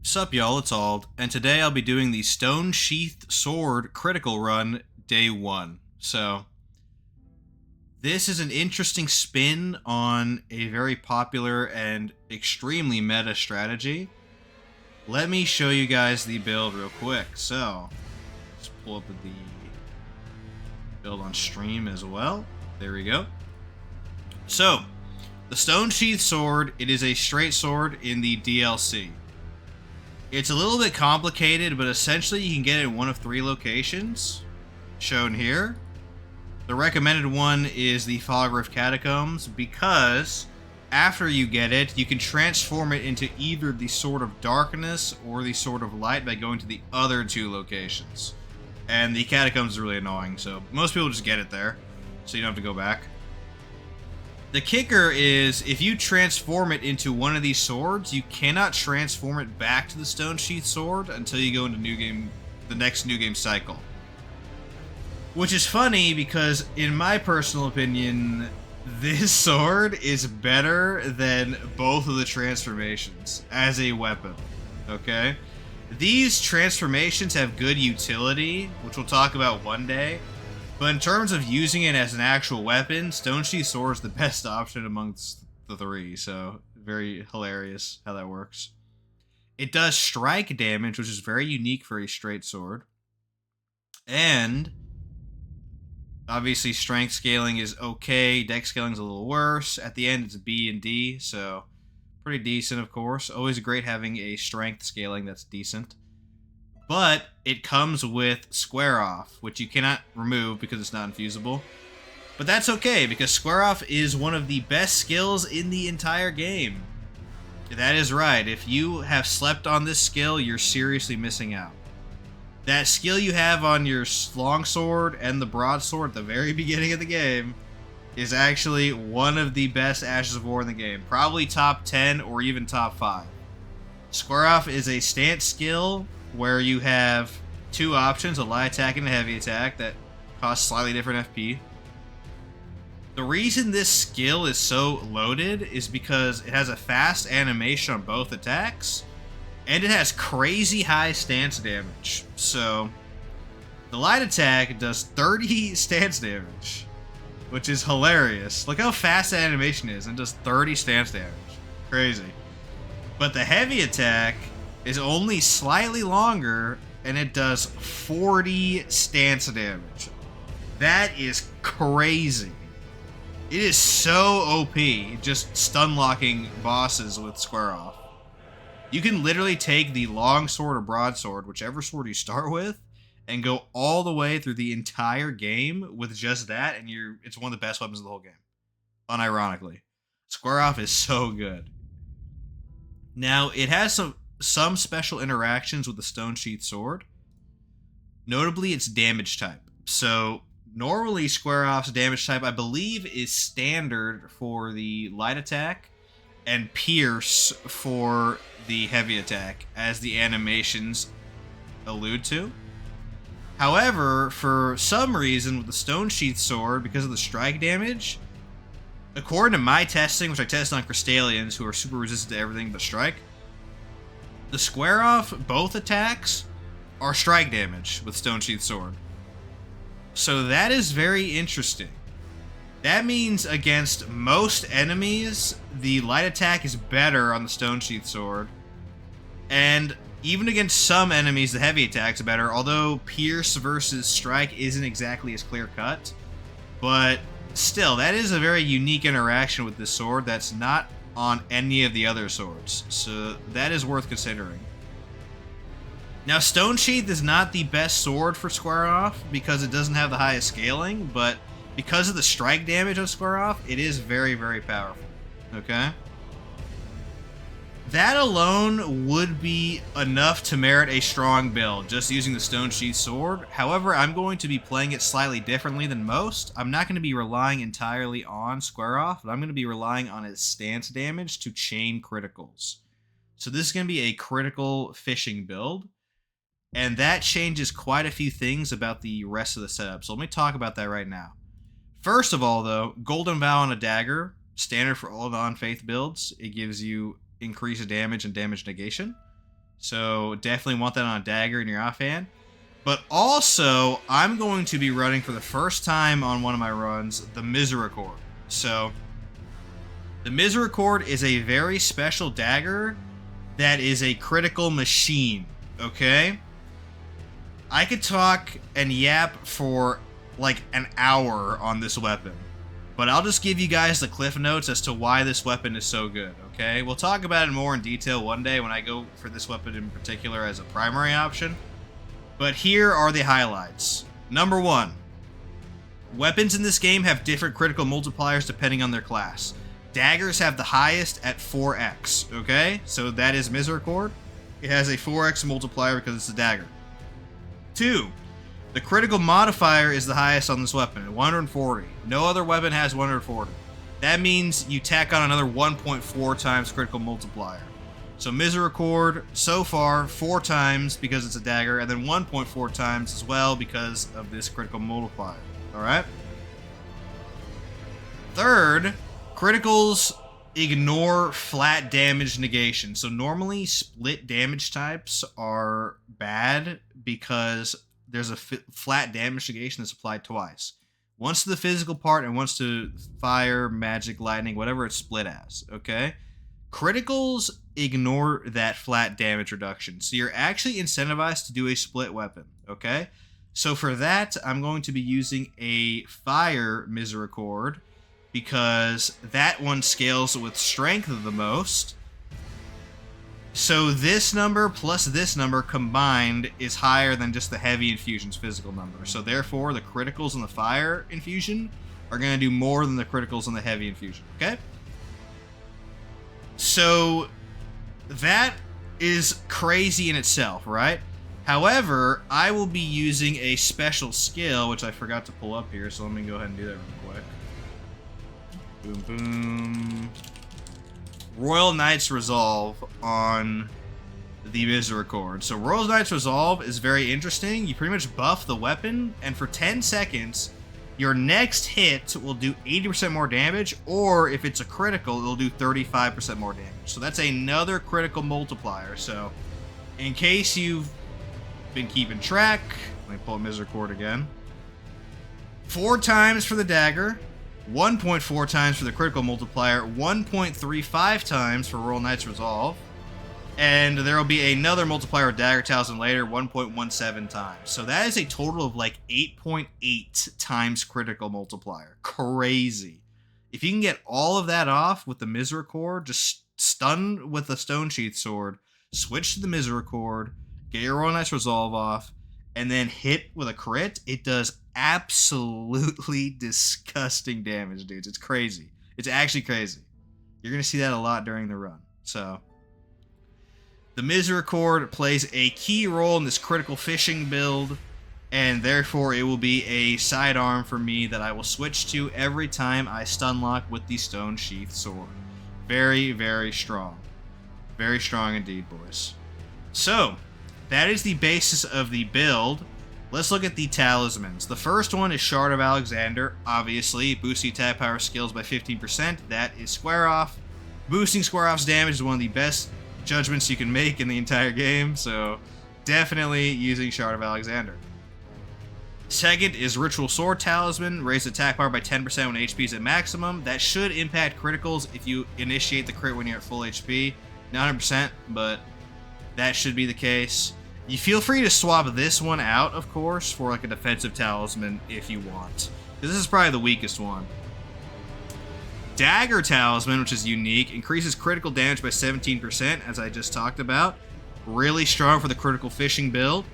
Sup y'all, it's Ald, and today I'll be doing the Stone-Sheathed Sword critical run, day 1. So, this is an interesting spin on a very popular and extremely meta strategy. Let me show you guys the build real quick. So, let's pull up the build on stream as well. There we go. So, the Stone-Sheathed Sword, it is a straight sword in the DLC. It's a little bit complicated, but essentially you can get it in one of 3 locations, shown here. The recommended one is the Fog Catacombs, because after you get it, you can transform it into either the Sword of Darkness or the Sword of Light by going to the other 2 locations. And the Catacombs is really annoying, so most people just get it there, so you don't have to go back. The kicker is, if you transform it into one of these swords, you cannot transform it back to the Stone-Sheathed Sword until you go into the next New Game cycle. Which is funny, because in my personal opinion, this sword is better than both of the transformations as a weapon, okay? These transformations have good utility, which we'll talk about one day. But in terms of using it as an actual weapon, Stone-Sheathed Sword is the best option amongst the 3, so very hilarious how that works. It does strike damage, which is very unique for a straight sword. And obviously strength scaling is okay, dex scaling is a little worse. At the end it's B and D, so pretty decent of course. Always great having a strength scaling that's decent. But it comes with Square Off, which you cannot remove because it's not infusable. But that's okay, because Square Off is one of the best skills in the entire game. That is right. If you have slept on this skill, you're seriously missing out. That skill you have on your longsword and the broadsword at the very beginning of the game is actually one of the best Ashes of War in the game. Probably top 10 or even top 5. Square Off is a stance skill where you have 2 options, a light attack and a heavy attack, that cost slightly different FP. The reason this skill is so loaded is because it has a fast animation on both attacks, and it has crazy high stance damage. So, the light attack does 30 stance damage, which is hilarious. Look how fast that animation is, and does 30 stance damage. Crazy. But the heavy attack is only slightly longer, and it does 40 stance damage. That is crazy. It is so OP, just stun-locking bosses with Square Off. You can literally take the long sword or broadsword, whichever sword you start with, and go all the way through the entire game with just that, and it's one of the best weapons of the whole game. Unironically. Square Off is so good. Now, it has some special interactions with the Stone-Sheathed Sword. Notably, its damage type. So, normally Square Off's damage type, I believe, is standard for the light attack and pierce for the heavy attack, as the animations allude to. However, for some reason with the Stone-Sheathed Sword, because of the strike damage, according to my testing, which I tested on Crystallians, who are super resistant to everything but strike, the Square Off, both attacks, are strike damage with Stone-Sheathed Sword. So that is very interesting. That means against most enemies, the light attack is better on the Stone-Sheathed Sword. And even against some enemies, the heavy attack's better, although pierce versus strike isn't exactly as clear-cut. But still, that is a very unique interaction with this sword that's not on any of the other swords, so that is worth considering. Now, Stone-Sheathed is not the best sword for Square Off because it doesn't have the highest scaling, but because of the strike damage of Square Off, it is very, very powerful, okay? That alone would be enough to merit a strong build, just using the Stone-Sheathed Sword. However, I'm going to be playing it slightly differently than most. I'm not going to be relying entirely on Square Off, but I'm going to be relying on its stance damage to chain criticals. So this is going to be a critical fishing build, and that changes quite a few things about the rest of the setup. So let me talk about that right now. First of all, though, Golden Vow on a dagger, standard for all non-faith builds. It gives you increased damage and damage negation. So definitely want that on a dagger in your offhand. But also, I'm going to be running for the first time on one of my runs, the Misericord. So, the Misericord is a very special dagger that is a critical machine, okay? I could talk and yap for like an hour on this weapon, but I'll just give you guys the cliff notes as to why this weapon is so good, okay? We'll talk about it more in detail one day when I go for this weapon in particular as a primary option. But here are the highlights. Number 1. Weapons in this game have different critical multipliers depending on their class. Daggers have the highest at 4x, okay? So that is Misericord. It has a 4x multiplier because it's a dagger. 2. The critical modifier is the highest on this weapon at 140. No other weapon has 140. That means you tack on another 1.4 times critical multiplier. So Misericord, so far, 4 times because it's a dagger, and then 1.4 times as well because of this critical multiplier. Alright? Third, criticals ignore flat damage negation. So normally split damage types are bad because there's a flat damage negation that's applied twice. Once to the physical part and once to fire, magic, lightning, whatever it's split as, okay? Criticals ignore that flat damage reduction, so you're actually incentivized to do a split weapon, okay? So for that, I'm going to be using a fire Misericord, because that one scales with strength the most. So this number plus this number combined is higher than just the heavy infusion's physical number. So therefore, the criticals in the fire infusion are going to do more than the criticals in the heavy infusion, okay? So that is crazy in itself, right? However, I will be using a special skill, which I forgot to pull up here, so let me go ahead and do that real quick. Boom, boom. Royal Knight's Resolve on the Misericord. So Royal Knight's Resolve is very interesting. You pretty much buff the weapon, and for 10 seconds, your next hit will do 80% more damage, or if it's a critical, it'll do 35% more damage. So that's another critical multiplier. So in case you've been keeping track, let me pull up Misericord again. 4 times for the dagger, 1.4 times for the critical multiplier, 1.35 times for Royal Knight's Resolve, and there will be another multiplier of Dagger Talisman later, 1.17 times. So that is a total of like 8.8 times critical multiplier. Crazy. If you can get all of that off with the Misericord, just stun with the Stone-Sheathed sword, switch to the Misericord, get your Royal Knight's Resolve off, and then hit with a crit, it does absolutely disgusting damage, dudes. It's crazy. It's actually crazy. You're going to see that a lot during the run. So the Misericord plays a key role in this critical fishing build, and therefore it will be a sidearm for me that I will switch to every time I stun lock with the Stone-Sheathed sword. Very, very strong. Very strong indeed, boys. So that is the basis of the build. Let's look at the talismans. The first one is Shard of Alexander, obviously. Boosting attack power skills by 15%. That is Square Off. Boosting Square Off's damage is one of the best judgments you can make in the entire game, so definitely using Shard of Alexander. Second is Ritual Sword Talisman. Raise attack power by 10% when HP is at maximum. That should impact criticals if you initiate the crit when you're at full HP. Not 100%, but that should be the case. You feel free to swap this one out, of course, for like a defensive talisman if you want. This is probably the weakest one. Dagger Talisman, which is unique, increases critical damage by 17%, as I just talked about. Really strong for the critical fishing build.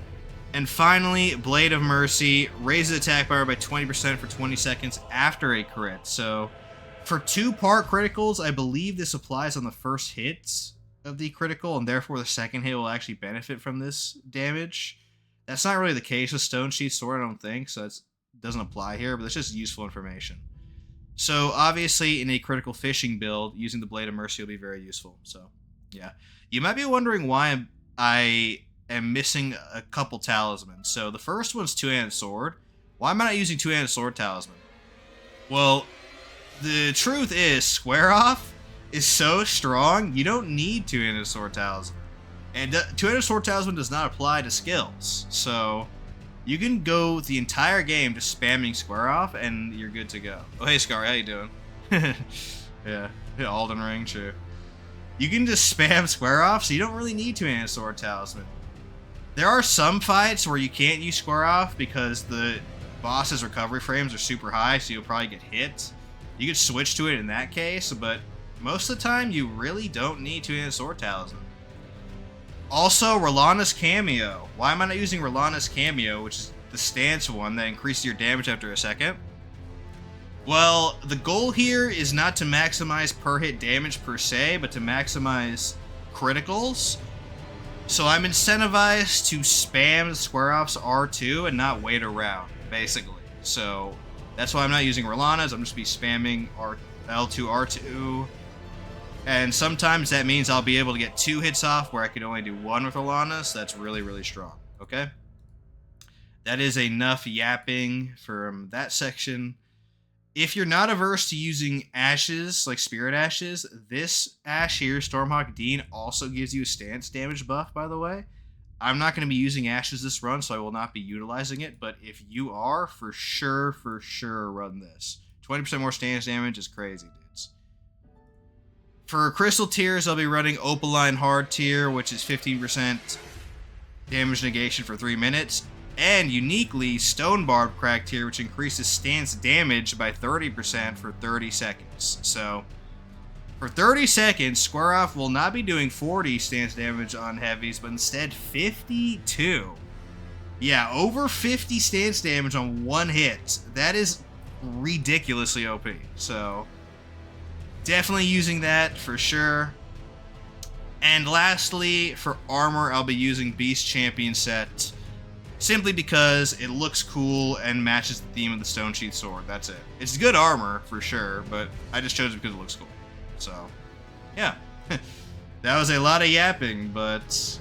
And finally, Blade of Mercy raises attack power by 20% for 20 seconds after a crit. So for 2-part criticals, I believe this applies on the first hits of the critical, and therefore the second hit will actually benefit from this damage. That's not really the case with Stone-Sheathed sword, I don't think, so it doesn't apply here, but it's just useful information. So obviously in a critical fishing build, using the Blade of Mercy will be very useful. So yeah, you might be wondering why I am missing a couple talismans. So the first one's Two-Handed Sword. Why am I not using Two-Handed Sword Talisman? Well, the truth is Square Off is so strong, you don't need Two-Handed Sword Talisman. And two-handed sword talisman does not apply to skills, so you can go the entire game just spamming square off, and you're good to go. Oh, hey, Scar, how you doing? Yeah, Elden Ring, true. You can just spam square off, so you don't really need two-handed sword talisman. There are some fights where you can't use square off because the boss's recovery frames are super high, so you'll probably get hit. You could switch to it in that case, but most of the time, you really don't need two-handed sword talisman. Also, Rolana's cameo. Why am I not using Rolana's cameo, which is the stance one that increases your damage after a second? Well, the goal here is not to maximize per hit damage per se, but to maximize criticals. So I'm incentivized to spam square offs R2 and not wait around, basically. So that's why I'm not using Rolana's. I'm just be spamming L2, R2. And sometimes that means I'll be able to get 2 hits off where I could only do 1 with Rolana's. So that's really, really strong. Okay? That is enough yapping from that section. If you're not averse to using ashes, like spirit ashes, this ash here, Stormhawk Dean, also gives you a stance damage buff, by the way. I'm not going to be using ashes this run, so I will not be utilizing it, but if you are, for sure run this. 20% more stance damage is crazy, dudes. For crystal tiers, I'll be running Opaline Hard tier, which is 15% damage negation for 3 minutes. And uniquely, Stone Barb Crack tier, which increases stance damage by 30% for 30 seconds. So, for 30 seconds, Square Off will not be doing 40 stance damage on heavies, but instead 52. Yeah, over 50 stance damage on 1 hit. That is ridiculously OP. So, definitely using that for sure. And lastly, for armor, I'll be using Beast Champion set. Simply because it looks cool and matches the theme of the Stone-Sheathed sword. That's it. It's good armor, for sure, but I just chose it because it looks cool. So, yeah. That was a lot of yapping, but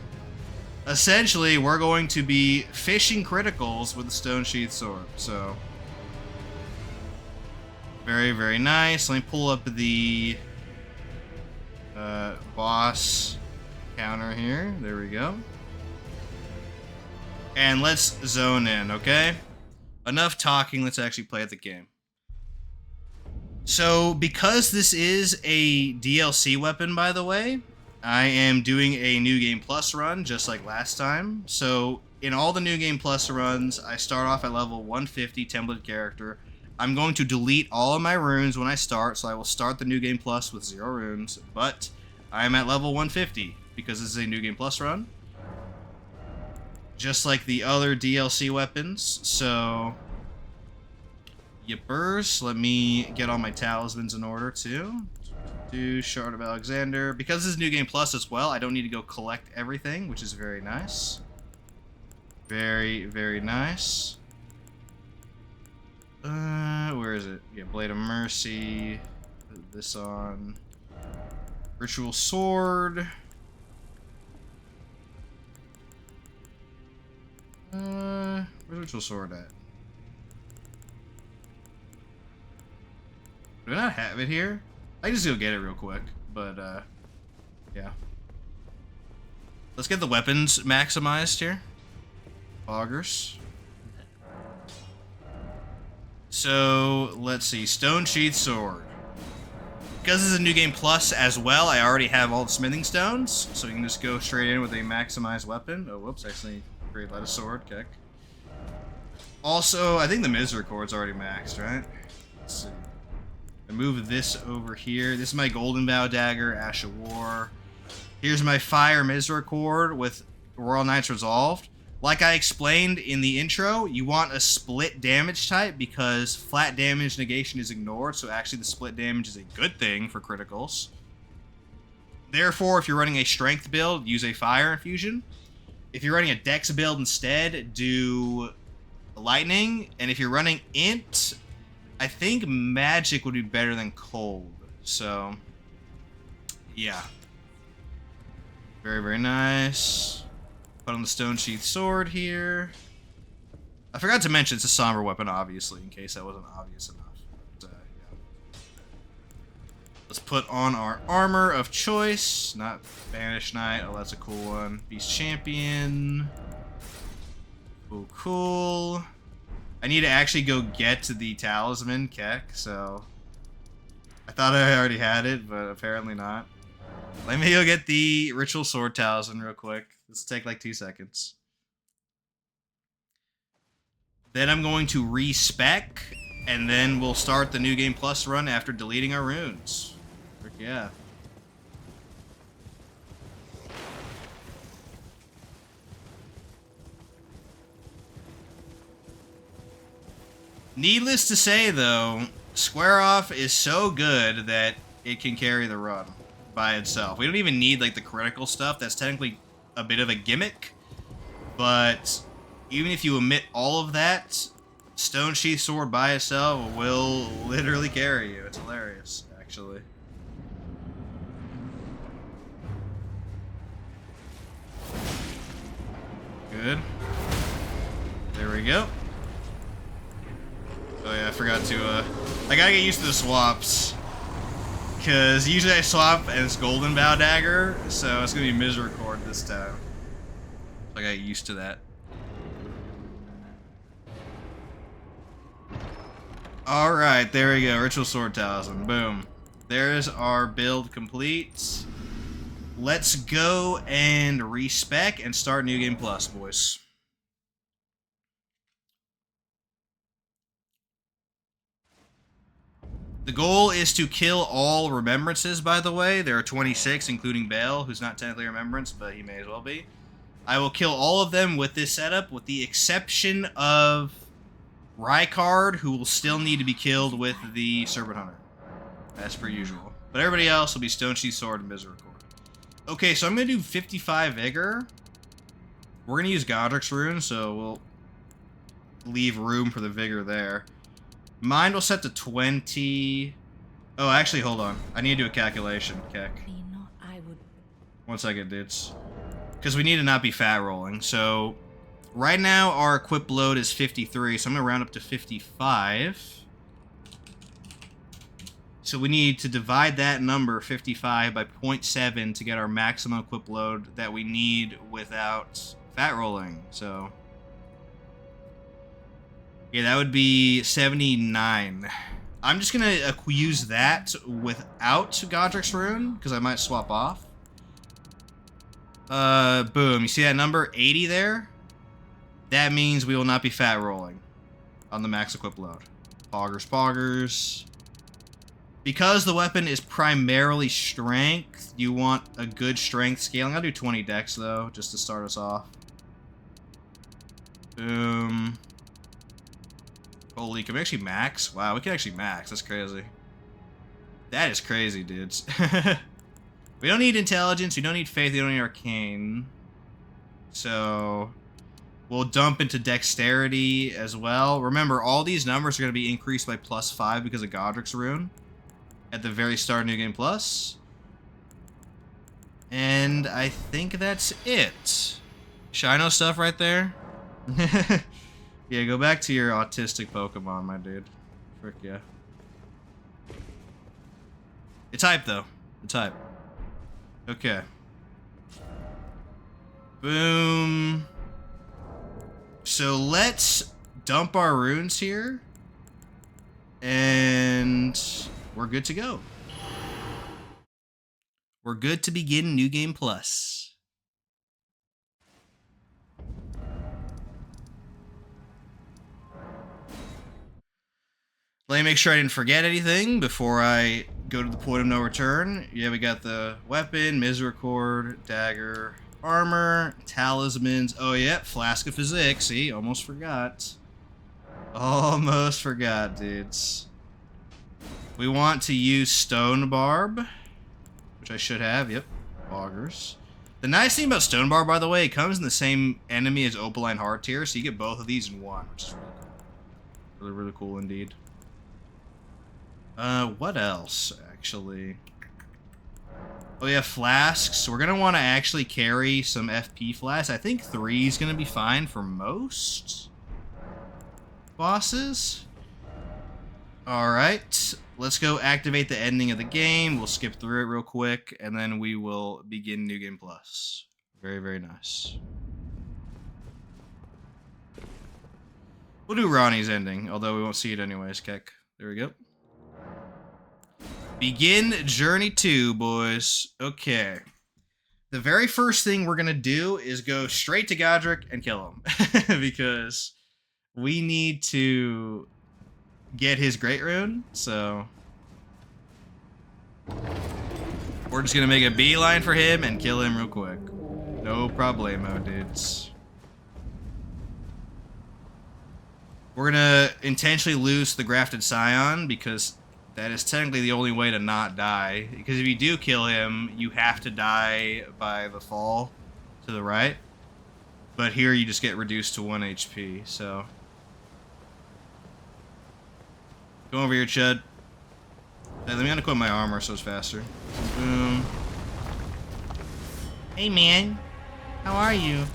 essentially, we're going to be fishing criticals with the Stone-Sheathed sword. So, very, very nice. Let me pull up the boss counter here. There we go. And let's zone in, okay? Enough talking, let's actually play the game. So, because this is a DLC weapon, by the way, I am doing a New Game Plus run, just like last time. So, in all the New Game Plus runs, I start off at level 150 template character. I'm going to delete all of my runes when I start, so I will start the New Game Plus with 0 runes, but I am at level 150, because this is a New Game Plus run. Just like the other DLC weapons, so yippers. Let me get all my talismans in order too. Do Shard of Alexander. Because this is New Game Plus as well, I don't need to go collect everything, which is very nice. Very, very nice. Where is it? Yeah, Blade of Mercy. Put this on. Ritual Sword. Where's Ritual Sword at? Do I not have it here? I can just go get it real quick, but, yeah. Let's get the weapons maximized here. Augers. So, let's see. Stone-Sheathed sword. Because this is a New Game Plus as well, I already have all the smithing stones, so you can just go straight in with a maximized weapon. Oh, whoops, actually. Great light of sword, kick. Also, I think the Misericord's already maxed, right? Let's see. I move this over here. This is my Golden Vow Dagger, Ash of War. Here's my Fire Misericord with Royal Knight's Resolved. Like I explained in the intro, you want a split damage type because flat damage negation is ignored, so actually the split damage is a good thing for criticals. Therefore, if you're running a strength build, use a Fire Infusion. If you're running a Dex build instead, do Lightning. And if you're running Int, I think Magic would be better than Cold. So, yeah. Very, very nice. Put on the Stone-Sheathed sword here. I forgot to mention it's a somber weapon, obviously, in case that wasn't obvious enough. But, yeah. Let's put on our armor of choice. Not Banished Knight. Oh, that's a cool one. Beast Champion. Cool, cool. I need to actually go get to the talisman, Keck, so... I thought I already had it, but apparently not. Let me go get the Ritual Sword Talisman real quick. This will take like 2 seconds. Then I'm going to respec, and then we'll start the New Game Plus run after deleting our runes. Frick yeah. Needless to say, though, Square Off is so good that it can carry the run by itself. We don't even need, like, the critical stuff. That's technically a bit of a gimmick. But even if you omit all of that, Stone-Sheathed Sword by itself will literally carry you. It's hilarious, actually. Good. There we go. Oh yeah, I forgot to, I gotta get used to the swaps. Because usually I swap and it's Golden Bow Dagger, so it's gonna be Misericord this time. I got used to that. Alright, there we go. Ritual Sword Talisman. Boom. There's our build complete. Let's go and respec and start New Game Plus, boys. The goal is to kill all Remembrances, by the way. There are 26, including Bayle, who's not technically a Remembrance, but he may as well be. I will kill all of them with this setup, with the exception of Rykard, who will still need to be killed with the Serpent-Hunter, as per usual. But everybody else will be Stone-Sheathed Sword and Misericord. Okay, so I'm going to do 55 Vigor. We're going to use Godric's Rune, so we'll leave room for the Vigor there. Mine will set to 20. Oh, actually, hold on. I need to do a calculation, Keck. One second, dudes. Because we need to not be fat rolling. So, right now, our equip load is 53, so I'm going to round up to 55. So we need to divide that number, 55, by 0.7 to get our maximum equip load that we need without fat rolling. So... yeah, that would be 79. I'm just going to use that without Godric's Rune, because I might swap off. Boom. You see that number? 80 there? That means we will not be fat rolling on the max equip load. Poggers, poggers. Because the weapon is primarily strength, you want a good strength scaling. I'll do 20 dex, though, just to start us off. Boom. Holy, can we actually max? Wow, we can actually max. That's crazy. That is crazy, dudes. We don't need intelligence, we don't need faith, we don't need arcane. So, we'll dump into dexterity as well. Remember, all these numbers are going to be increased by +5 because of Godric's Rune at the very start of New Game Plus. And I think that's it. Shino stuff right there. Yeah, go back to your autistic Pokemon, my dude. Frick yeah. It's hype, though. It's hype. Okay. Boom. So let's dump our runes here. And we're good to go. We're good to begin New Game Plus. Let me make sure I didn't forget anything before I go to the point of no return. Yeah, we got the weapon, Misericord, dagger, armor, talismans. Oh yeah, Flask of Physics. See, almost forgot. Almost forgot, dudes. We want to use Stone Barb, which I should have. Yep, Augers. The nice thing about Stone Barb, by the way, it comes in the same enemy as Opaline Heart tier, so you get both of these in one, which is really cool. Really, really cool indeed. What else, actually? Oh, yeah, flasks. We're gonna want to actually carry some FP flasks. I think 3 is gonna be fine for most bosses. Alright, let's go activate the ending of the game. We'll skip through it real quick, and then we will begin New Game Plus. Very, very nice. We'll do Ronnie's ending, although we won't see it anyways, Keck. There we go. Begin Journey 2, boys. Okay. The very first thing we're going to do is go straight to Godric and kill him. Because we need to get his Great Rune, so... we're just going to make a beeline for him and kill him real quick. No problemo, dudes. We're going to intentionally lose the Grafted Scion, because that is technically the only way to not die. Because if you do kill him, you have to die by the fall to the right. But here you just get reduced to 1 HP, so... Come over here, Chud. Hey, let me unequip my armor so it's faster. Boom. Hey, man. How are you?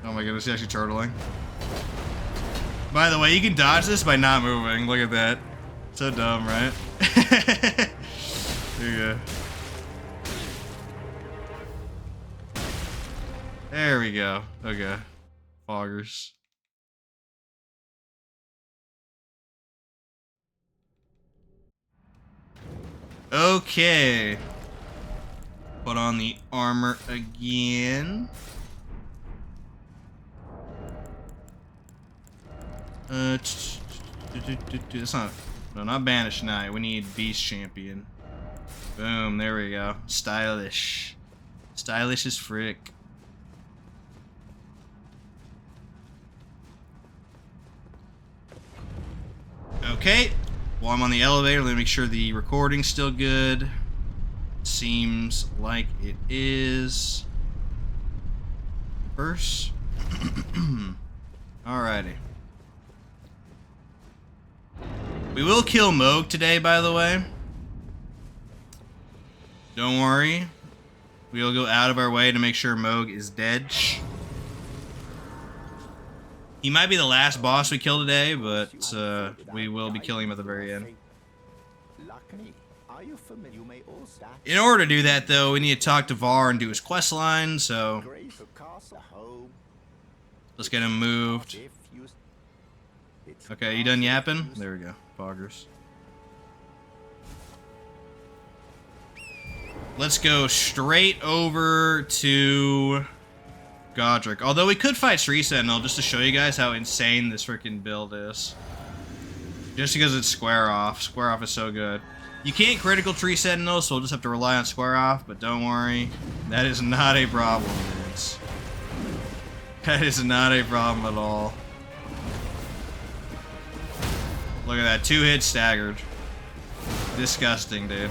Oh my goodness, he's actually turtling. By the way, you can dodge this by not moving. Look at that. So dumb, right? There you go. There we go. Okay. Foggers. Okay. Put on the armor again. That's not... No, not Banished Knight. We need Beast Champion. Boom, there we go. Stylish. Stylish as frick. Okay. While I'm on the elevator, let me make sure the recording's still good. Seems like it is. First. Alrighty. We will kill Moog today, by the way. Don't worry. We will go out of our way to make sure Moog is dead. He might be the last boss we kill today, but we will be killing him at the very end. In order to do that, though, we need to talk to Var and do his quest line, so... let's get him moved. Okay, you done yapping? There we go. Foggers. Let's go straight over to Godric. Although we could fight Tree Sentinel just to show you guys how insane this freaking build is. Just because it's Square Off. Square Off is so good. You can't critical Tree Sentinel, so we'll just have to rely on Square Off, but don't worry. That is not a problem, dudes. That is not a problem at all. Look at that, 2 hits staggered. Disgusting, dude.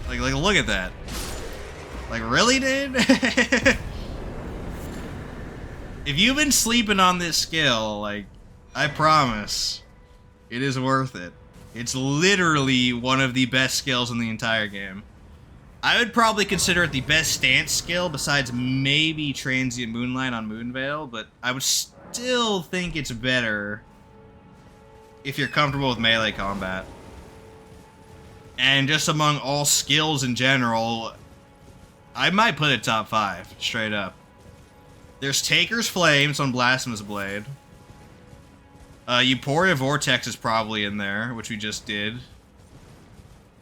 Like, look at that. Like, really, dude? If you've been sleeping on this skill, like, I promise, it is worth it. It's literally one of the best skills in the entire game. I would probably consider it the best stance skill besides maybe Transient Moonlight on Moonveil, but I would still think it's better if you're comfortable with melee combat. And just among all skills in general, I might put it top 5, straight up. There's Taker's Flames on Blasphemous Blade. Euphoria Vortex is probably in there, which we just did.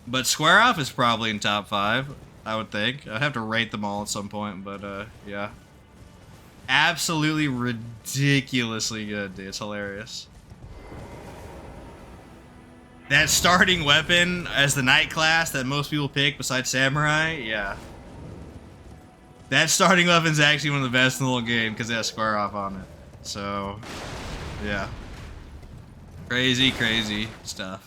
But Square Off is probably in top 5, I would think. I'd have to rate them all at some point, but yeah. Absolutely ridiculously good, dude. It's hilarious. That starting weapon as the Knight class that most people pick besides Samurai, yeah. That starting weapon's actually one of the best in the whole game because it has Square Off on it. So, yeah. Crazy, crazy stuff.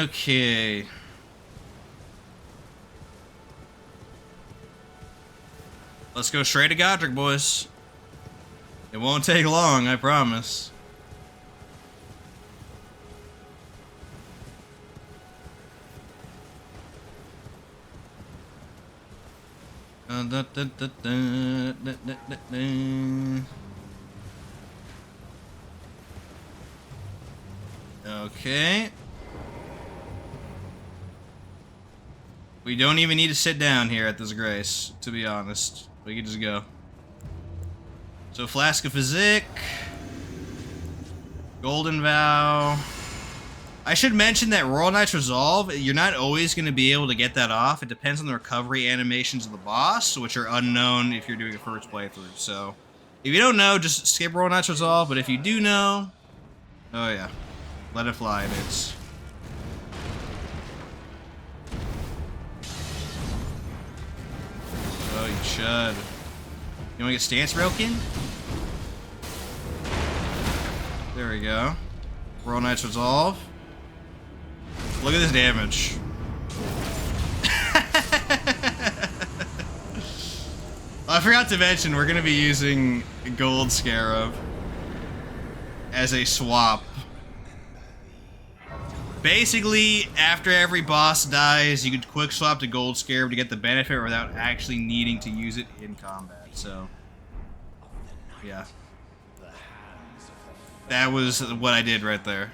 Okay. Let's go straight to Godric, boys. It won't take long, I promise. Okay. We don't even need to sit down here at this grace, to be honest. We can just go. So, Flask of Physique. Golden Vow. I should mention that Royal Knight's Resolve, you're not always going to be able to get that off. It depends on the recovery animations of the boss, which are unknown if you're doing a first playthrough. So, if you don't know, just skip Royal Knight's Resolve. But if you do know, oh yeah, let it fly, dudes. Oh, you should. You want to get stance broken? There we go. Royal Knight's Resolve. Look at this damage. I forgot to mention, we're going to be using Gold Scarab as a swap. Basically, after every boss dies, you could quick swap to Gold Scarab to get the benefit without actually needing to use it in combat. So, yeah. That was what I did right there.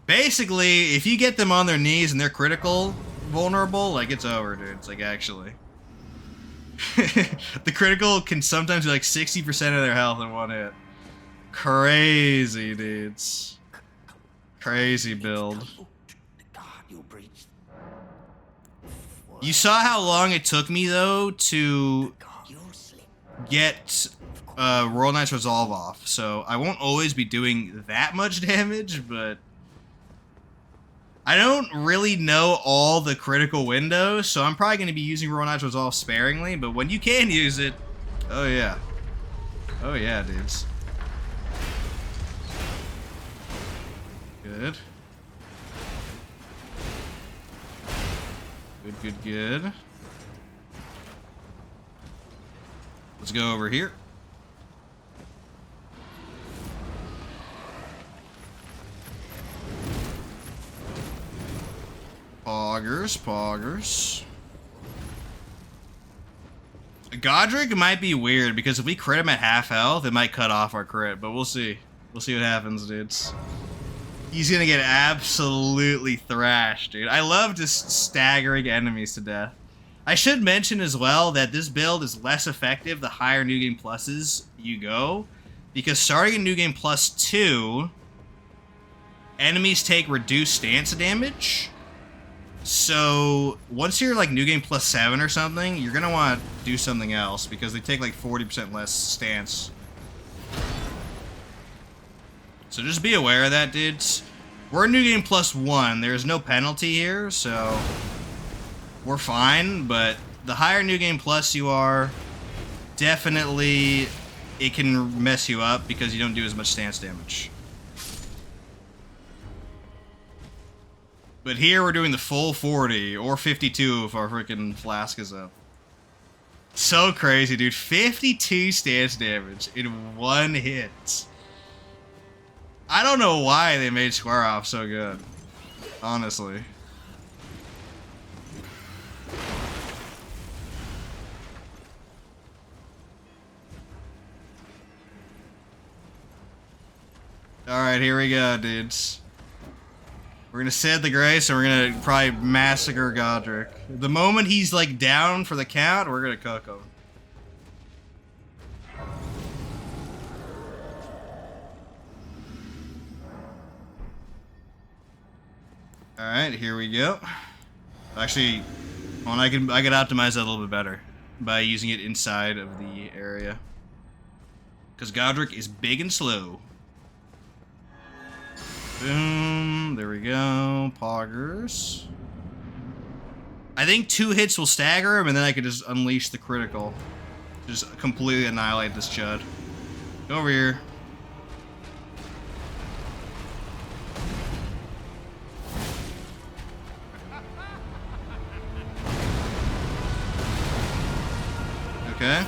Basically, if you get them on their knees and they're critical vulnerable, like, it's over, dude. It's like, actually. The critical can sometimes be like 60% of their health in one hit. Crazy, dudes. Crazy build. You saw how long it took me, though, to get Royal Knight's Resolve off. So I won't always be doing that much damage, but I don't really know all the critical windows, so I'm probably going to be using Royal Knight's Resolve sparingly, but when you can use it, oh yeah. Oh yeah, dudes. Good. Good, good, good. Let's go over here. Poggers, poggers. Godric might be weird, because if we crit him at half health, it might cut off our crit, but we'll see. We'll see what happens, dudes. He's gonna get absolutely thrashed, dude. I love just staggering enemies to death. I should mention as well that this build is less effective the higher New Game Pluses you go, because starting in New Game Plus 2, enemies take reduced stance damage. So, once you're like New Game Plus 7 or something, you're gonna want to do something else, because they take like 40% less stance. So just be aware of that, dudes. We're in New Game Plus 1, there's no penalty here, so we're fine, but the higher New Game Plus you are, definitely it can mess you up because you don't do as much stance damage. But here we're doing the full 40, or 52 if our freaking flask is up. So crazy, dude. 52 stance damage in one hit. I don't know why they made Square Off so good. Honestly. Alright, here we go, dudes. We're gonna set the grace and we're gonna probably massacre Godric. The moment he's like down for the count, we're gonna cook him. Alright, here we go. Actually, well, I can optimize that a little bit better by using it inside of the area. Because Godric is big and slow. Boom, there we go. Poggers. I think 2 hits will stagger him, and then I could just unleash the critical. Just completely annihilate this chud. Go over here. Okay.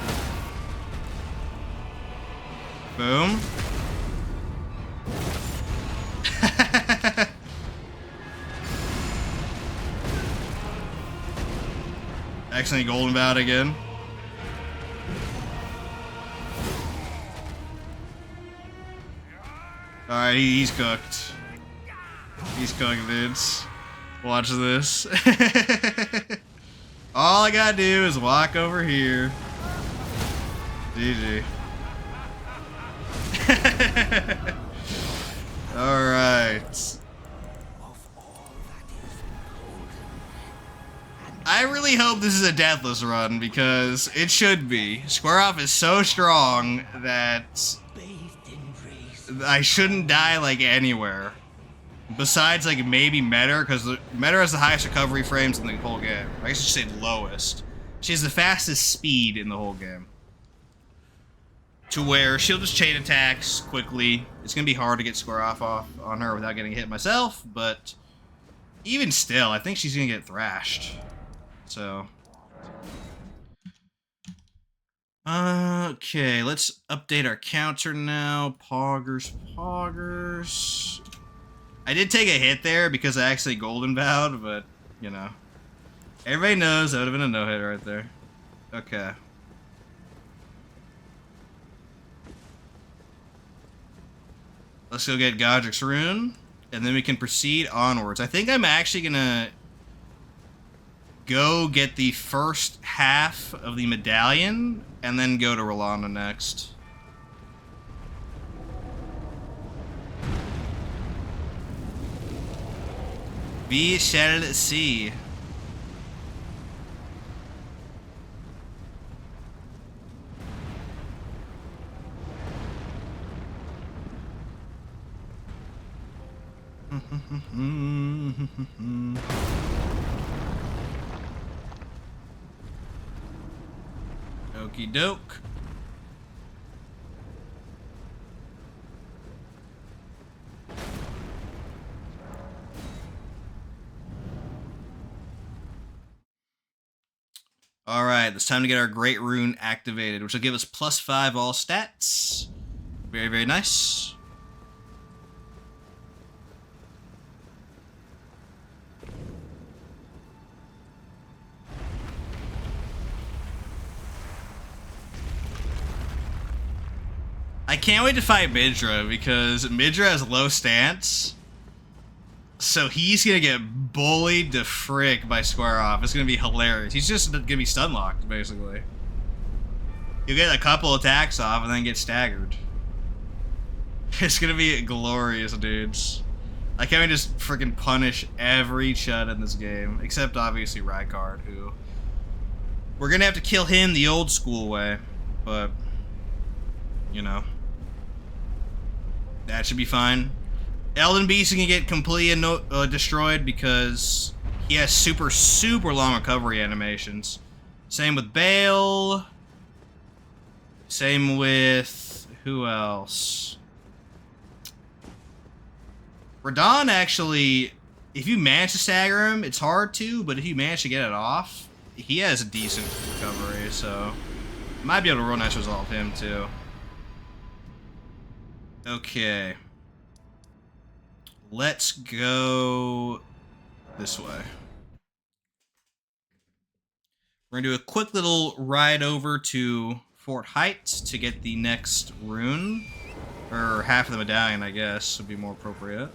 Boom. Accidentally golden bout again. Alright, he's cooked. He's cooking, dudes. Watch this. All I gotta do is walk over here. GG. Alright. I really hope this is a Deathless run, because it should be. Square Off is so strong that I shouldn't die, like, anywhere. Besides, like, maybe Metter, because Metter has the highest recovery frames in the whole game. I guess I should say lowest. She has the fastest speed in the whole game. To where she'll just chain attacks quickly. It's going to be hard to get Square Off on her without getting hit myself, but even still, I think she's going to get thrashed. So... okay, let's update our counter now. Poggers. I did take a hit there because I actually golden vowed, but, you know. Everybody knows that would have been a no-hit right there. Okay. Let's go get Godric's Rune, and then we can proceed onwards. I think I'm actually gonna go get the first half of the medallion, and then go to Rolanda next. We shall see. Okie doke. Alright, it's time to get our Great Rune activated, which will give us +5 all stats. Very, very nice. I can't wait to fight Midra, because Midra has low stance. So he's gonna get bullied to frick by Square Off. It's gonna be hilarious. He's just gonna be stun locked, basically. You'll get a couple attacks off and then get staggered. It's gonna be glorious, dudes. I can't just freaking punish every chud in this game, except obviously Rykard, who we're gonna have to kill him the old school way, but you know, that should be fine. Elden Beast can get completely destroyed because he has super long recovery animations. Same with Bayle. Same with... who else? Radahn actually, if you manage to stagger him, it's hard to, but if you manage to get it off, he has a decent recovery, so might be able to real nice resolve him too. Okay. Let's go this way. We're gonna do a quick little ride over to Fort Heights to get the next rune. Or half of the medallion, I guess, would be more appropriate.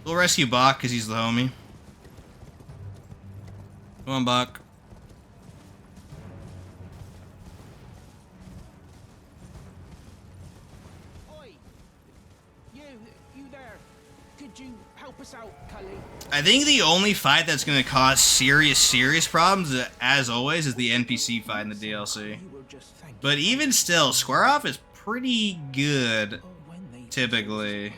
We'll rescue Bach because he's the homie. Come on, Bach. I think the only fight that's going to cause serious problems, as always, is the NPC fight in the DLC. But even still, Square Off is pretty good, typically.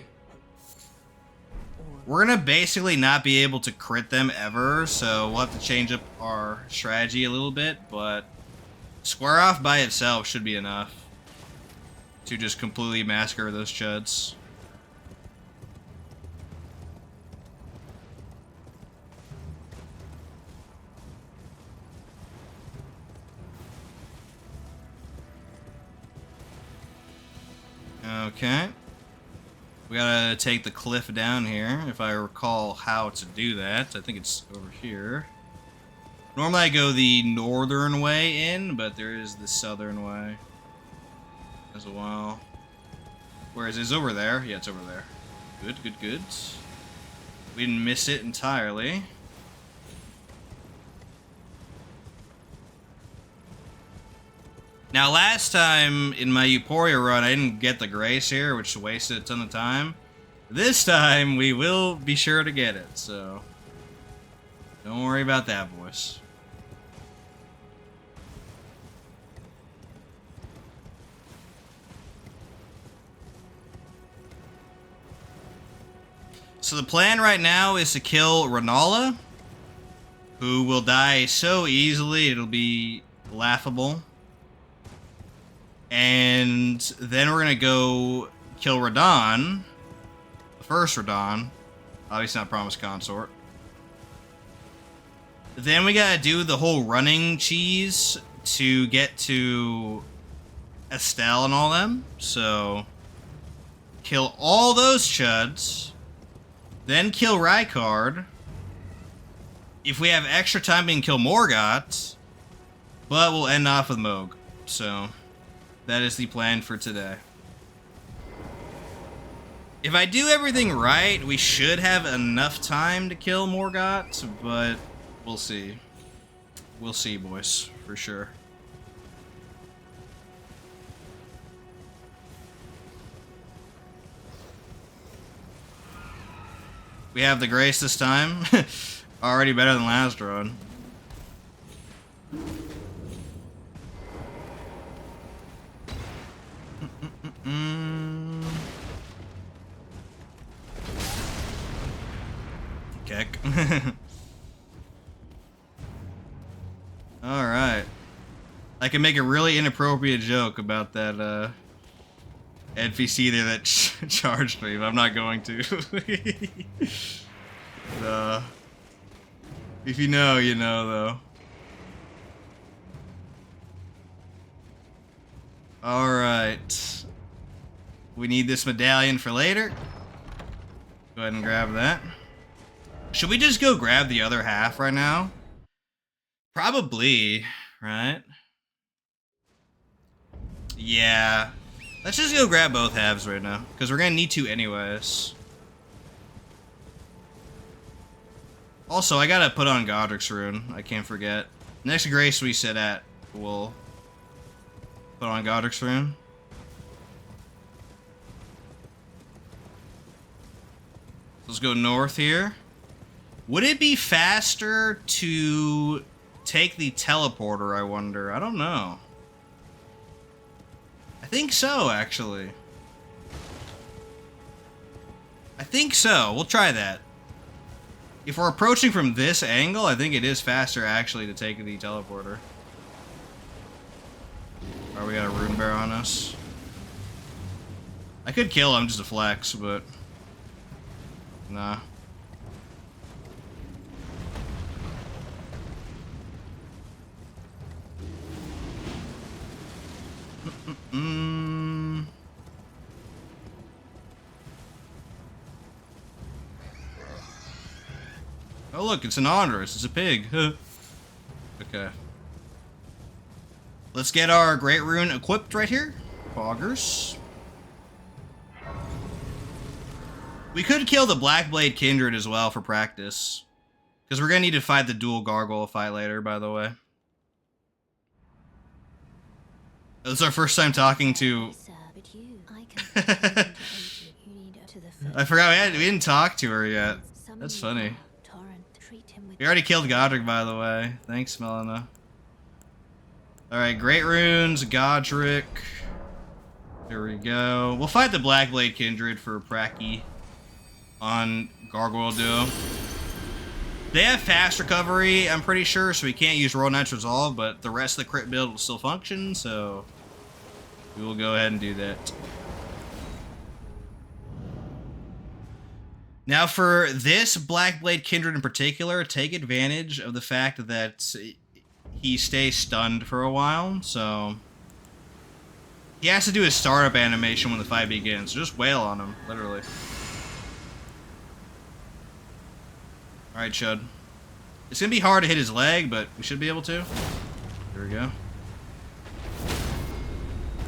We're going to basically not be able to crit them ever, so we'll have to change up our strategy a little bit, but Square Off by itself should be enough to just completely massacre those chuds. Okay. We gotta take the cliff down here, if I recall how to do that. I think it's over here. Normally I go the northern way in, but there is the southern way as well. Where is it? It's over there? Yeah, it's over there. Good, good, good. We didn't miss it entirely. Now, last time in my Euphoria run, I didn't get the Grace here, which wasted a ton of time. This time, we will be sure to get it, so don't worry about that, boys. So the plan right now is to kill Rennala, who will die so easily, it'll be laughable. And then we're gonna go kill Radahn, the first Radahn, obviously not Promised Consort. Then we gotta do the whole running cheese to get to Estelle and all them. So kill all those chuds, then kill Rykard. If we have extra time, we can kill Morgott, but we'll end off with Mohg. So that is the plan for today. If I do everything right, we should have enough time to kill Morgott, but we'll see. We'll see, boys, for sure. We have the Grace this time. Already better than last run. Keck. Alright. I can make a really inappropriate joke about that NPC there that charged me, but I'm not going to. If you know, you know, though. Alright. We need this medallion for later. Go ahead and grab that. Should we just go grab the other half right now? Probably, right? Yeah. Let's just go grab both halves right now, because we're gonna need to anyways. Also, I gotta put on Godric's rune. I can't forget. Next Grace we sit at, we'll put on Godric's rune. Let's go north here. Would it be faster to take the teleporter, I wonder? I don't know. I think so, actually. I think so. We'll try that. If we're approaching from this angle, I think it is faster, actually, to take the teleporter. Or we got a rune bear on us. I could kill him just to flex, but nah. Oh look, it's an Andres. It's a pig. Okay. Let's get our Great Rune equipped right here. Boggers. We could kill the Blackblade Kindred as well for practice. Because we're going to need to fight the dual gargoyle fight later, by the way. This is our first time talking to... I forgot, we didn't talk to her yet. That's funny. We already killed Godric, by the way. Thanks, Melina. Alright, Great Runes, Godric. There we go. We'll fight the Blackblade Kindred for Pracky on Gargoyle Duo. They have fast recovery, I'm pretty sure, so we can't use Royal Knight's Resolve, but the rest of the crit build will still function, so we will go ahead and do that. Now, for this Blackblade Kindred in particular, take advantage of the fact that he stays stunned for a while, so He has to do his startup animation when the fight begins. So just wail on him, literally. Alright, Chud. It's gonna be hard to hit his leg, but we should be able to. There we go.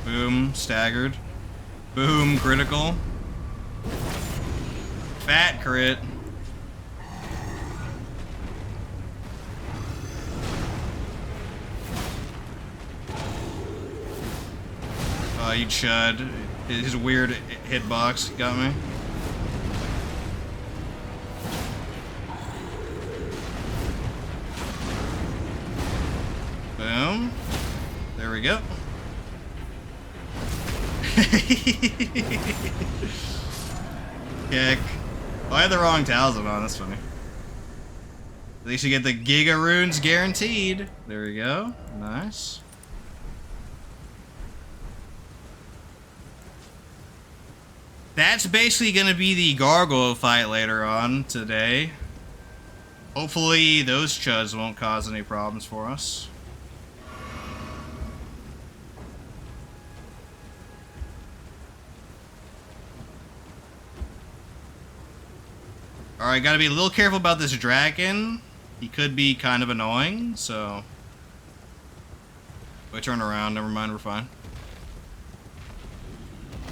Boom, staggered. Boom, critical. Fat crit. Oh, you Chud. His weird hitbox got me. Boom. There we go. Kick. Oh, I had the wrong talisman on. That's funny. At least you get the Giga Runes guaranteed. There we go. Nice. That's basically going to be the gargoyle fight later on today. Hopefully those chuds won't cause any problems for us. Alright, gotta be a little careful about this dragon. He could be kind of annoying, so... Wait, turn around. Never mind, we're fine.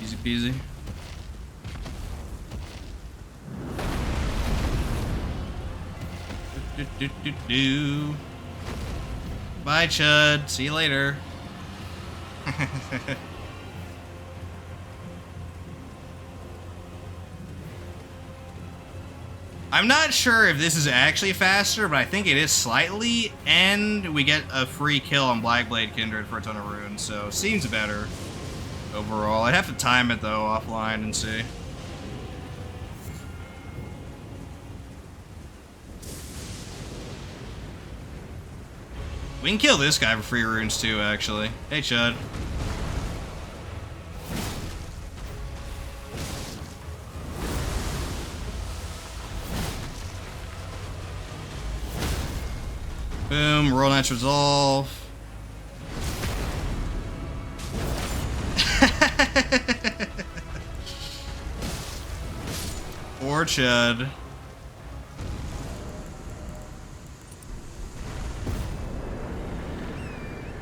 Easy peasy. Bye, Chud. See you later. I'm not sure if this is actually faster, but I think it is slightly, and we get a free kill on Blackblade Kindred for a ton of runes, so seems better overall. I'd have to time it though offline and see. We can kill this guy for free runes too, actually. Hey, Chud. Boom, roll Knight's Resolve. Poor Chud.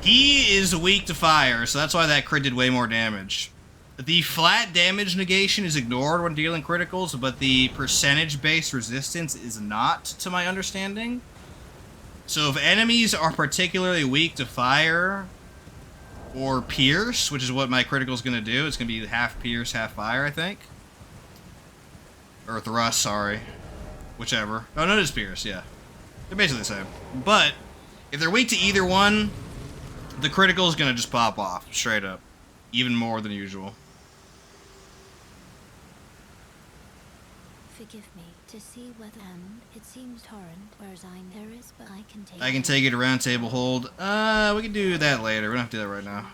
He is weak to fire, so that's why that crit did way more damage. The flat damage negation is ignored when dealing criticals, but the percentage-based resistance is not, to my understanding. So if enemies are particularly weak to fire or pierce, which is what my critical is going to do, it's going to be half pierce, half fire, I think. Or thrust, sorry. Whichever. Oh, no, it is pierce, yeah. They're basically the same. But if they're weak to either one, the critical is going to just pop off, straight up. Even more than usual. Forgive me to see whether it seems torrent, whereas there is, but I can take it around table hold. We can do that later. We don't have to do that right now.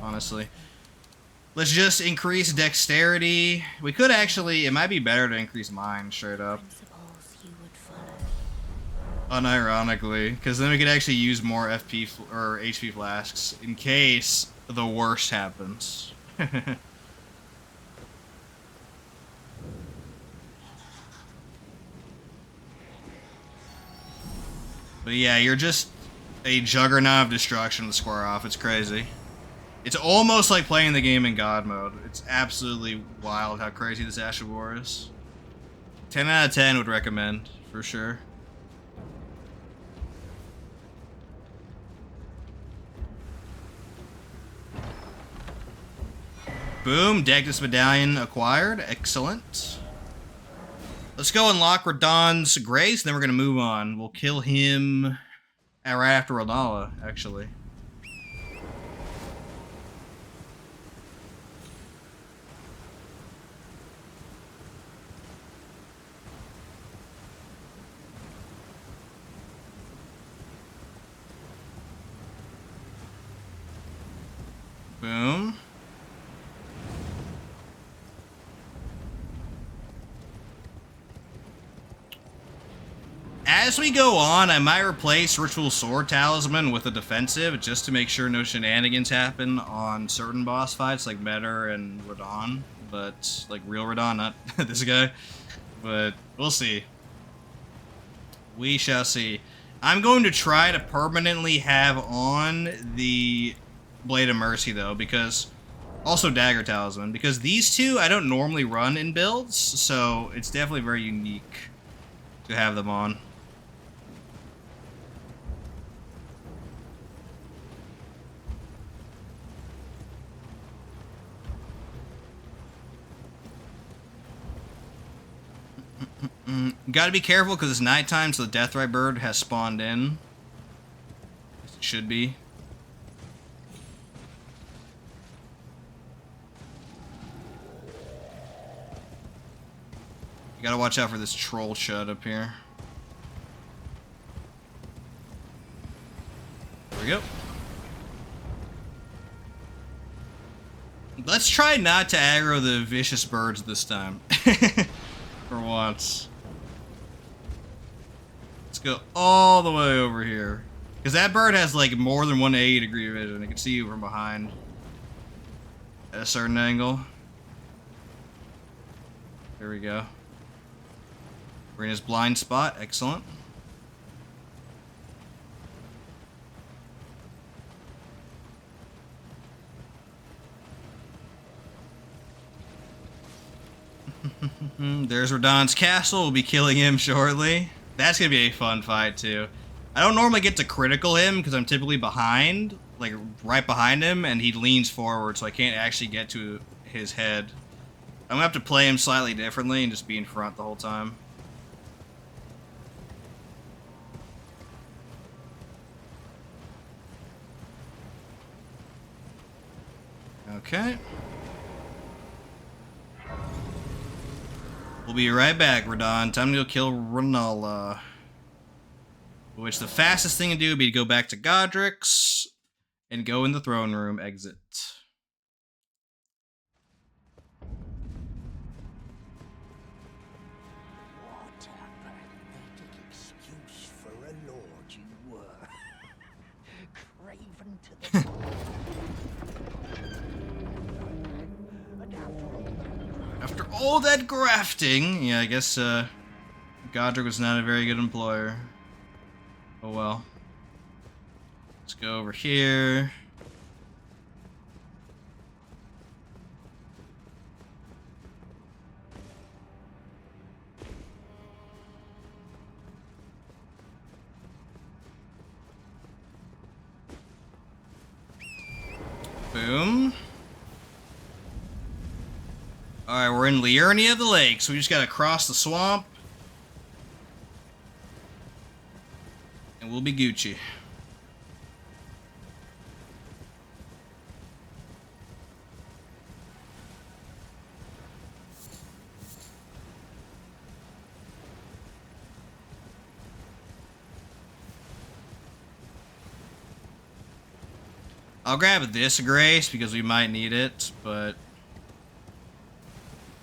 Honestly. Let's just increase dexterity. We could actually, it might be better to increase mine straight up. Unironically, because then we could actually use more FP or HP flasks in case the worst happens. But yeah, you're just a juggernaut of destruction to square off. It's crazy. It's almost like playing the game in God mode. It's absolutely wild how crazy this Ash of War is. 10 out of 10 would recommend, for sure. Boom, Deathless Medallion acquired. Excellent. Let's go unlock Radahn's Grace, and then we're going to move on. We'll kill him right after Radahnla, actually. Boom. As we go on, I might replace Ritual Sword Talisman with a defensive just to make sure no shenanigans happen on certain boss fights like Metter and Radon. But, like, real Radon, not this guy. But, we'll see. We shall see. I'm going to try to permanently have on the Blade of Mercy, though, because... Also Dagger Talisman, because these two I don't normally run in builds, so it's definitely very unique to have them on. Gotta be careful because it's nighttime, so the Deathrite bird has spawned in. It should be. You gotta watch out for this troll shut up here. There we go. Let's try not to aggro the vicious birds this time. For once. Let's go all the way over here. Because that bird has like more than 180 degree vision. It can see you from behind. At a certain angle. There we go. We're in his blind spot. Excellent. There's Radon's castle. We'll be killing him shortly. That's going to be a fun fight, too. I don't normally get to critical him because I'm typically behind, like right behind him, and he leans forward, so I can't actually get to his head. I'm going to have to play him slightly differently and just be in front the whole time. Okay. We'll be right back, Radon. Time to go kill Rynala. Which the fastest thing to do would be to go back to Godric's and go in the throne room exit. What a pathetic excuse for a lord you were. Craven to the After all that grafting, yeah, I guess Godric was not a very good employer. Oh well. Let's go over here. Boom. Alright, we're in Liurnia of the Lake, so we just gotta cross the swamp. And we'll be Gucci. I'll grab this Grace because we might need it, but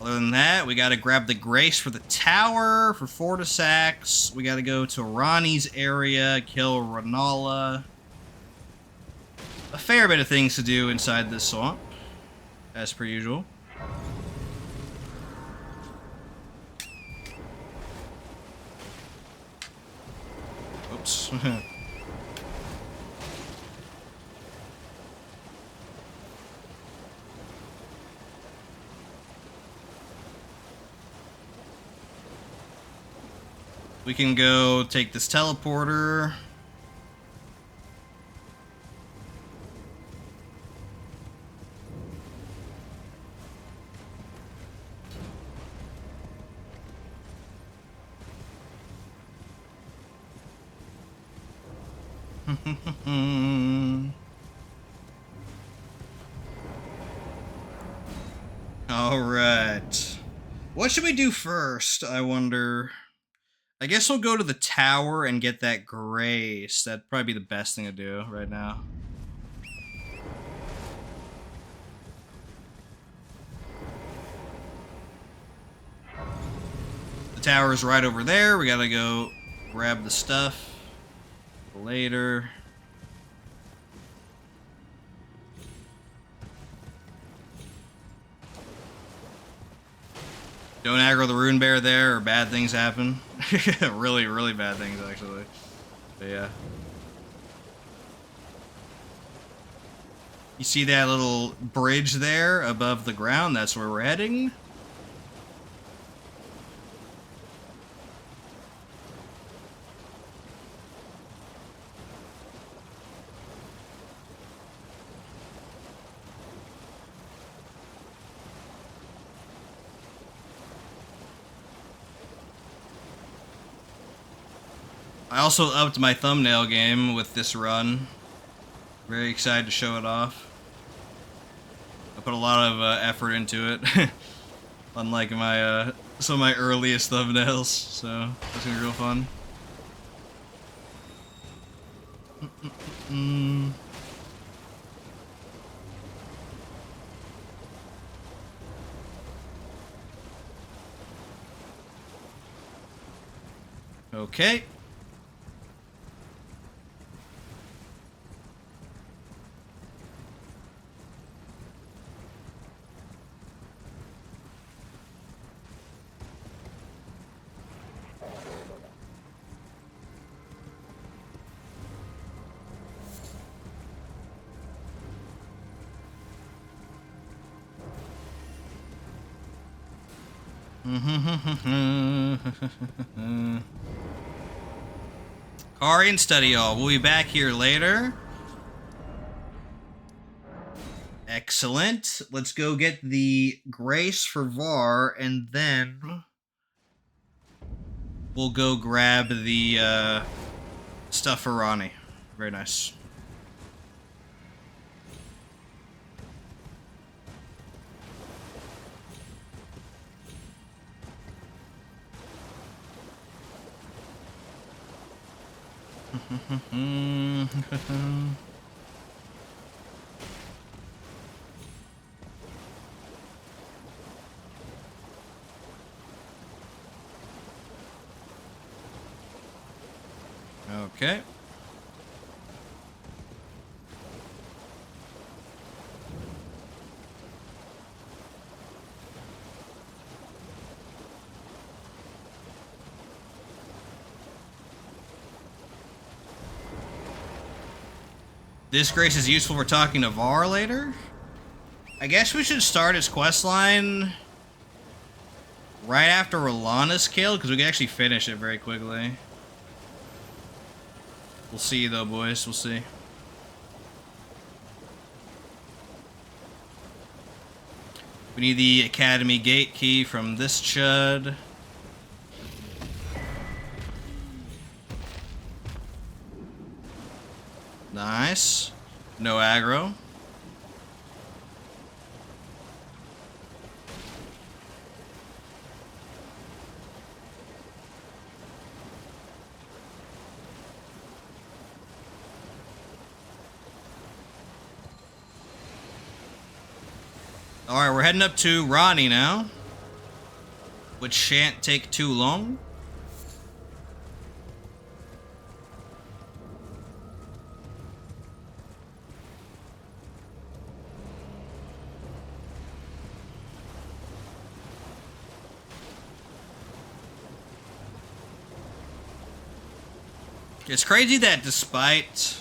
other than that, we gotta grab the Grace for the tower, for Fortisax. We gotta go to Ronnie's area, kill Rynala. A fair bit of things to do inside this swamp, as per usual. Oops. We can go take this teleporter. All right. What should we do first, I wonder? I guess we'll go to the tower and get that Grace. That'd probably be the best thing to do right now. The tower is right over there. We gotta go grab the stuff later. Don't aggro the rune bear there or bad things happen. Really, really bad things actually. But yeah. You see that little bridge there above the ground? That's where we're heading. I also upped my thumbnail game with this run. Very excited to show it off. I put a lot of effort into it, unlike my some of my earliest thumbnails. So that's gonna be real fun. Okay. Kari and study all. We'll be back here later. Excellent. Let's go get the grace for Var, and then we'll go grab the stuff for Ronnie. Very nice. Okay. This grace is useful for talking to Var later? I guess we should start his questline right after Rolana's killed, because we can actually finish it very quickly. We'll see, though, boys. We'll see. We need the Academy Gate key from this chud. Nice. No aggro. Alright, we're heading up to Ronnie now, which shan't take too long. It's crazy that despite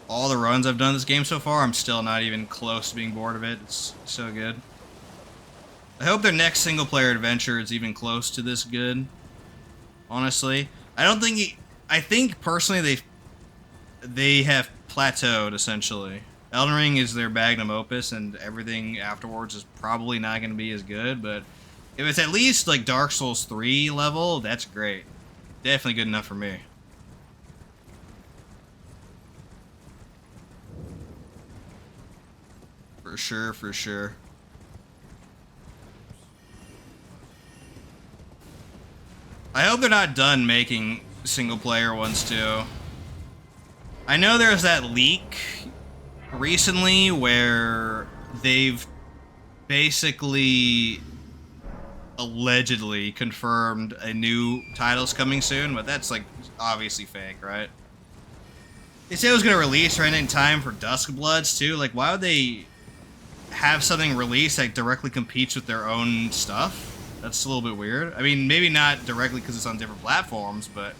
all the runs I've done this game so far, I'm still not even close to being bored of it. It's so good. I hope their next single-player adventure is even close to this good. Honestly, I think personally they have plateaued essentially. Elden Ring is their magnum opus, and everything afterwards is probably not going to be as good. But if it's at least like Dark Souls 3 level, that's great. Definitely good enough for me. For sure, for sure. I hope they're not done making single-player ones, too. I know there's that leak recently where they've basically allegedly confirmed a new title's coming soon, but that's like obviously fake, right? They said it was gonna release right in time for Duskbloods too. Like, why would they have something released that directly competes with their own stuff? That's a little bit weird. I mean, maybe not directly because it's on different platforms, but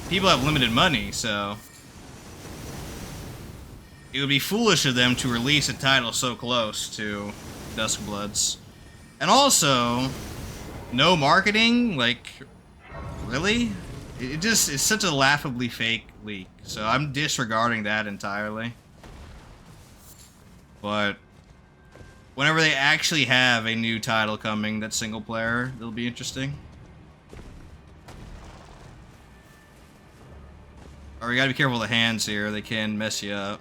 people have limited money, so it would be foolish of them to release a title so close to Duskbloods. And also, no marketing? Like, really? It just is such a laughably fake leak, so I'm disregarding that entirely. But whenever they actually have a new title coming that's single player, it'll be interesting. Or you gotta be careful of the hands here, they can mess you up.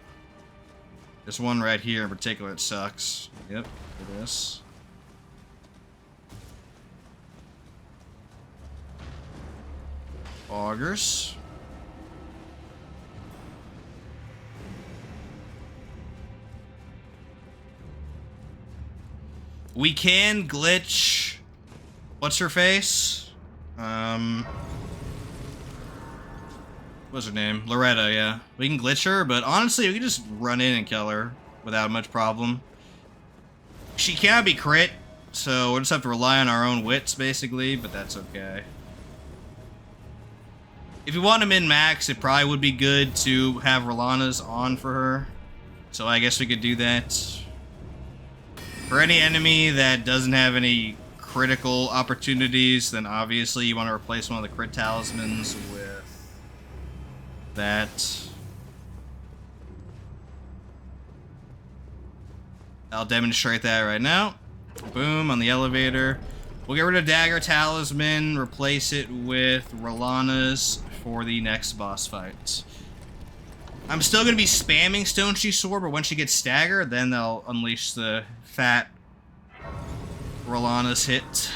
There's one right here in particular that sucks. Yep, it is. Augers. We can glitch. What's her face? What's her name? Loretta, yeah. We can glitch her, but honestly, we can just run in and kill her without much problem. She can't be crit, so we'll just have to rely on our own wits, basically, but that's okay. If you want to min-max, it probably would be good to have Rolana's on for her. So I guess we could do that. For any enemy that doesn't have any critical opportunities, then obviously you want to replace one of the crit talismans with that. I'll demonstrate that right now. Boom, on the elevator. We'll get rid of Dagger Talisman, replace it with Rolana's for the next boss fight. I'm still going to be spamming Stone-Sheathed Sword, but once she gets staggered, then they'll unleash the fat Rolana's hit.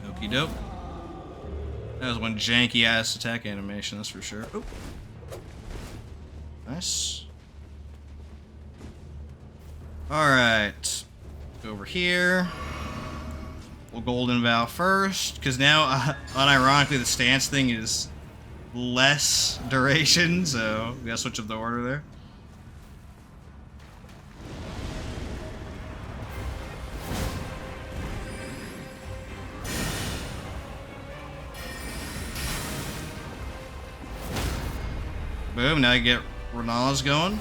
Okie doke. That was one janky ass attack animation, that's for sure. Oop. Nice. Alright. Over here. We'll Golden Vow first, because now, unironically, the stance thing is less duration, so we gotta switch up the order there. Boom, now you get Renala's going.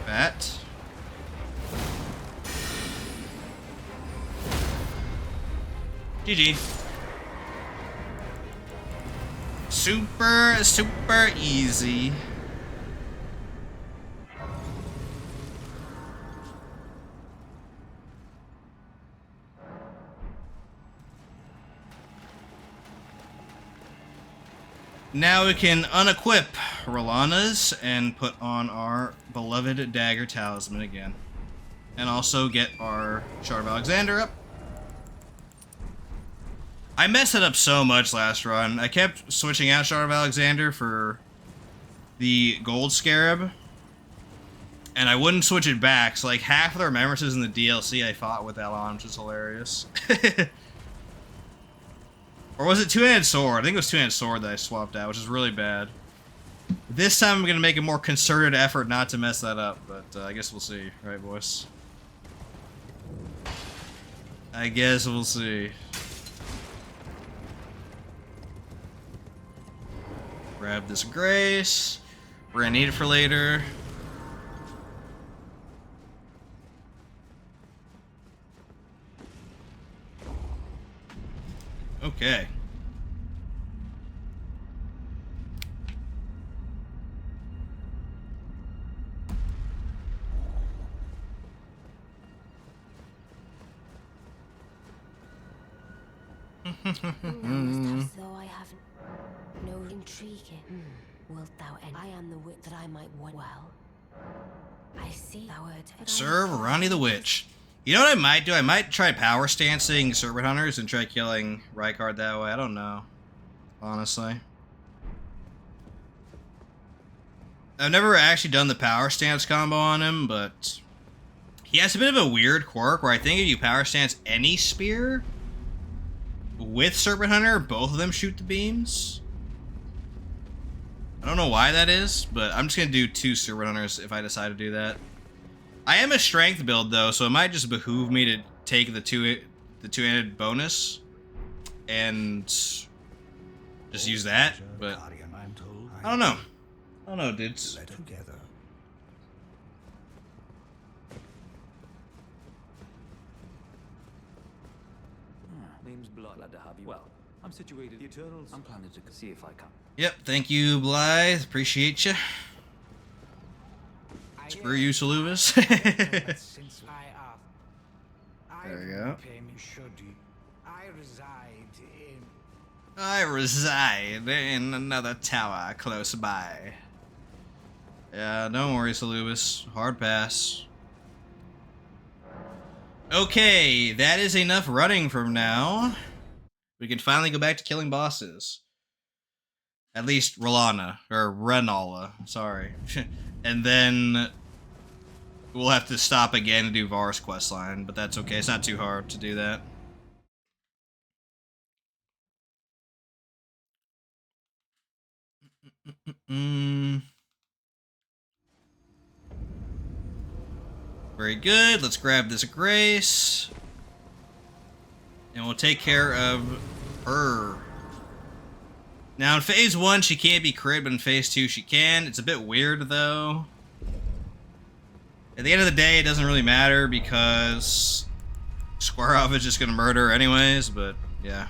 Bat. GG. Super easy. Now we can unequip Rolana's and put on our beloved Dagger Talisman again. And also get our Shard of Alexander up. I messed it up so much last run. I kept switching out Shard of Alexander for the Gold Scarab. And I wouldn't switch it back, so like half of the Remembrances in the DLC I fought with that on, which is hilarious. Or was it Two-Handed Sword? I think it was Two-Handed Sword that I swapped out, which is really bad. This time I'm going to make a more concerted effort not to mess that up, but I guess we'll see. Right, boys? I guess we'll see. Grab this Grace. We're going to need it for later. Okay. As though I haven't no intriguing. Wilt thou end? I am the wit that I might want well. I see thou art. Serve Ronnie the Witch. You know what I might do? I might try power stancing Serpent-Hunters and try killing Rykard that way. I don't know. Honestly. I've never actually done the power stance combo on him, but he has a bit of a weird quirk where I think if you power stance any spear with Serpent-Hunter, both of them shoot the beams. I don't know why that is, but I'm just going to do 2 Serpent-Hunters if I decide to do that. I am a strength build, though, so it might just behoove me to take the two-handed bonus and just use that, but I don't know. I don't know, dudes. Together. Name's Blood. Glad to have you. Well, I'm situated. The Eternals. I'm planning to see if I can. Yep, thank you, Blythe. Appreciate you. Screw you, Salubis. There we go. I reside in another tower close by. Yeah, don't worry, Salubis. Hard pass. Okay, that is enough running from now. We can finally go back to killing bosses. At least Rolana, or Renala, sorry. And then we'll have to stop again and do Var's questline, but that's okay. It's not too hard to do that. Very good. Let's grab this Grace. And we'll take care of her. Now in phase 1 she can't be crit, but in phase 2 she can. It's a bit weird though. At the end of the day it doesn't really matter because Square Off is just gonna murder her anyways, but yeah.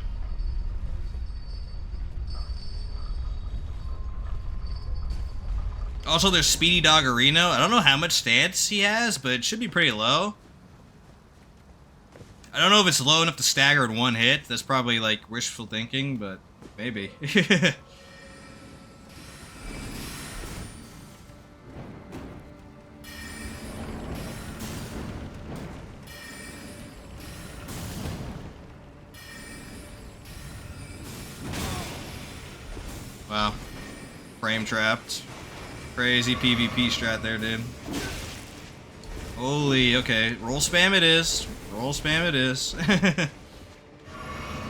Also, there's Speedy Doggerino. I don't know how much stance he has, but it should be pretty low. I don't know if it's low enough to stagger in one hit. That's probably, like, wishful thinking, but maybe. Wow. Frame trapped. Crazy PvP strat there, dude. Holy, okay. Roll spam it is. Roll spam it is.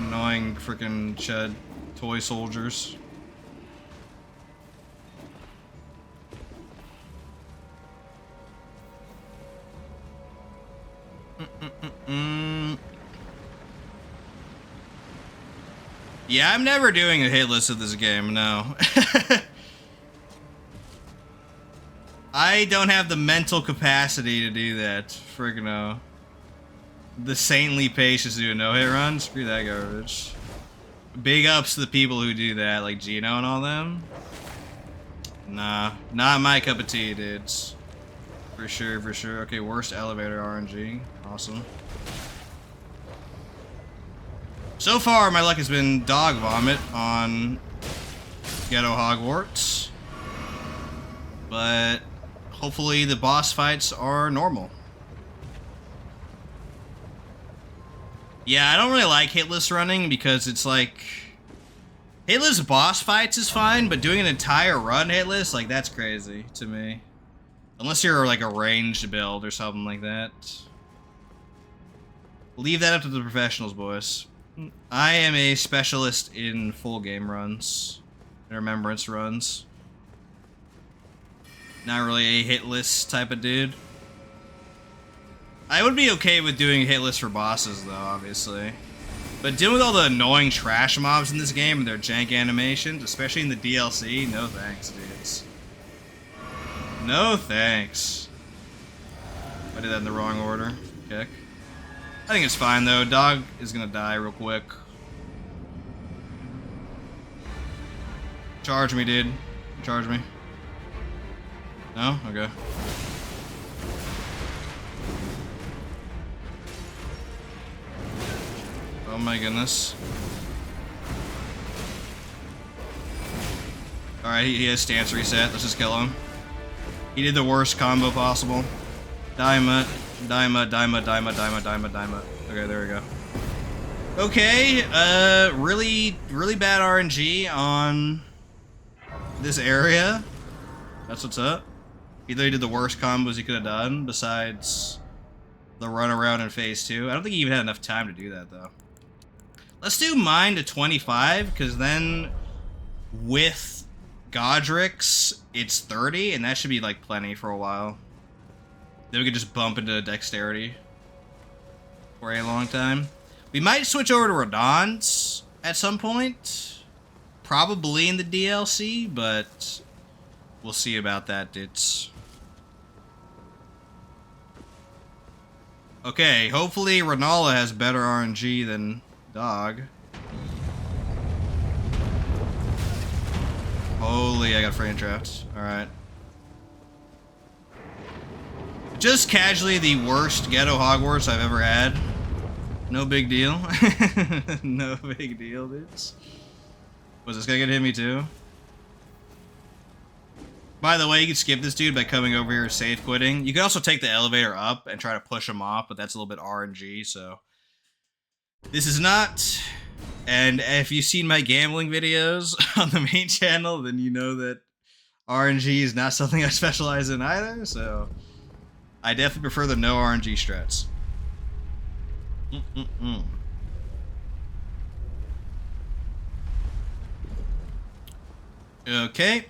Annoying freaking chud toy soldiers. Yeah, I'm never doing a hit list of this game, no. I don't have the mental capacity to do that. Friggin' no. The saintly patience to do a no-hit run? Screw that garbage. Big ups to the people who do that, like Gino and all them. Nah, not my cup of tea, dudes. For sure, for sure. Okay, worst elevator RNG. Awesome. So far, my luck has been dog vomit on Ghetto Hogwarts. But hopefully the boss fights are normal. Yeah, I don't really like hitless running because it's like... hitless boss fights is fine, but doing an entire run hitless, like, that's crazy to me. Unless you're like a ranged build or something like that. Leave that up to the professionals, boys. I am a specialist in full game runs. And remembrance runs. Not really a hitless type of dude. I would be okay with doing hitless for bosses, though, obviously. But dealing with all the annoying trash mobs in this game and their jank animations, especially in the DLC, no thanks, dudes. No thanks. I did that in the wrong order. Kick. I think it's fine, though. Dog is gonna die real quick. Charge me, dude. Charge me. No? Okay. Oh my goodness. Alright, he has stance reset. Let's just kill him. He did the worst combo possible. Daima. Okay, there we go. Okay, really bad RNG on this area. That's what's up. Either he did the worst combos he could have done, besides the run around in phase 2. I don't think he even had enough time to do that, though. Let's do mine to 25, because then with Godric's, it's 30, and that should be, like, plenty for a while. Then we could just bump into dexterity for a long time. We might switch over to Radon's at some point. Probably in the DLC, but we'll see about that, dudes. Okay, hopefully Renala has better RNG than Dog. Holy, I got frame trapped. Alright. Just casually the worst ghetto Hogwarts I've ever had. No big deal. No big deal, dudes. Was this guy gonna hit me too? By the way, you can skip this dude by coming over here safe quitting. You can also take the elevator up and try to push him off, but that's a little bit RNG, so... This is not... And if you've seen my gambling videos on the main channel, then you know that RNG is not something I specialize in either, so... I definitely prefer the no RNG strats. Okay.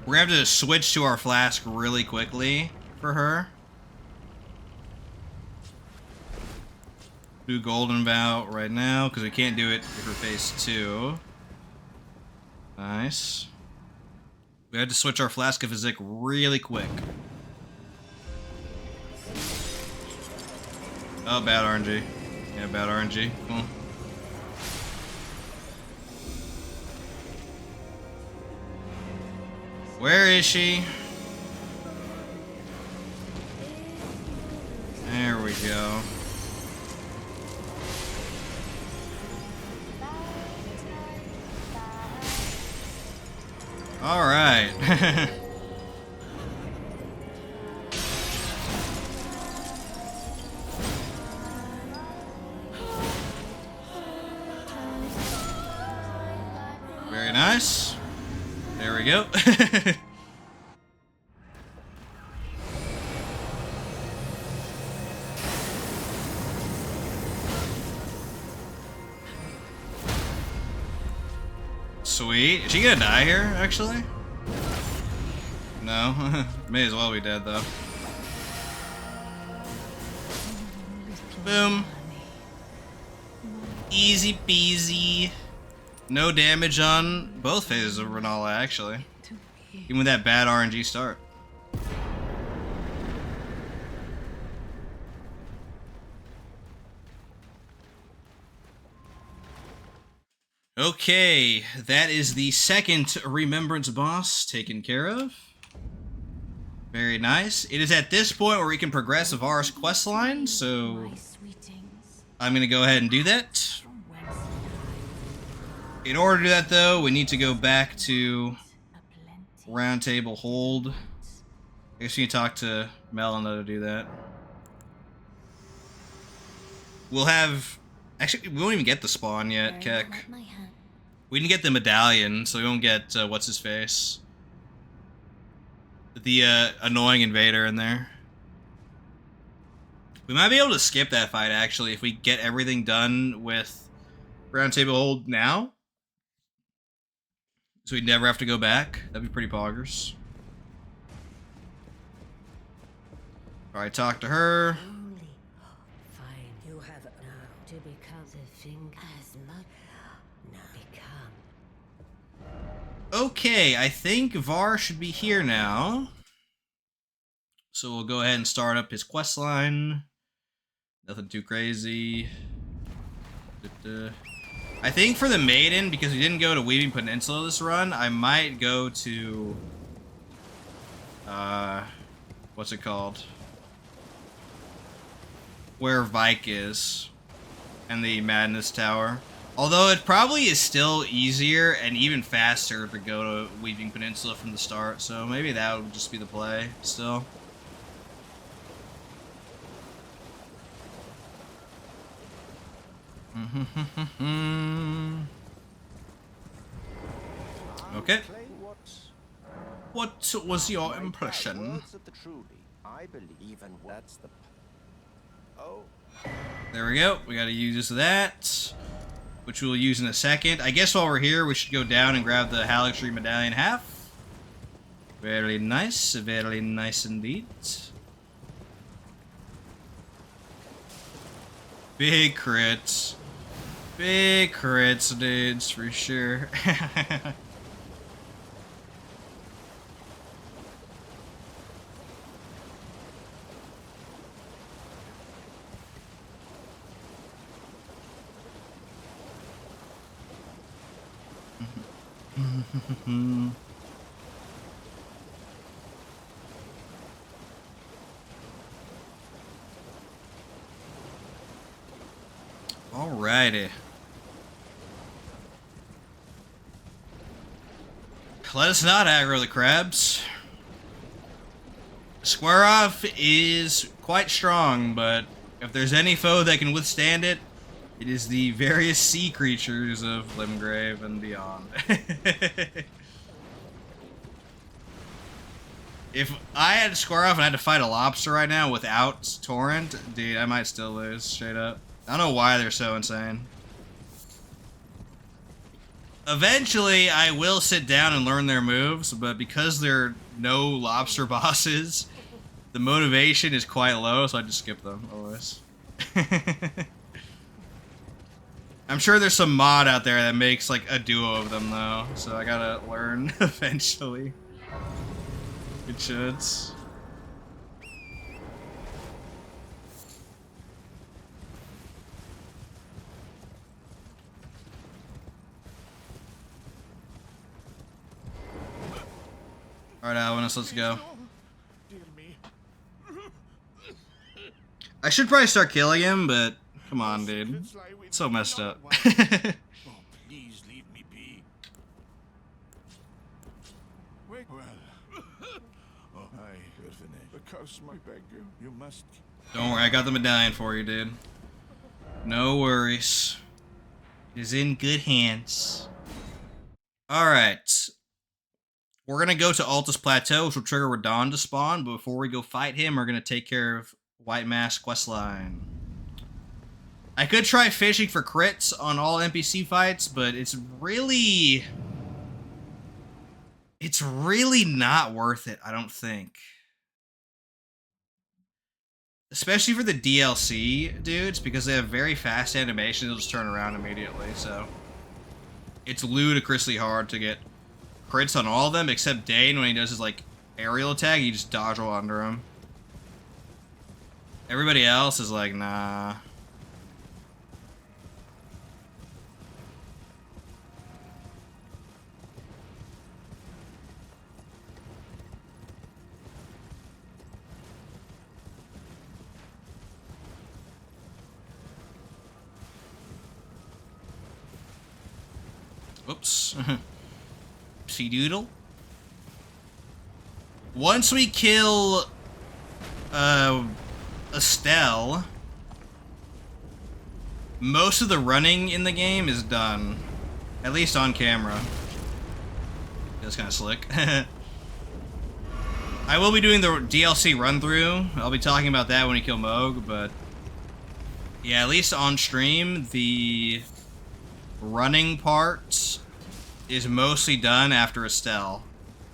We're gonna have to switch to our flask really quickly for her. Do Golden Vow right now, because we can't do it for phase 2. Nice. We had to switch our flask of physic really quick. Oh, bad RNG. Yeah, bad RNG. Cool. Where is she? There we go. All right. Very nice. There we go. Sweet. Is she gonna die here, actually? No. May as well be dead, though. Boom. Easy peasy. No damage on both phases of Renala, actually. Even with that bad RNG start. Okay, that is the second Remembrance boss taken care of. Very nice. It is at this point where we can progress Var's questline, so I'm going to go ahead and do that. In order to do that, though, we need to go back to Round Table Hold. I guess we can talk to Melina to do that. We'll have... Actually, we won't even get the spawn yet, Keck. We didn't get the medallion, so we won't get, what's-his-face? The, annoying invader in there. We might be able to skip that fight, actually, if we get everything done with Round Table Hold now. So we'd never have to go back. That'd be pretty poggers. Alright, talk to her. Fine, you have now to become the thing as much now become. Okay, I think Var should be here now. So we'll go ahead and start up his quest line. Nothing too crazy. I think for the Maiden, because we didn't go to Weaving Peninsula this run, I might go to... what's it called? Where Vyke is. And the Madness Tower. Although it probably is still easier and even faster to go to Weaving Peninsula from the start, so maybe that would just be the play still. Okay. What was your impression? I believe even that's the. Oh. There we go. We gotta use that, which we'll use in a second. I guess while we're here, we should go down and grab the Halixry Medallion half. Very nice indeed. Big crits. Big crits, dudes, for sure. Alrighty. Let us not aggro the crabs. Square off is quite strong, but if there's any foe that can withstand it, it is the various sea creatures of Limgrave and beyond. If I had to square off and I had to fight a lobster right now without Torrent, dude, I might still lose, straight up. I don't know why they're so insane. Eventually, I will sit down and learn their moves, but because there are no lobster bosses, the motivation is quite low, so I just skip them, always. I'm sure there's some mod out there that makes, like, a duo of them, though, so I gotta learn eventually. Good shits. Alright, Alvinus, let's go. I should probably start killing him, but come on, dude. It's so messed up. Oh, please leave me be. Wait. Well. Oh, I will finish. The curse, I beg you. You must. Don't worry, I got the medallion for you, dude. No worries. It is in good hands. Alright. We're going to go to Altus Plateau, which will trigger Radon to spawn, but before we go fight him, we're going to take care of White Mask questline. I could try fishing for crits on all NPC fights, but it's really not worth it, I don't think. Especially for the DLC dudes, because they have very fast animations, they'll just turn around immediately, so it's ludicrously hard to get crits on all of them, except Dane, when he does his, like, aerial attack, you just dodge roll under him. Everybody else is like, nah. Whoops. Doodle. Once we kill Estelle, most of the running in the game is done. At least on camera. That's kind of slick. I will be doing the DLC run-through. I'll be talking about that when we kill Moog, but yeah, at least on stream, the running part is mostly done after Estelle.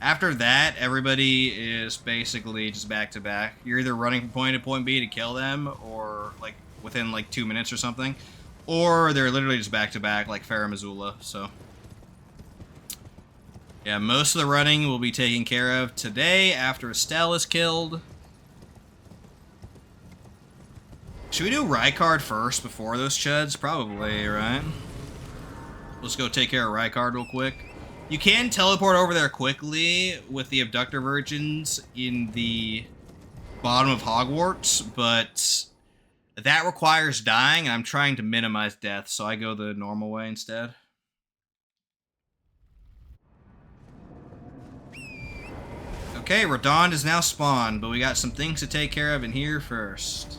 After that, everybody is basically just back-to-back. You're either running from point A to point B to kill them, or, like, within, like, 2 minutes or something, or they're literally just back-to-back, like Farah Missoula, so. Yeah, most of the running will be taken care of today after Estelle is killed. Should we do Rykard first before those chuds? Probably, right? Let's go take care of Rykard real quick. You can teleport over there quickly with the Abductor Virgins in the bottom of Hogwarts, but That requires dying, and I'm trying to minimize death, so I go the normal way instead. Okay, Radon is now spawned, but we got some things to take care of in here first.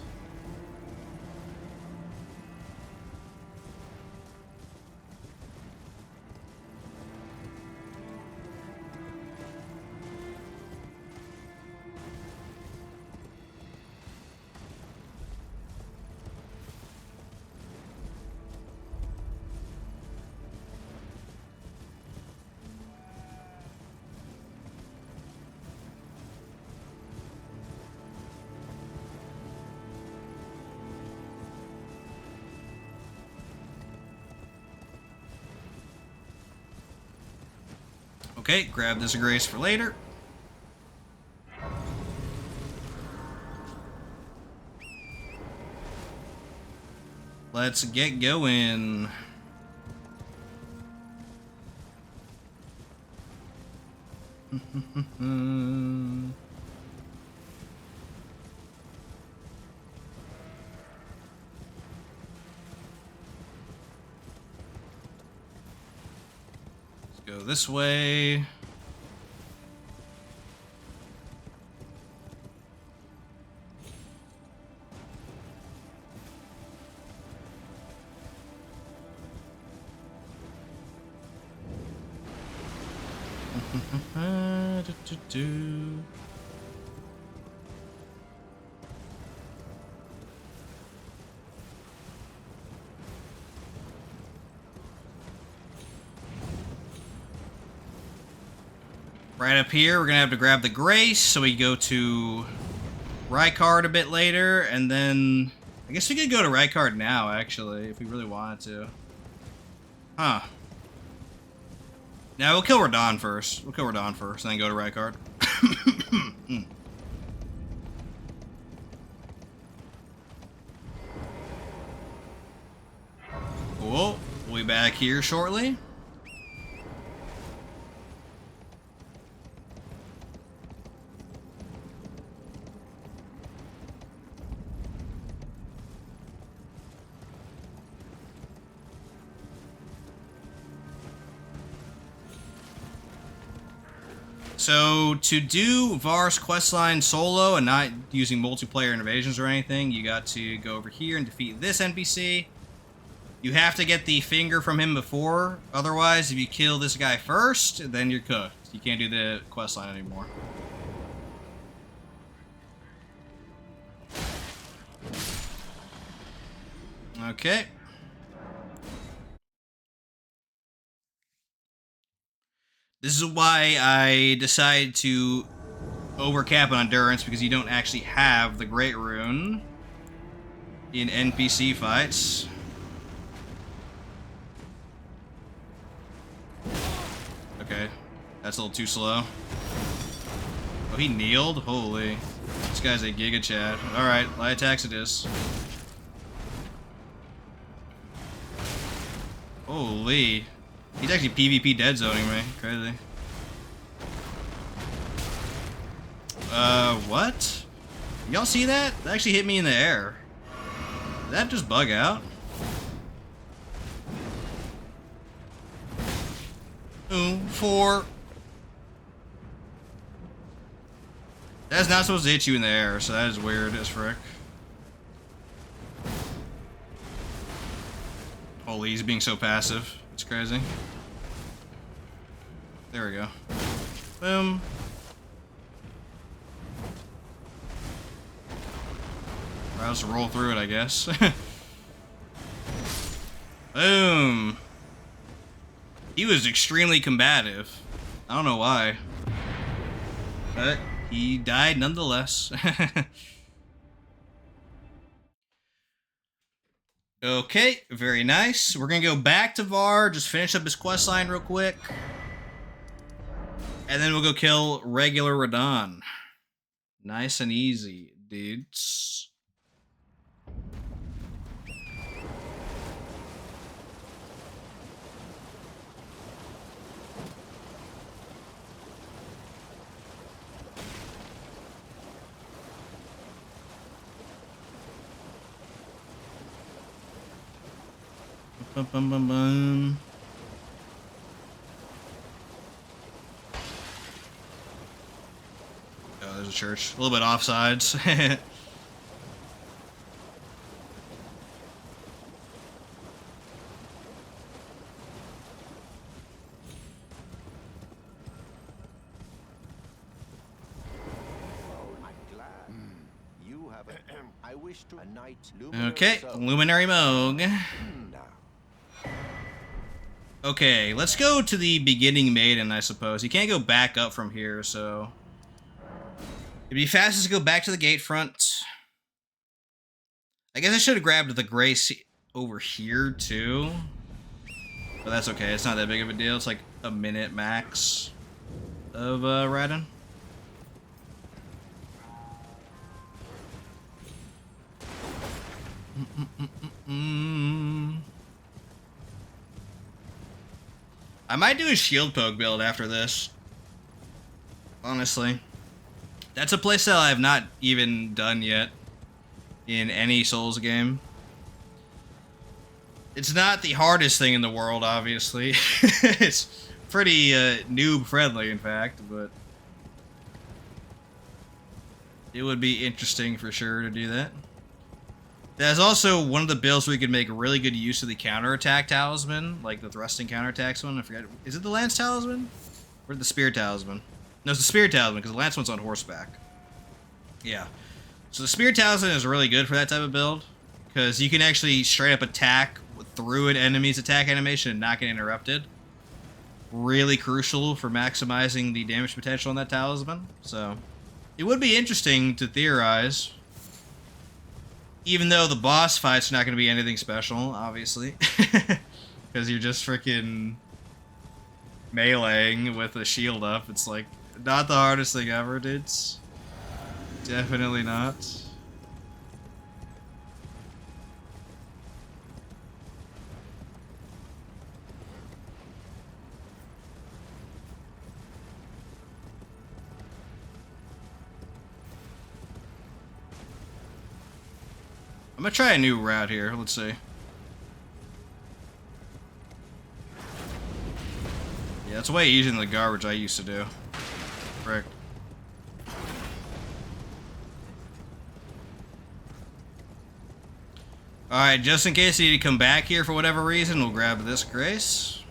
Okay, grab this grace for later. Let's get going. Go this way. Right up here, we're gonna have to grab the Grace, so we go to Rykard a bit later, and then I guess we could go to Rykard now, actually, if we really wanted to. Huh. Now we'll kill Radon first. We'll kill Radon first, and then go to Rykard. Cool. We'll be back here shortly. So, to do Var's questline solo and not using multiplayer invasions or anything, you got to go over here and defeat this NPC. You have to get the finger from him before, otherwise if you kill this guy first, then you're cooked. You can't do the questline anymore. Okay. This is why I decided to overcap on endurance, because you don't actually have the Great Rune in NPC fights. Okay, that's a little too slow. Oh, he kneeled? Holy. This guy's a Giga Chad. Alright, light attacks it is. Holy. He's actually PvP dead zoning me. Crazy. What? Y'all see that? That actually hit me in the air. Did that just bug out? Ooh, 4. That's not supposed to hit you in the air, so that is weird as frick. Holy, he's being so passive. It's crazy. There we go. Boom. I'll just roll through it, I guess. Boom. He was extremely combative. I don't know why. But he died nonetheless. Okay, very nice. We're gonna go back to Var, just finish up his questline real quick. And then we'll go kill regular Radon. Nice and easy, dudes. Bum, bum, bum, bum. Oh, there's a church. A little bit offsides. You have a I wish to a knight. Okay, Luminary Moog. Now. Okay, let's go to the beginning maiden, I suppose. You can't go back up from here, so it'd be fastest to go back to the gate front. I guess I should have grabbed the grace over here, too. But that's okay, it's not that big of a deal. It's like a minute max of riding. I might do a shield poke build after this. Honestly. That's a playstyle I have not even done yet in any Souls game. It's not the hardest thing in the world, obviously. It's pretty noob friendly, in fact, but it would be interesting for sure to do that. There's also one of the builds where you could make really good use of the counterattack talisman, like the thrusting counterattacks one. I forget. Is it the lance talisman? Or the spear talisman? No, it's the spear talisman, because the lance one's on horseback. Yeah. So the spear talisman is really good for that type of build, because you can actually straight up attack through an enemy's attack animation and not get interrupted. Really crucial for maximizing the damage potential on that talisman. So it would be interesting to theorize. Even though the boss fight's not going to be anything special, obviously. Because you're just freaking meleeing with a shield up. It's like, not the hardest thing ever, dudes. Definitely not. I'm gonna try a new route here. Let's see. Yeah, it's way easier than the garbage I used to do. Frick. Alright, just in case you need to come back here for whatever reason, we'll grab this grace.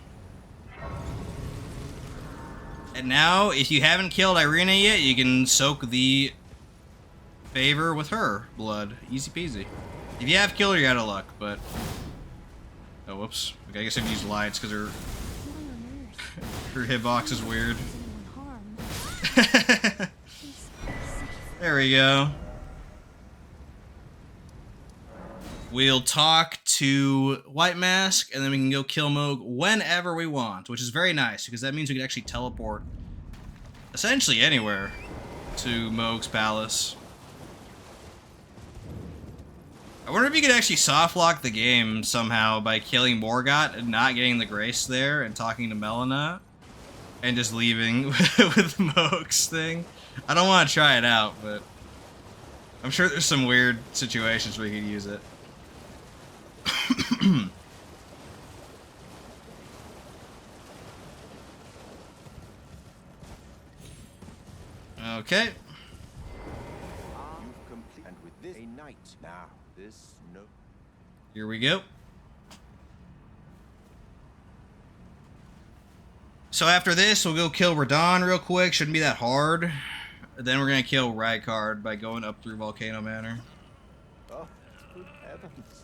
And now, if you haven't killed Irina yet, you can soak the favor with her blood. Easy peasy. If you have killed her, you're out of luck, but... Oh, whoops. Okay, I guess I've used lights because her hitbox is weird. There we go. We'll talk to White Mask, and then we can go kill Moog whenever we want, which is very nice, because that means we can actually teleport essentially anywhere to Moog's palace. I wonder if you could actually softlock the game somehow by killing Morgott and not getting the grace there and talking to Melina and just leaving with Moog's thing. I don't want to try it out, but I'm sure there's some weird situations where you could use it. Okay. You've completed and with this a knight. Now this no. Here we go. So after this, we'll go kill Radon real quick. Shouldn't be that hard. Then we're gonna kill Rykard by going up through Volcano Manor. Oh, good heavens!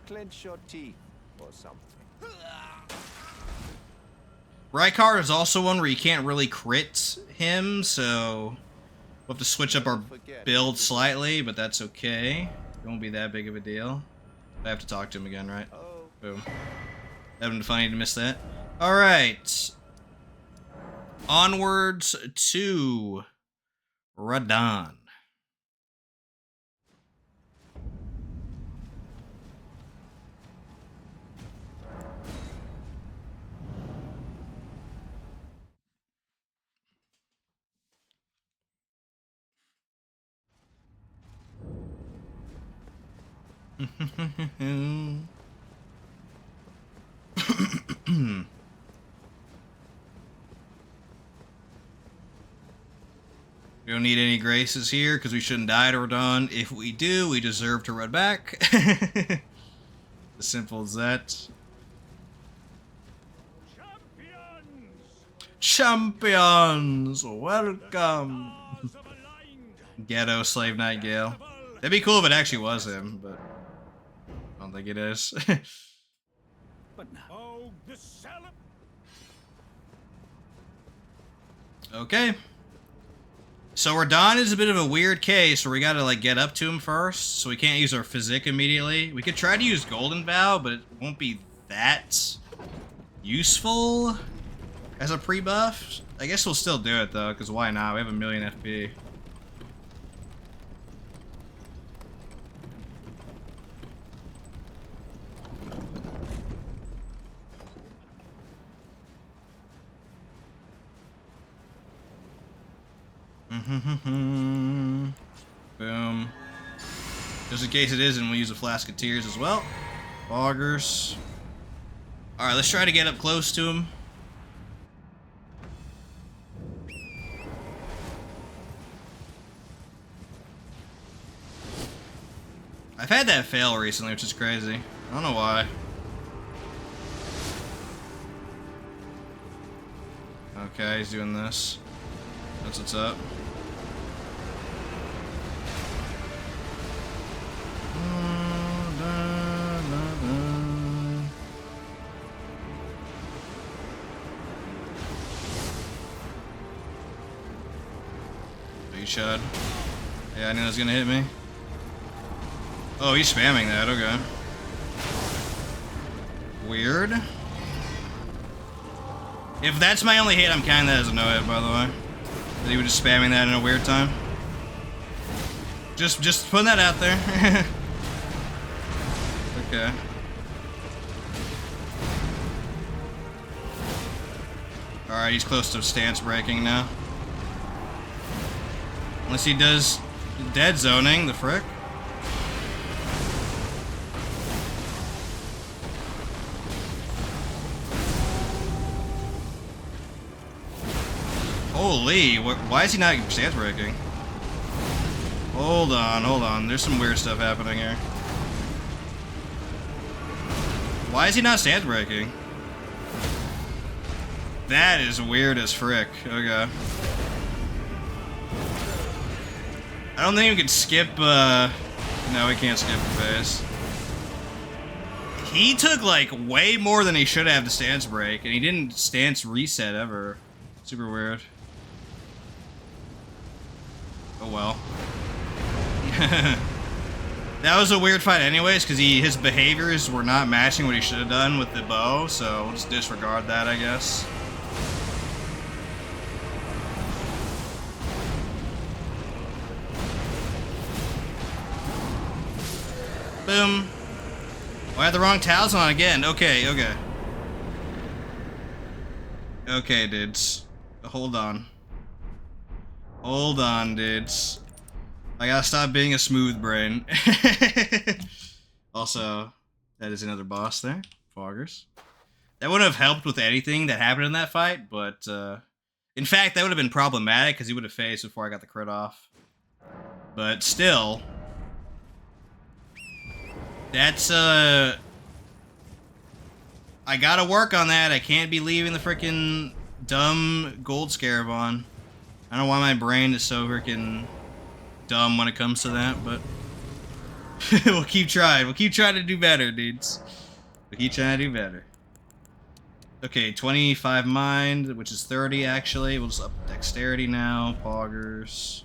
Clench your teeth or something. Rykard is also one where you can't really crit him, so we'll have to switch up our build slightly, but that's okay. It won't be that big of a deal. I have to talk to him again, right? Oh. Boom. That'd been funny to miss that. Alright. Onwards to Radon. We don't need any graces here because we shouldn't die to Radon. If we do, we deserve to run back. As simple as that. Champions! Welcome! Ghetto Slave Knight Gale. That'd be cool if it actually was him, but I don't think it is. But now. Oh, the Okay. So Radon is a bit of a weird case where we gotta like get up to him first, so we can't use our physique immediately. We could try to use Golden Vow, but it won't be that useful as a pre-buff. I guess we'll still do it though, because why not? We have 1,000,000 FP. Boom. Just in case it isn't, we'll use a Flask of Tears as well. Augers. Alright, let's try to get up close to him. I've had that fail recently, which is crazy. I don't know why. Okay, he's doing this. That's what's up. Big shot. Yeah, I knew it was gonna hit me. Oh, he's spamming that, okay. Weird. If that's my only hit, I'm kinda as a no hit, by the way. That he was just spamming that in a weird time. Just putting that out there. Okay. Alright, he's close to stance breaking now. Unless he does dead zoning, the frick. Holy, why is he not stance breaking? Hold on. There's some weird stuff happening here. Why is he not stance breaking? That is weird as frick. Okay. I don't think we can skip, no, we can't skip the phase. He took, like, way more than he should have to stance break, and he didn't stance reset ever. Super weird. Oh well. That was a weird fight anyways, because his behaviors were not matching what he should have done with the bow, so we'll just disregard that, I guess. Boom. Oh, I had the wrong talisman again. Okay. Okay, dudes. Hold on. Hold on, dudes. I gotta stop being a smooth brain. Also, that is another boss there. Foggers. That wouldn't have helped with anything that happened in that fight, but, in fact, that would have been problematic, because he would have phased before I got the crit off. But still... That's, I gotta work on that. I can't be leaving the frickin' dumb gold scarab on. I don't know why my brain is so frickin' dumb when it comes to that, but... we'll keep trying. We'll keep trying to do better, dudes. We'll keep trying to do better. Okay, 25 mind, which is 30, actually. We'll just up dexterity now. Poggers.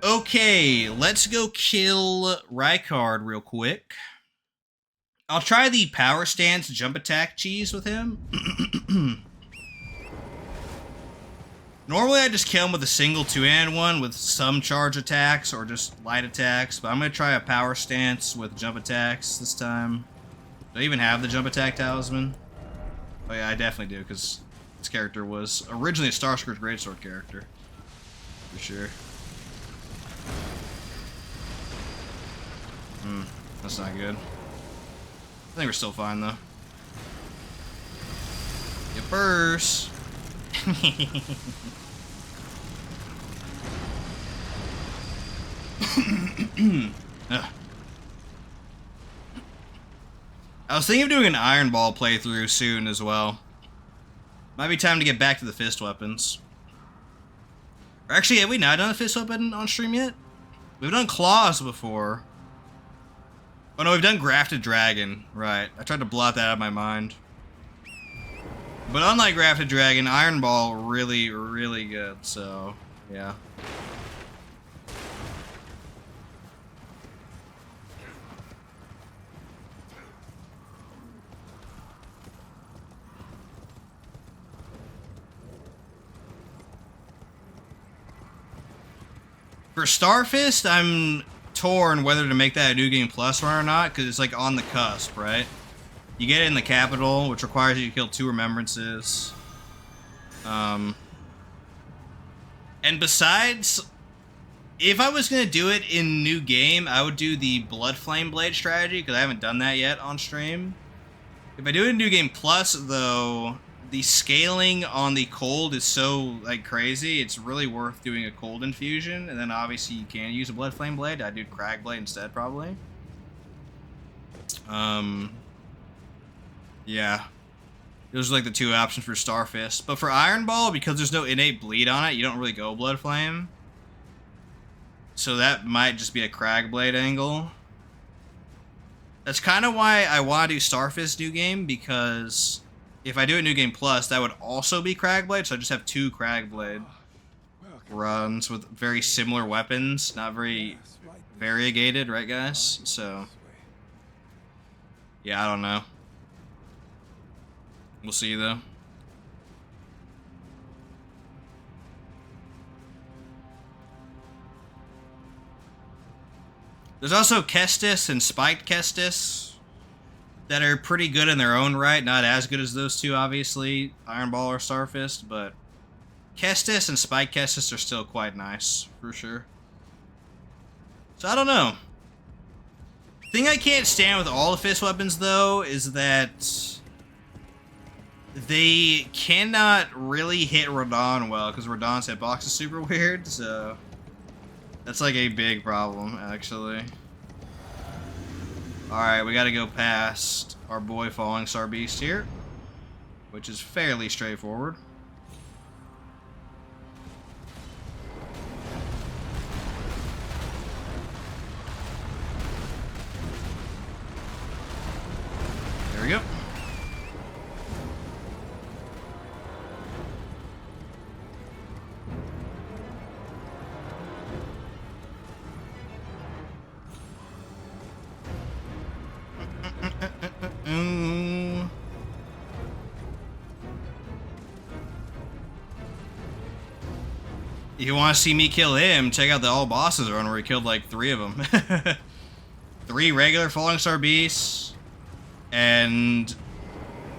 Okay, let's go kill Rykard real quick. I'll try the power stance jump attack cheese with him. Normally I just kill him with a single two-hand one with some charge attacks or just light attacks, but I'm going to try a power stance with jump attacks this time. Do I even have the jump attack talisman? Oh yeah, I definitely do, because this character was originally a Starscourge Greatsword character. For sure. That's not good. I think we're still fine, though. Yippers. Ugh. I was thinking of doing an Iron Ball playthrough soon as well. Might be time to get back to the fist weapons. Or actually, have we not done a fist weapon on stream yet? We've done claws before. Oh no, we've done Grafted Dragon. Right. I tried to blot that out of my mind. But unlike Grafted Dragon, Iron Ball really, really good. So, yeah. For Starfist, I'm torn whether to make that a New Game Plus run or not, because it's like on the cusp, right? You get it in the capital, which requires you to kill 2 remembrances. And besides, if I was going to do it in New Game, I would do the Blood Flame Blade strategy, because I haven't done that yet on stream. If I do it in New Game Plus, though, the scaling on the cold is so, like, crazy, it's really worth doing a cold infusion, and then obviously you can use a Blood Flame Blade. I'd do Crag Blade instead, probably. Yeah. Those are, like, the 2 options for Starfist. But for Iron Ball, because there's no innate bleed on it, you don't really go Blood Flame. So that might just be a Crag Blade angle. That's kind of why I want to do Starfist New Game, because if I do a New Game Plus, that would also be Crag Blade, so I just have 2 Crag Blade runs with very similar weapons, not very variegated, right guys? So, yeah, I don't know. We'll see though. There's also Kestis and Spiked Kestis that are pretty good in their own right. Not as good as those 2, obviously, Iron Ball or Starfist, but Kestis and Spiked Kestis are still quite nice, for sure. So, I don't know. The thing I can't stand with all the fist weapons, though, is that they cannot really hit Radahn well, because Radahn's hitbox is super weird, so that's like a big problem, actually. Alright, we gotta go past our boy Falling Star Beast here, which is fairly straightforward. There we go. If you want to see me kill him, check out the all bosses run where he killed like 3 of them. 3 regular Falling Star Beasts, and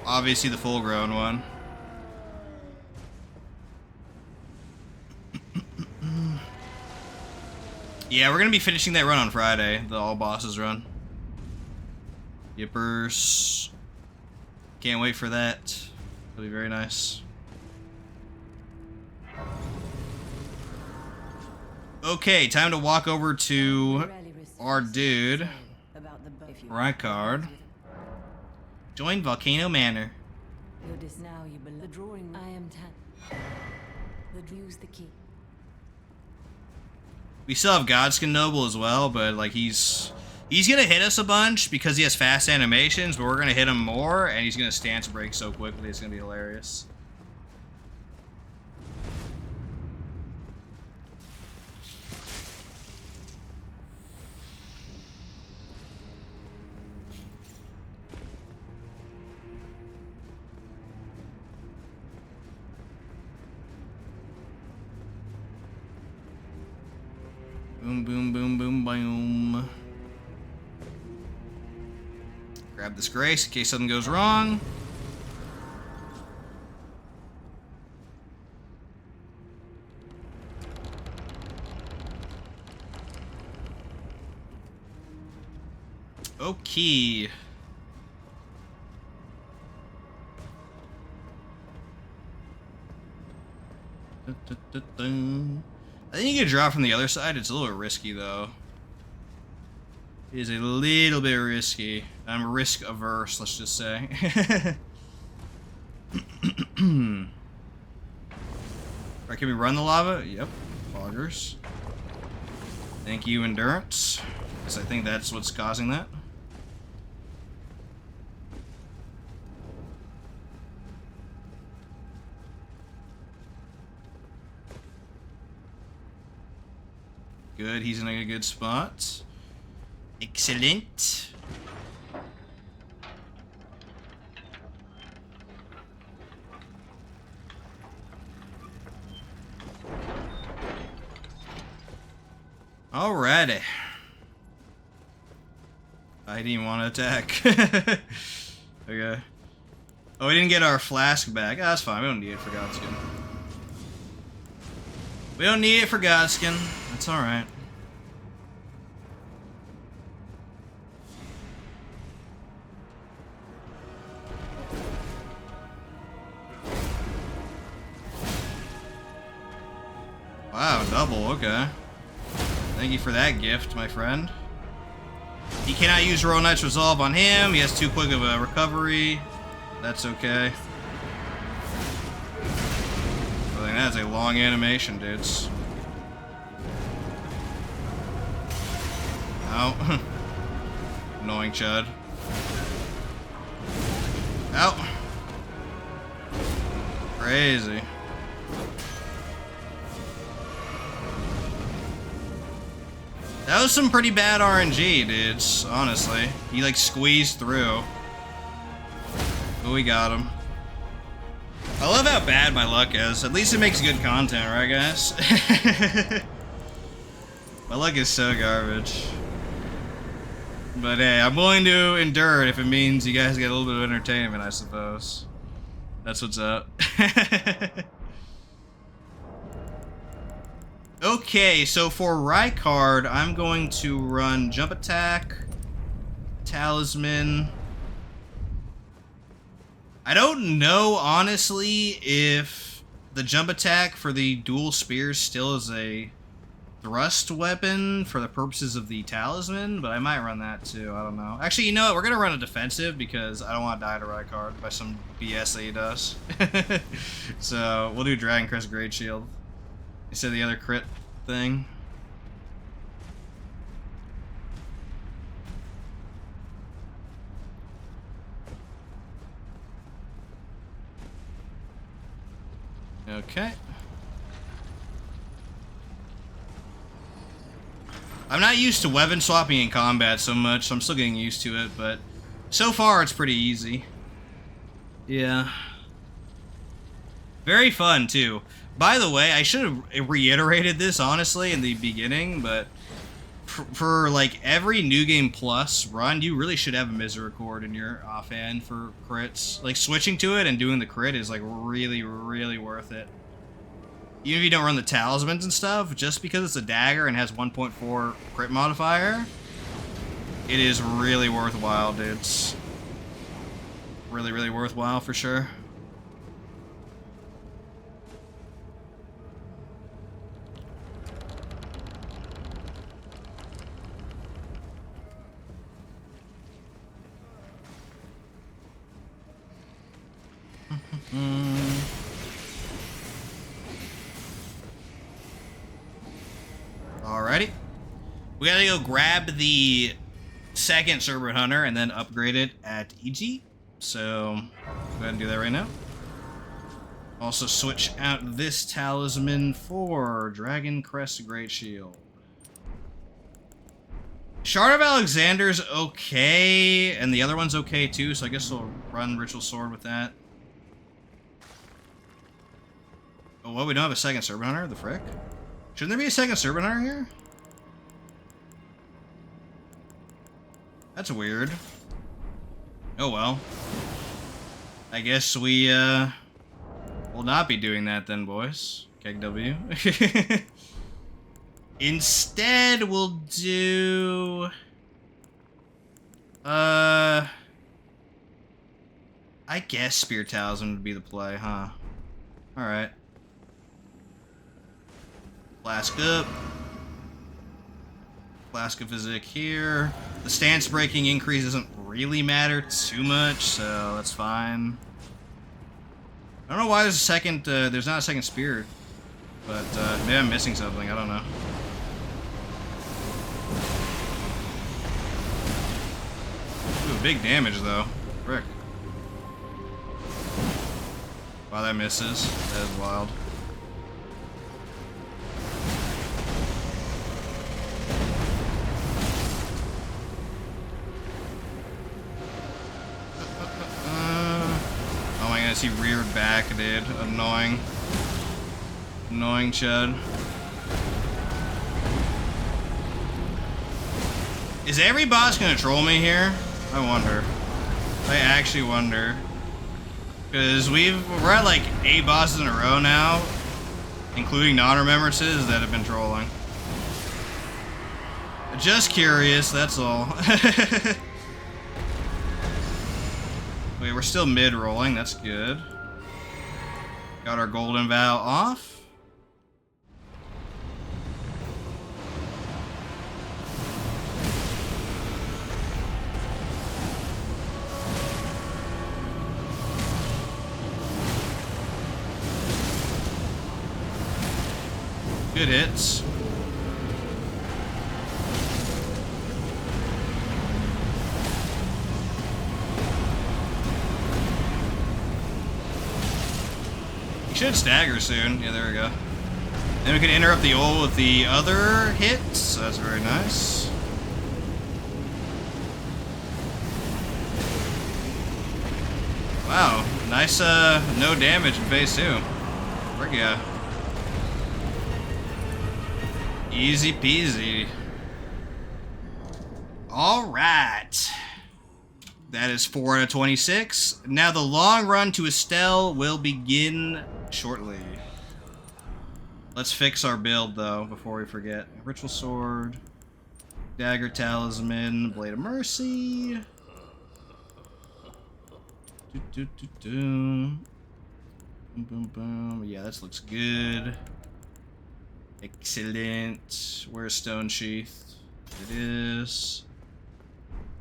obviously the full grown one. Yeah, we're gonna be finishing that run on Friday, the all bosses run. Yippers. Can't wait for that. It'll be very nice. Okay, time to walk over to our dude, Rykard. Join Volcano Manor. Now you the drawing. I am use the key. We still have Godskin Noble as well, but like he's gonna hit us a bunch because he has fast animations, but we're gonna hit him more, and he's gonna stance break so quickly it's gonna be hilarious. Boom, boom, boom, boom, boom. Grab this grace in case something goes wrong. Okay. Dun-dun. I think you can draw from the other side. It's a little risky, though. It is a little bit risky. I'm risk averse, let's just say. Alright, can we run the lava? Yep. Poggers. Thank you, endurance. Because I think that's what's causing that. Good, he's in a good spot. Excellent. Alrighty. I didn't even want to attack. Okay. Oh, we didn't get our flask back. Oh, that's fine. We don't need it for Godskin. We don't need it for Godskin. That's alright. Wow, double, okay. Thank you for that gift, my friend. He cannot use Royal Knight's Resolve on him. He has too quick of a recovery. That's okay. I think that's a long animation, dudes. Ow. Annoying Chud. Ow. Crazy. That was some pretty bad RNG, dudes, honestly. He, like, squeezed through. But we got him. I love how bad my luck is. At least it makes good content, right, guys? My luck is so garbage. But hey, I'm willing to endure it if it means you guys get a little bit of entertainment, I suppose. That's what's up. Okay, so for Rykard, I'm going to run Jump Attack, Talisman. I don't know, honestly, if the Jump Attack for the dual spears still is a thrust weapon for the purposes of the Talisman, but I might run that too, I don't know. Actually, you know what, we're going to run a defensive because I don't want to die to Rykard by some BS that he does. So, we'll do Dragon Crest Great Shield instead of the other crit thing. Okay. I'm not used to weapon swapping in combat so much, so I'm still getting used to it, but so far it's pretty easy. Yeah. Very fun, too. By the way, I should have reiterated this, honestly, in the beginning, but for like, every New Game Plus run, you really should have a Misericord in your offhand for crits. Like, switching to it and doing the crit is, like, really, really worth it. Even if you don't run the talismans and stuff, just because it's a dagger and has 1.4 crit modifier, it is really worthwhile, dudes. Really, really worthwhile, for sure. Alrighty. We gotta go grab the second Serpent-Hunter and then upgrade it at EG. So, go ahead and do that right now. Also switch out this talisman for Dragon Crest Great Shield. Shard of Alexander's okay, and the other one's okay too, so I guess we'll run Ritual Sword with that. Oh, well, we don't have a second Serpent-Hunter? The frick? Shouldn't there be a second Serpent-Hunter here? That's weird. Oh well. I guess we, will not be doing that then, boys. KW. Instead, we'll do... I guess Spear Talisman would be the play, huh? Alright. Flask up. Flask of Physic here. The stance breaking increase doesn't really matter too much, so that's fine. I don't know why there's not a second spirit, but maybe I'm missing something, I don't know. Ooh, big damage though. Frick. Wow, that misses. That is wild. He reared back, dude. Annoying. Annoying Chud. Is every boss gonna troll me here? I wonder. I actually wonder. Because we're at like 8 bosses in a row now, including non-remembrances that have been trolling. Just curious, that's all. Wait, we're still mid-rolling, that's good. Got our golden vow off. Good hits. Should stagger soon. Yeah, there we go. Then we can interrupt the ult with the other hits. So that's very nice. Wow, nice no damage in phase 2. Frick yeah. Easy peasy. Alright. That is 4 out of 26. Now the long run to Estelle will begin shortly. Let's fix our build though before we forget. Ritual Sword, Dagger Talisman, Blade of Mercy. Boom, boom, boom. Yeah, this looks good. Excellent. Where's Stone-Sheathed? It is.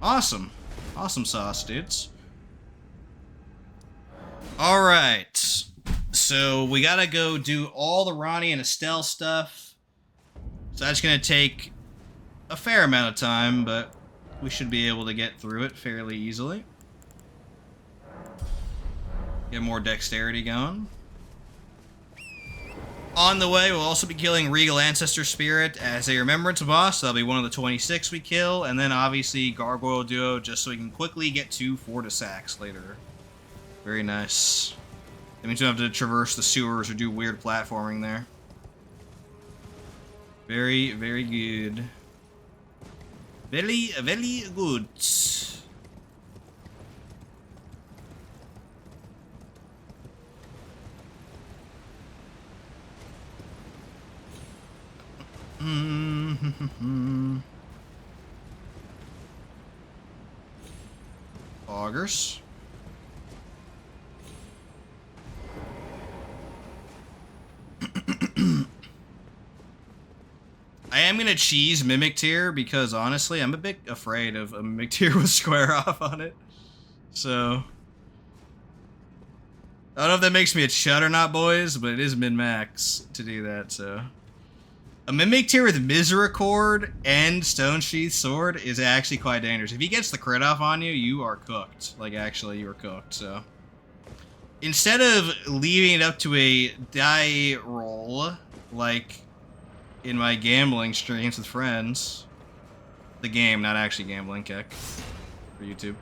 Awesome. Awesome sauce, dudes. Alright. So we gotta go do all the Ronnie and Estelle stuff. So that's gonna take a fair amount of time, but we should be able to get through it fairly easily. Get more dexterity going. On the way, we'll also be killing Regal Ancestor Spirit as a Remembrance boss. That'll be one of the 26 we kill. And then obviously Gargoyle Duo, just so we can quickly get to Fortisax later. Very nice. That means we don't have to traverse the sewers or do weird platforming there. Very, very good. Very, very good. Augers. I am gonna cheese Mimic Tier because honestly, I'm a bit afraid of a Mimic Tier with Square Off on it. So I don't know if that makes me a chud or not, boys, but it is min-max to do that, so. A Mimic Tier with Misericord and Stone-Sheathed Sword is actually quite dangerous. If he gets the crit off on you, you are cooked. Like, actually, you are cooked, so. Instead of leaving it up to a die roll, like in my gambling streams with friends, the game, not actually gambling, kick, for YouTube,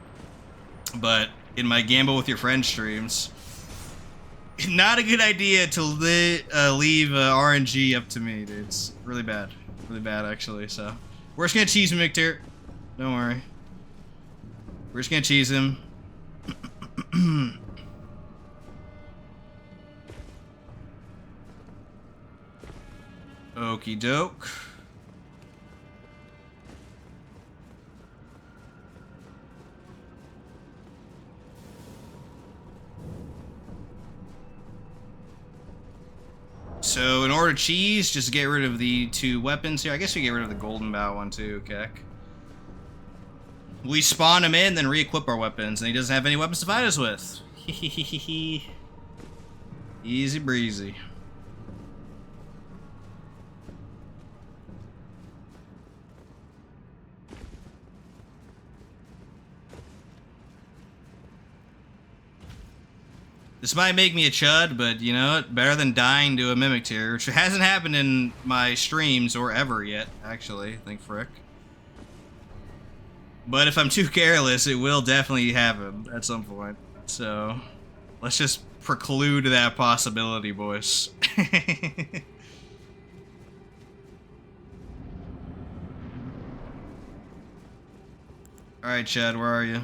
but in my gamble with your friends streams, not a good idea to leave RNG up to me, dude. It's really bad. Really bad, actually, so. We're just gonna cheese him, Victor. Don't worry. We're just gonna cheese him. Okie doke. So in order to cheese, just get rid of the 2 weapons here. I guess we get rid of the golden bow one too, Keck. We spawn him in, then re-equip our weapons, and he doesn't have any weapons to fight us with. Easy breezy. This might make me a chud, but you know what? Better than dying to a mimic tier, which hasn't happened in my streams or ever yet, actually. Thank frick. But if I'm too careless, it will definitely happen at some point. So, let's just preclude that possibility, boys. Alright, Chad, where are you?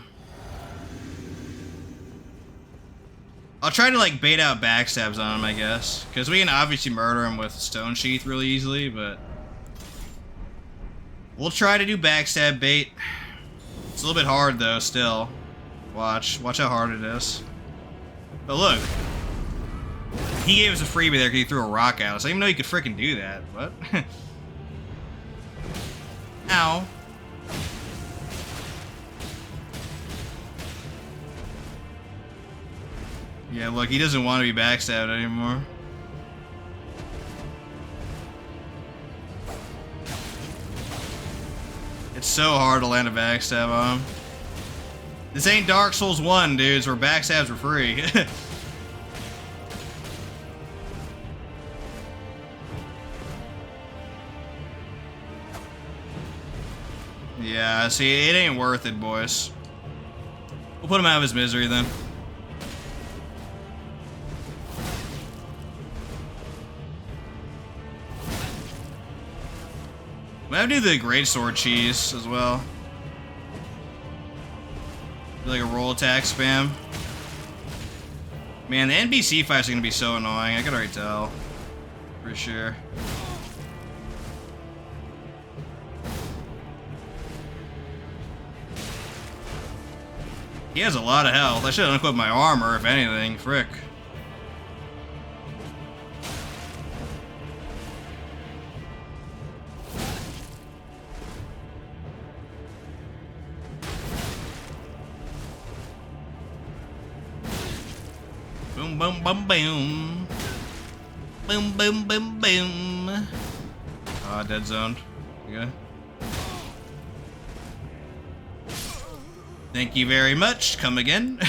I'll try to, like, bait out backstabs on him, I guess. Because we can obviously murder him with Stone-Sheathed really easily, but... we'll try to do backstab bait. It's a little bit hard, though, still. Watch how hard it is. But look. He gave us a freebie there because he threw a rock at us. I didn't even know he could freaking do that. What? Ow. Yeah, look, he doesn't want to be backstabbed anymore. It's so hard to land a backstab on him. This ain't Dark Souls 1, dudes, where backstabs are free. Yeah, see, it ain't worth it, boys. We'll put him out of his misery, then. We have to do the greatsword cheese as well. Like a roll attack spam. Man, the NPC fights are gonna be so annoying. I can already tell. For sure. He has a lot of health. I should have unequipped my armor, if anything. Frick. Boom, boom, boom, boom. Boom, boom, boom, boom. Ah, dead zoned. Okay. Thank you very much. Come again.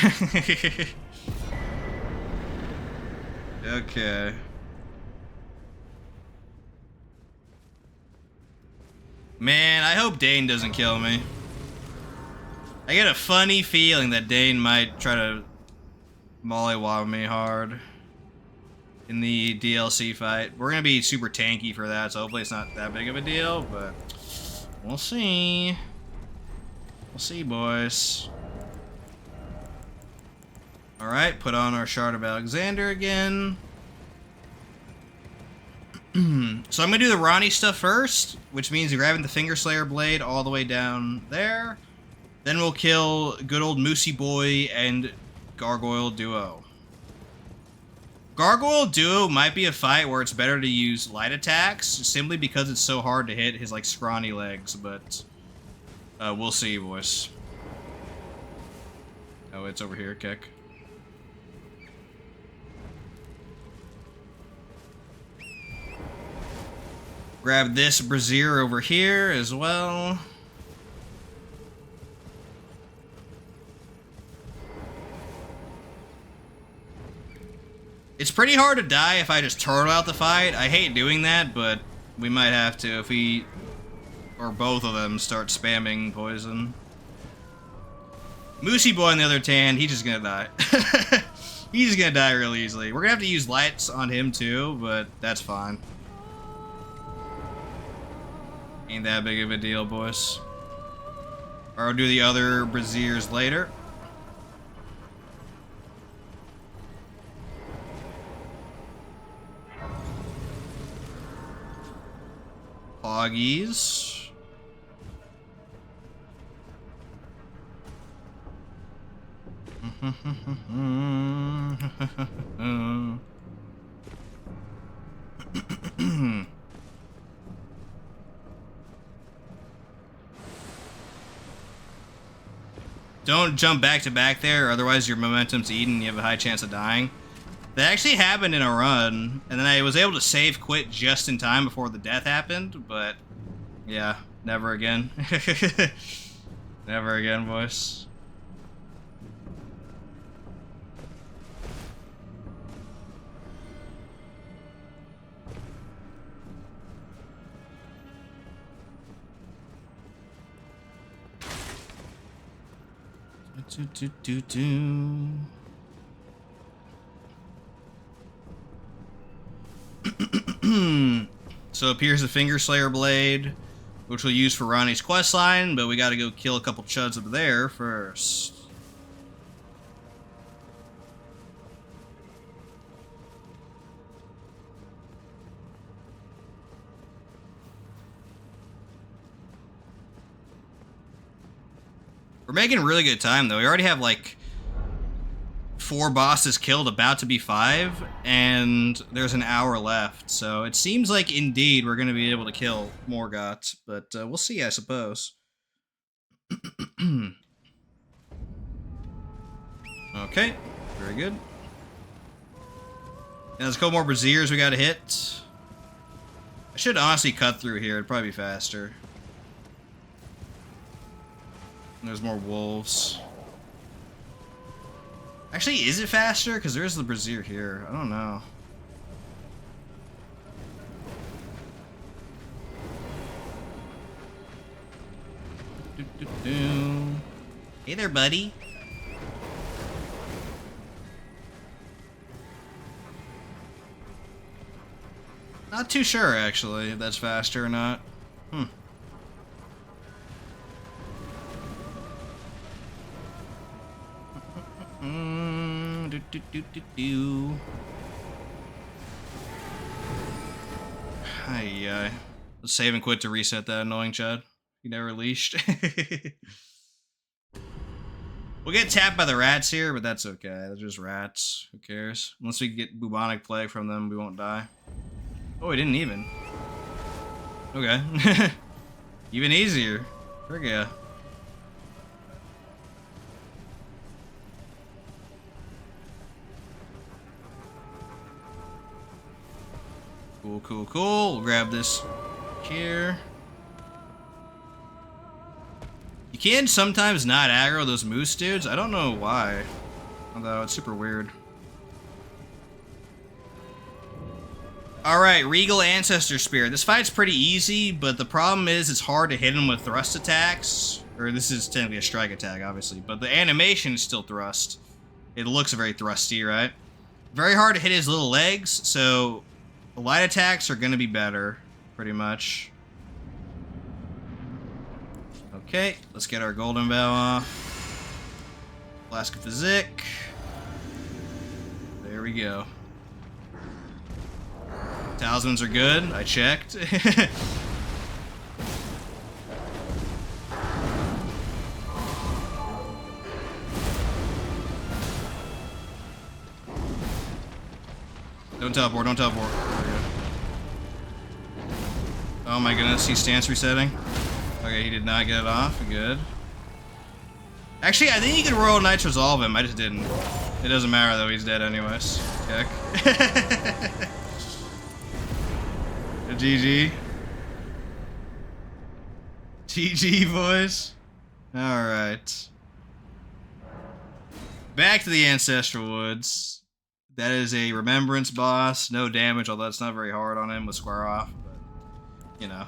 Okay. Man, I hope Dane doesn't kill me. I get a funny feeling that Dane might try to mollywob me hard in the DLC fight. We're gonna be super tanky for that, so hopefully it's not that big of a deal, but we'll see. We'll see, boys. Alright, put on our Shard of Alexander again. So I'm gonna do the Ronnie stuff first, which means grabbing the Finger Slayer blade all the way down there. Then we'll kill good old Moosey Boy and Gargoyle Duo. Gargoyle Duo might be a fight where it's better to use light attacks, simply because it's so hard to hit his, like, scrawny legs, but we'll see, boys. Oh, it's over here, Kick. Grab this brazier over here as well. It's pretty hard to die if I just turtle out the fight. I hate doing that, but we might have to if we, or both of them, start spamming poison. Moosey Boy, on the other hand, he's just gonna die. He's just gonna die real easily. We're gonna have to use lights on him too, but that's fine. Ain't that big of a deal, boys. Or I'll do the other braziers later. Foggies. Don't jump back to back there, otherwise your momentum's eaten and you have a high chance of dying. That actually happened in a run, and then I was able to save quit just in time before the death happened, but yeah, never again. Never again, boys. So up here's the Finger Slayer Blade, which we'll use for Ronnie's questline, but we gotta go kill a couple chuds up there first. We're making really good time, though. We already have, like, 4 bosses killed, about to be 5, and there's an hour left. So it seems like, indeed, we're going to be able to kill Morgott, but we'll see, I suppose. Okay, very good. And there's a couple more Braziers we got to hit. I should honestly cut through here. It'd probably be faster. There's more wolves. Actually, is it faster? Because there's the Brazier here. I don't know. Hey there, buddy. Not too sure, actually, if that's faster or not. Hi, let's save and quit to reset that annoying Chud. He never leashed. We'll get tapped by the rats here, but that's okay. They're just rats. Who cares? Unless we get bubonic plague from them, we won't die. Oh, we didn't even. Okay. Even easier. Frick yeah. Cool, cool, cool. We'll grab this here. You can sometimes not aggro those moose dudes. I don't know why. Although, it's super weird. Alright, Regal Ancestor Spear. This fight's pretty easy, but the problem is it's hard to hit him with thrust attacks. Or this is technically a strike attack, obviously. But the animation is still thrust. It looks very thrusty, right? Very hard to hit his little legs, so the light attacks are going to be better, pretty much. Okay, let's get our Golden Bow off. Flask of Physic. There we go. Talismans are good. I checked. Don't teleport, don't teleport. Oh my goodness, he's stance resetting. Okay, he did not get it off. Good. Actually, I think he could Royal Knights resolve him. I just didn't. It doesn't matter though, he's dead anyways. Heck. GG. GG, boys. Alright. Back to the Ancestral Woods. That is a Remembrance boss. No damage, although it's not very hard on him with Square Off. But, you know,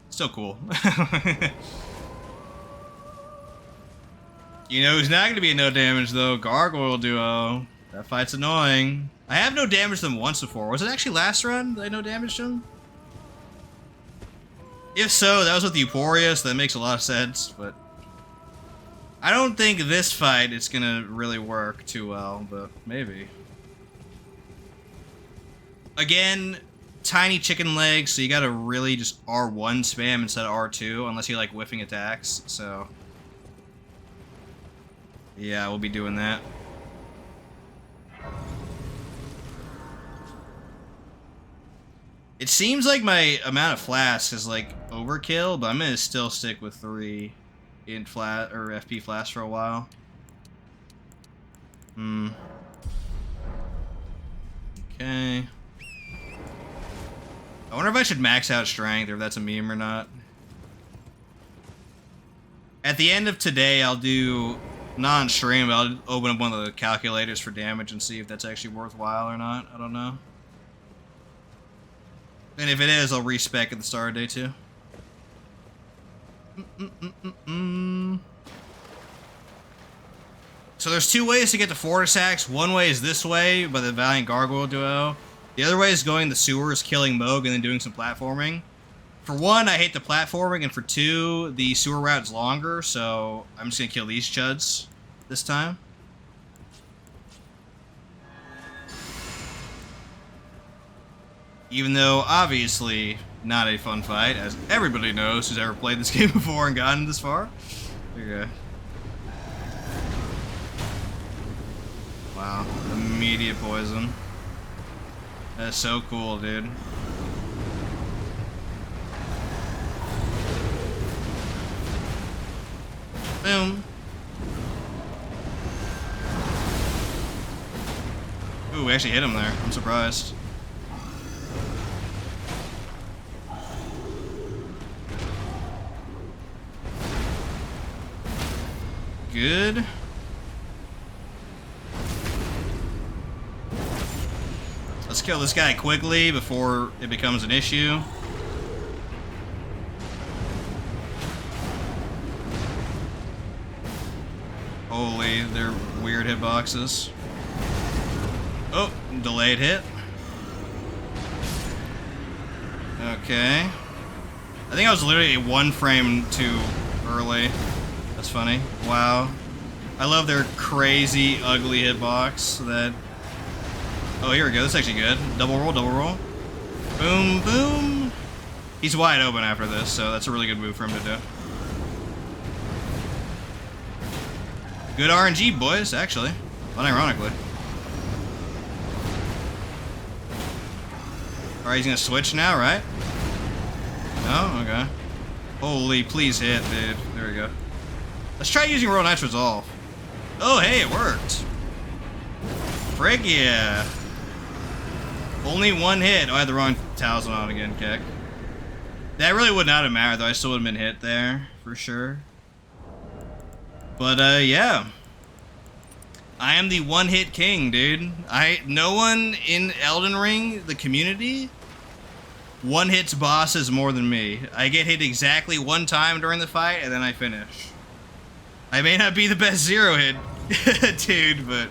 still cool. You know who's not going to be no damage, though? Gargoyle Duo. That fight's annoying. I have no damaged them once before. Was it actually last run that I no damaged them? If so, that was with Euphoria, so that makes a lot of sense, but I don't think this fight is going to really work too well, but maybe. Again, tiny chicken legs, so you gotta really just R1 spam instead of R2, unless you like whiffing attacks, so yeah, we'll be doing that. It seems like my amount of flasks is like overkill, but I'm gonna still stick with 3 int flat or FP flasks for a while. Okay. I wonder if I should max out strength or if that's a meme or not. At the end of today, I'll do, not on stream, but I'll open up one of the calculators for damage and see if that's actually worthwhile or not. I don't know. And if it is, I'll respec at the start of day 2. So there's 2 ways to get to Fortis Axe. One way is this way, by the Valiant Gargoyle duo. The other way is going the sewers, killing Moog, and then doing some platforming. For 1, I hate the platforming, and for 2, the sewer route's longer, so I'm just gonna kill these chuds this time. Even though, obviously, not a fun fight, as everybody knows who's ever played this game before and gotten this far. There you go. Wow, immediate poison. That's so cool, dude. Boom. Ooh, we actually hit him there. I'm surprised. Good. Let's kill this guy quickly before it becomes an issue. Holy, they're weird hitboxes. Oh, delayed hit. Okay. I think I was literally 1 frame too early. That's funny. Wow. I love their crazy, ugly hitbox that... Oh, here we go. That's actually good. Double roll, double roll. Boom, boom. He's wide open after this, so that's a really good move for him to do. Good RNG, boys, actually. Unironically. Alright, he's gonna switch now, right? No? Okay. Holy, please hit, dude. There we go. Let's try using Royal Knight's Resolve. Oh, hey, it worked. Frick yeah. Only 1 hit. Oh, I had the wrong talisman on again, Keck. That really would not have mattered, though. I still would have been hit there, for sure. But, yeah. I am the 1-hit king, dude. No one in Elden Ring, the community, 1-hits bosses more than me. I get hit exactly 1 time during the fight, and then I finish. I may not be the best 0-hit dude, but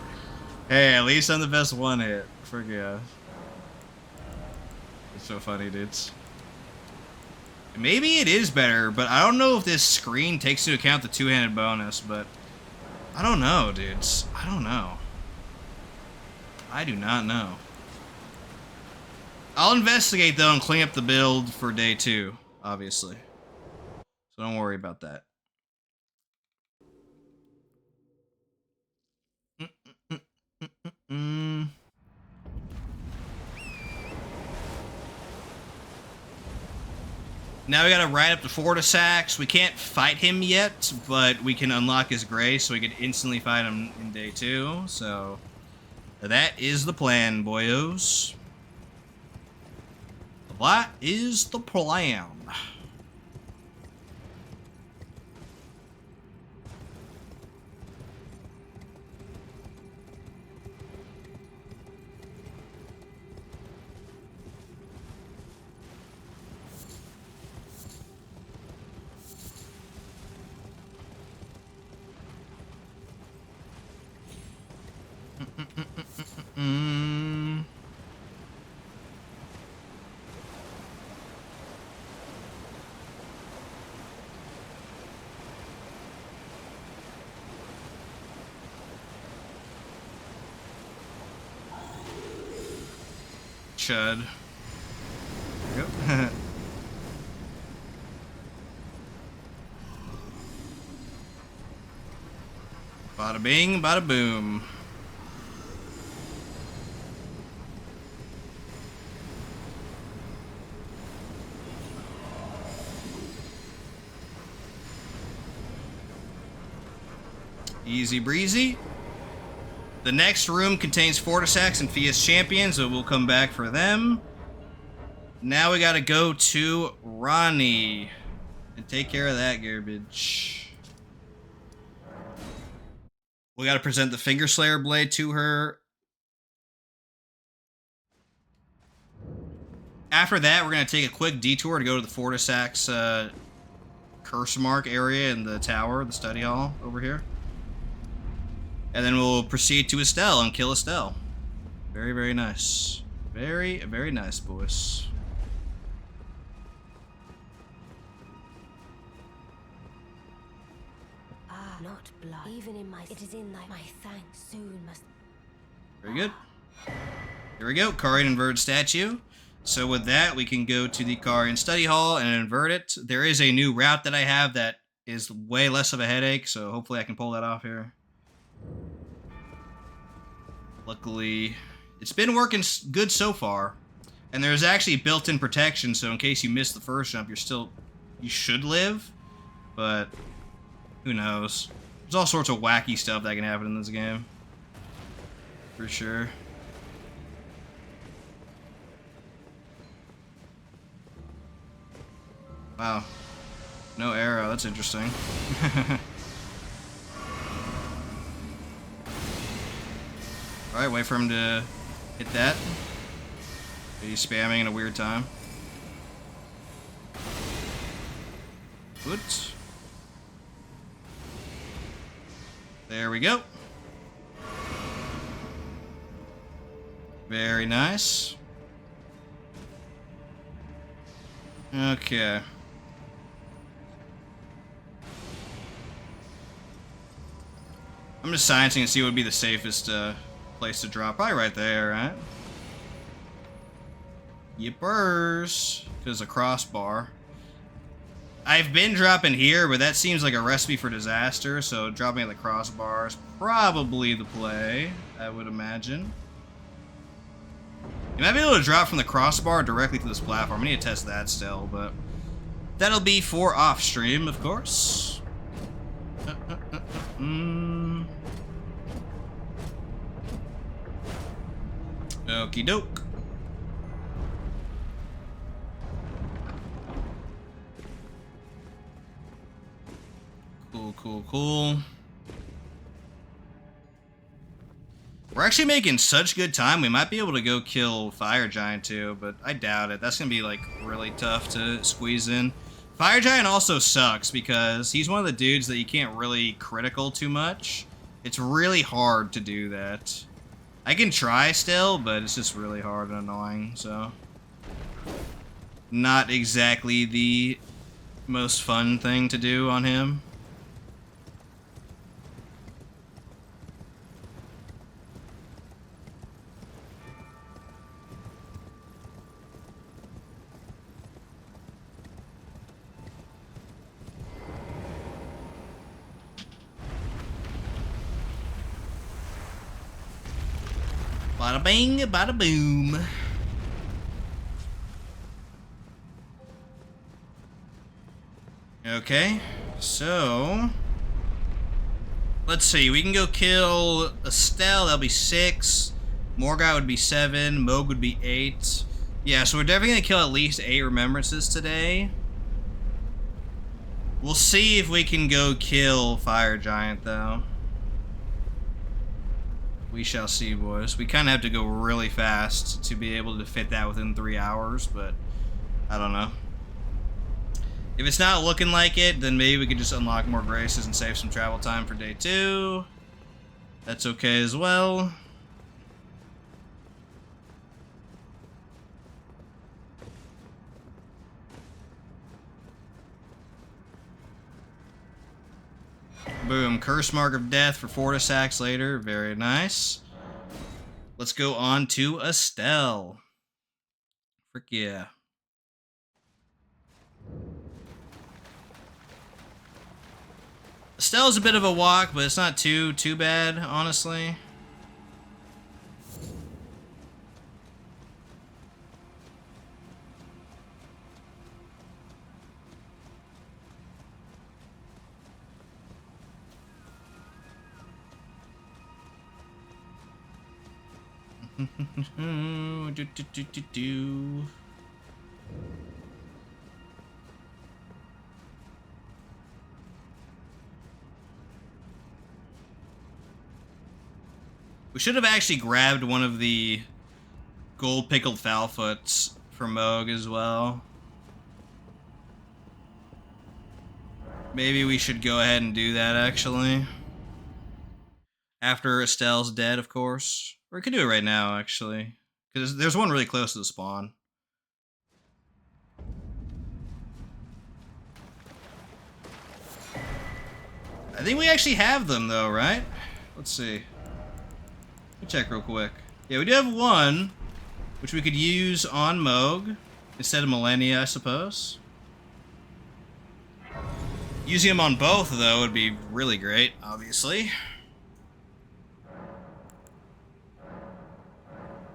hey, at least I'm the best 1-hit. Forget. It's so funny, dudes. Maybe it is better, but I don't know if this screen takes into account the 2-handed bonus, but I don't know, dudes. I don't know. I do not know. I'll investigate, though, and clean up the build for day 2, obviously. So don't worry about that. Now we gotta ride up to Fortis Axe. We can't fight him yet, but we can unlock his grace, so we can instantly fight him in day 2. So that is the plan, boyos. That is the plan. Chud. There we go. Bada bing, bada boom. Easy breezy. The next room contains Fortisax and Fia's champions, so we'll come back for them. Now we gotta go to Ronnie and take care of that garbage. We gotta present the Finger Slayer blade to her. After that, we're gonna take a quick detour to go to the Fortisax curse mark area in the tower, the study hall over here. And then we'll proceed to Estelle and kill Estelle. Very, very nice. Very, very nice, boys. Ah, not blood. Even in my... It is in my thanks. Soon must... Very good. Here we go, Carian inverted statue. So with that, we can go to the Carian study hall and invert it. There is a new route that I have that is way less of a headache, so hopefully I can pull that off here. Luckily, it's been working good so far. And there's actually built-in protection, so in case you miss the first jump, you should live. But who knows? There's all sorts of wacky stuff that can happen in this game. For sure. Wow. No arrow, that's interesting. Alright, wait for him to hit that. He's spamming in a weird time. Good. There we go. Very nice. Okay. I'm just sciencing to see what would be the safest place to drop. Probably right there, right? Yippers. Because a crossbar. I've been dropping here, but that seems like a recipe for disaster, so dropping at the crossbar is probably the play, I would imagine. You might be able to drop from the crossbar directly to this platform. I need to test that still, but that'll be for off-stream, of course. Okie doke. Cool, cool, cool. We're actually making such good time. We might be able to go kill Fire Giant too, but I doubt it. That's gonna be like really tough to squeeze in. Fire Giant also sucks because he's one of the dudes that you can't really critical too much. It's really hard to do that. I can try still, but it's just really hard and annoying, so. Not exactly the most fun thing to do on him. Bada bing, bada boom. Okay, so let's see. We can go kill Estelle. That'll be 6. Morgot would be 7. Moog would be 8. Yeah, so we're definitely gonna kill at least 8 remembrances today. We'll see if we can go kill Fire Giant though. We shall see, boys. We kind of have to go really fast to be able to fit that within 3 hours, but I don't know. If it's not looking like it, then maybe we could just unlock more graces and save some travel time for day 2. That's okay as well. Boom, Curse Mark of Death for Fortisax later. Very nice. Let's go on to Estelle. Frick yeah. Estelle's a bit of a walk, but it's not too bad, honestly. Do. We should have actually grabbed one of the gold pickled foulfoots for Moog as well. Maybe we should go ahead and do that, actually. After Estelle's dead, of course. Or we could do it right now, actually. Because there's one really close to the spawn. I think we actually have them, though, right? Let's see. Let me check real quick. Yeah, we do have one, which we could use on Moog instead of Millennia, I suppose. Using them on both, though, would be really great, obviously.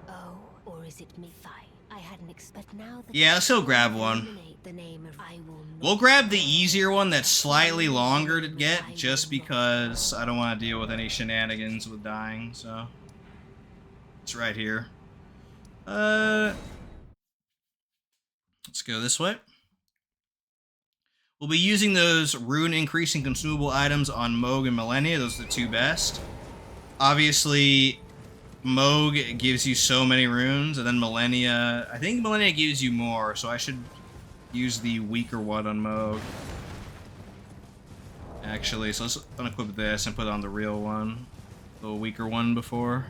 Oh, or is it me? Fine. I hadn't expected now that Yeah, let's still grab one. the name of I will not. We'll grab the easier one that's slightly longer to get, just because I don't want to deal with any shenanigans with dying, so... It's right here. Let's go this way. We'll be using those rune increasing consumable items on Moog and Millennia. Those are the two best. Obviously, Moog gives you so many runes, and then Millennia... I think Millennia gives you more, so I should use the weaker one on Moog. Actually, so let's unequip this and put on the real one. The weaker one before.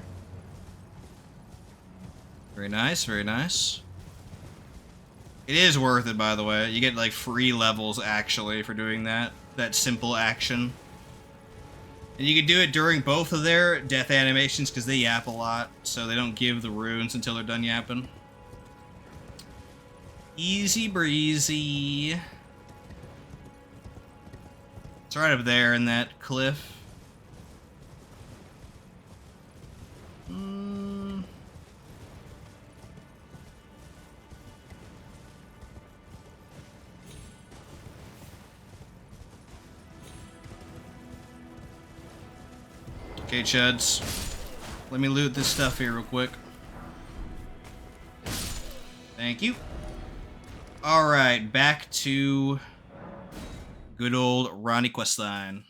Very nice, very nice. It is worth it, by the way. You get, like, free levels, actually, for doing that. That simple action. And you can do it during both of their death animations, because they yap a lot. So they don't give the runes until they're done yapping. Easy breezy. It's right up there in that cliff. Okay, chuds. Let me loot this stuff here real quick. Thank you. Alright, back to good old Ronnie questline.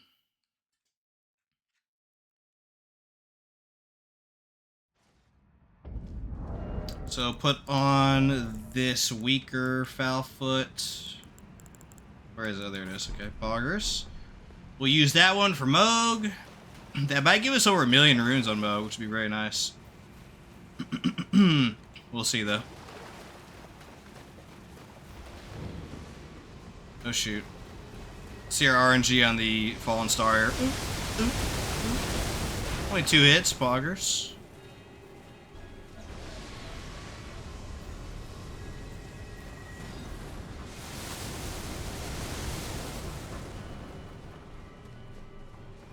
So put on this weaker foulfoot. Where is it? Oh, there it is. Okay, poggers. We'll use that one for Moog. That might give us over 1 million runes on Moog, which would be very nice. We'll see, though. Oh, shoot. See our RNG on the Fallen Star here. Only 2 hits, poggers.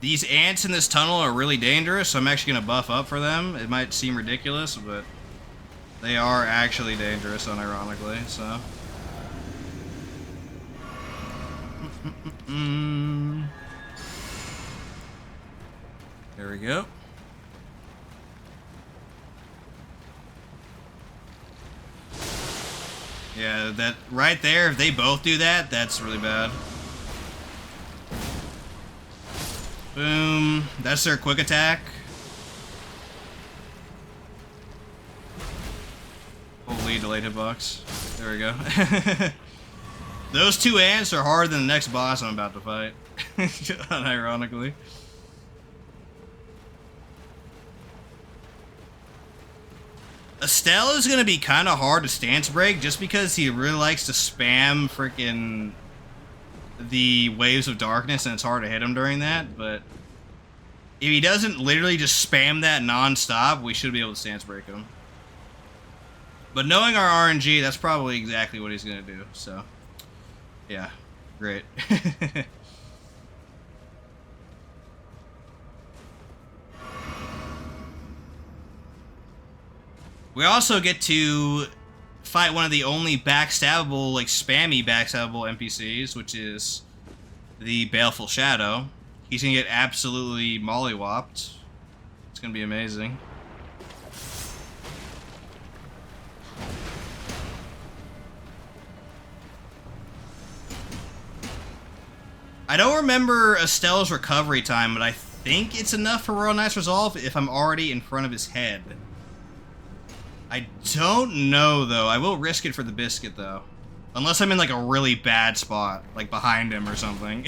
These ants in this tunnel are really dangerous, so I'm actually going to buff up for them. It might seem ridiculous, but they are actually dangerous, unironically, so... There we go. Yeah, that right there, if they both do that, that's really bad. Boom. That's their quick attack. Holy delayed hitbox. There we go. Those 2 ants are harder than the next boss I'm about to fight. Unironically. Estelle is going to be kind of hard to stance break just because he really likes to spam freaking the waves of darkness, and it's hard to hit him during that, but if he doesn't literally just spam that non-stop, we should be able to stance break him. But knowing our RNG, that's probably exactly what he's going to do, so yeah, great. We also get to fight one of the only backstabbable, like spammy backstabbable NPCs, which is the Baleful Shadow. He's gonna get absolutely mollywopped. It's gonna be amazing. I don't remember Estelle's recovery time, but I think it's enough for Royal Knight's Resolve if I'm already in front of his head. I don't know, though. I will risk it for the biscuit, though. Unless I'm in, like, a really bad spot. Like, behind him or something.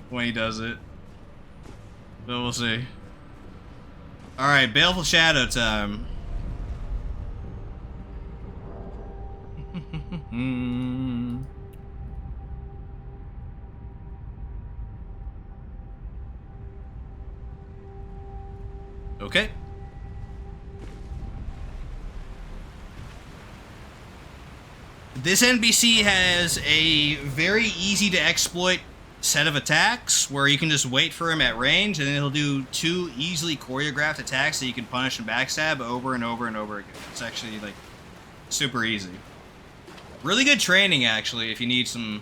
When he does it. But we'll see. Alright, Baleful Shadow time. Okay. This NPC has a very easy to exploit set of attacks where you can just wait for him at range and then he'll do 2 easily choreographed attacks that you can punish and backstab over and over and over again. It's actually like super easy. Really good training actually if you need some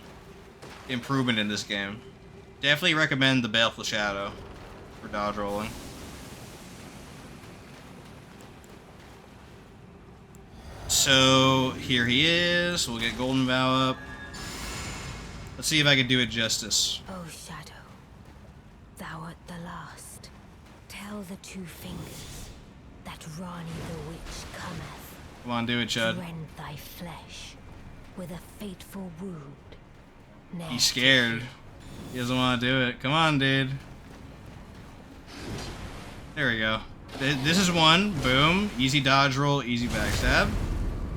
improvement in this game. Definitely recommend the Baleful Shadow for dodge rolling. So, here he is. We'll get Golden Vow up. Let's see if I can do it justice. O Shadow, thou art the last. Tell the 2 fingers that Rani the Witch cometh. Come on, do it, Chud. To rend thy flesh with a fateful wound. He's scared. He doesn't want to do it. Come on, dude. There we go. This is 1. Boom. Easy dodge roll, easy backstab.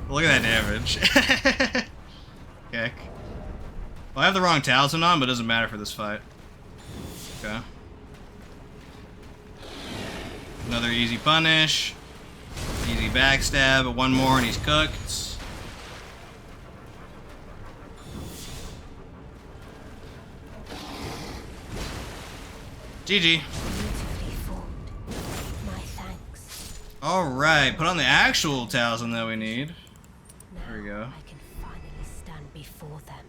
Look at that damage. Kick. Well, I have the wrong talisman on, but it doesn't matter for this fight. Okay. Another easy punish. Easy backstab. 1 more and he's cooked. GG. Alright, put on the actual talisman that we need. There we go. I can finally stand before them.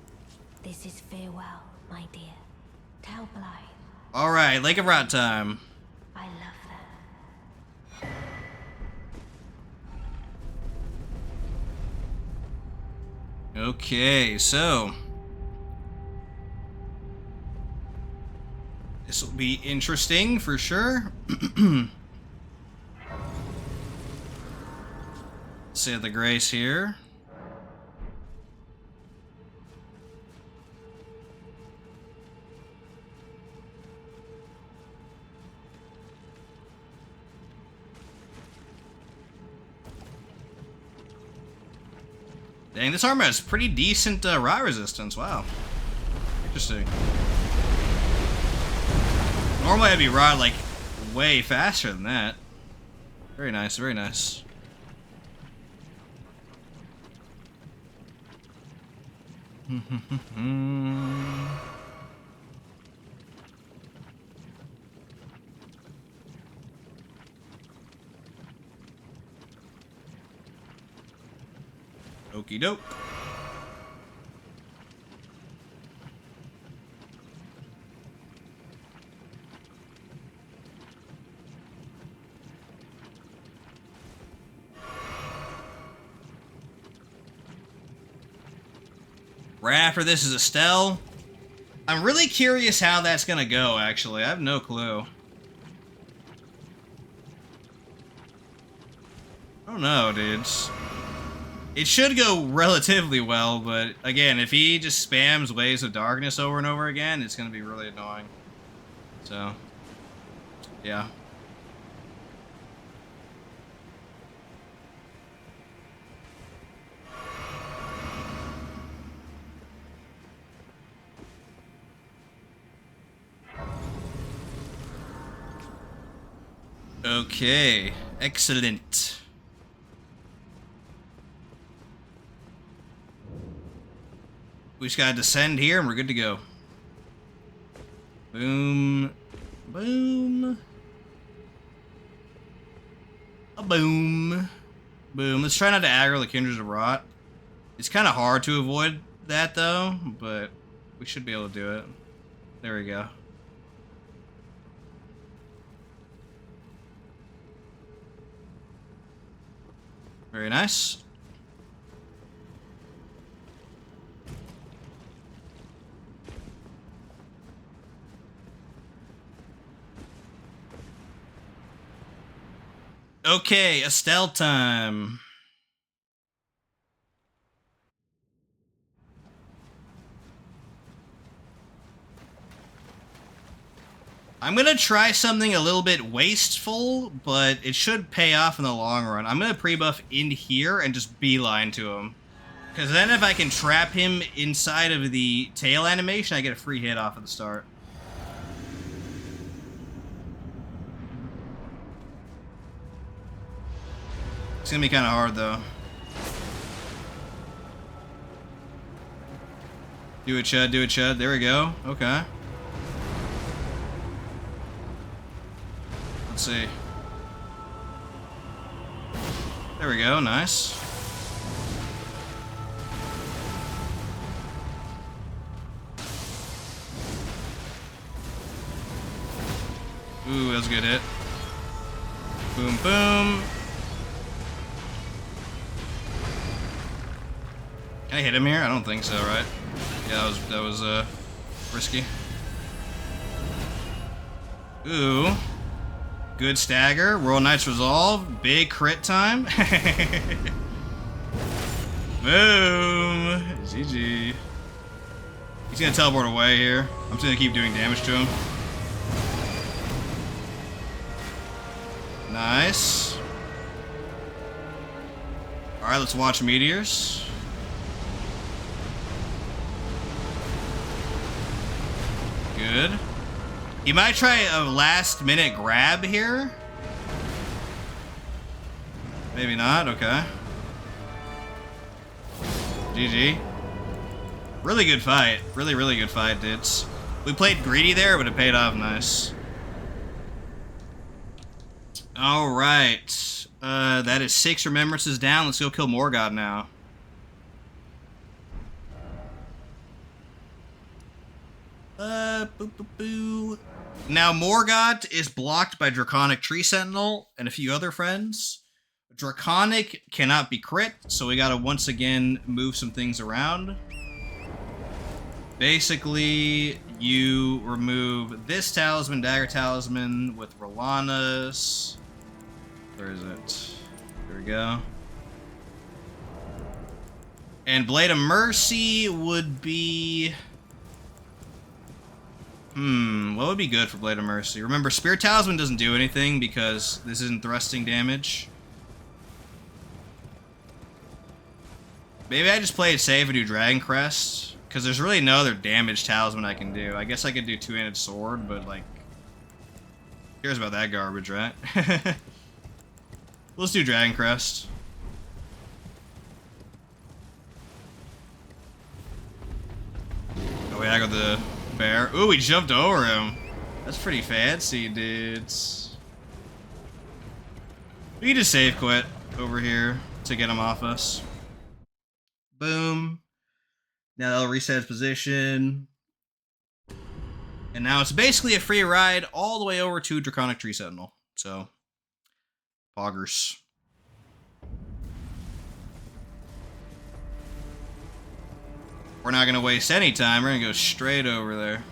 This is farewell, my dear. Tell Blythe. Alright, Lake of Rot time. I love them. Okay, so this will be interesting for sure. Say the grace here. Dang, this armor has pretty decent rot resistance. Wow. Interesting. Normally I'd be rot like way faster than that. Very nice, very nice. Okie doke. Right after this is Estelle. I'm really curious how that's gonna go, actually. I have no clue. I don't know, dudes. It should go relatively well, but again, if he just spams Waves of Darkness over and over again, it's gonna be really annoying. So, yeah. Okay, excellent. We just gotta descend here and we're good to go. Boom. Boom. A boom. Boom. Let's try not to aggro the Kindreds of Rot. It's kind of hard to avoid that though, but we should be able to do it. There we go. Very nice. Okay, Estelle time. I'm going to try something a little bit wasteful, but it should pay off in the long run. I'm going to pre-buff in here and just beeline to him. Because then if I can trap him inside of the tail animation, I get a free hit off at the start. It's going to be kind of hard, though. Do it, Chud. Do it, Chud. There we go. Okay. Let's see. There we go, nice. Ooh, that was a good hit. Boom, boom. Can I hit him here? I don't think so, right? Yeah, that was risky. Ooh. Good stagger. World Knight's Resolve. Big crit time. Boom. GG. He's gonna teleport away here. I'm just gonna keep doing damage to him. Nice. Alright, let's watch meteors. Good. You might try a last-minute grab here. Maybe not. Okay. GG. Really good fight. Really, really good fight, dudes. We played greedy there, but it paid off nice. Alright. That is 6 remembrances down. Let's go kill Morgott now. Boo, boo, boo. Now, Morgott is blocked by Draconic Tree Sentinel and a few other friends. Draconic cannot be crit, so we gotta once again move some things around. Basically, you remove this talisman, Dagger Talisman, with Rolana's. Where is it? There we go. And Blade of Mercy would be... what would be good for Blade of Mercy? Remember, Spirit Talisman doesn't do anything because this isn't thrusting damage. Maybe I just play it safe and do Dragon Crest, because there's really no other damage talisman I can do. I guess I could do Two-Handed Sword, but, like, who cares about that garbage, right? Let's do Dragon Crest. Oh, yeah, I got the bear. Ooh, we jumped over him. That's pretty fancy, dudes. We can just save quit over here to get him off us. Boom. Now that'll reset his position. And now it's basically a free ride all the way over to Draconic Tree Sentinel. So, poggers. We're not going to waste any time. We're going to go straight over there.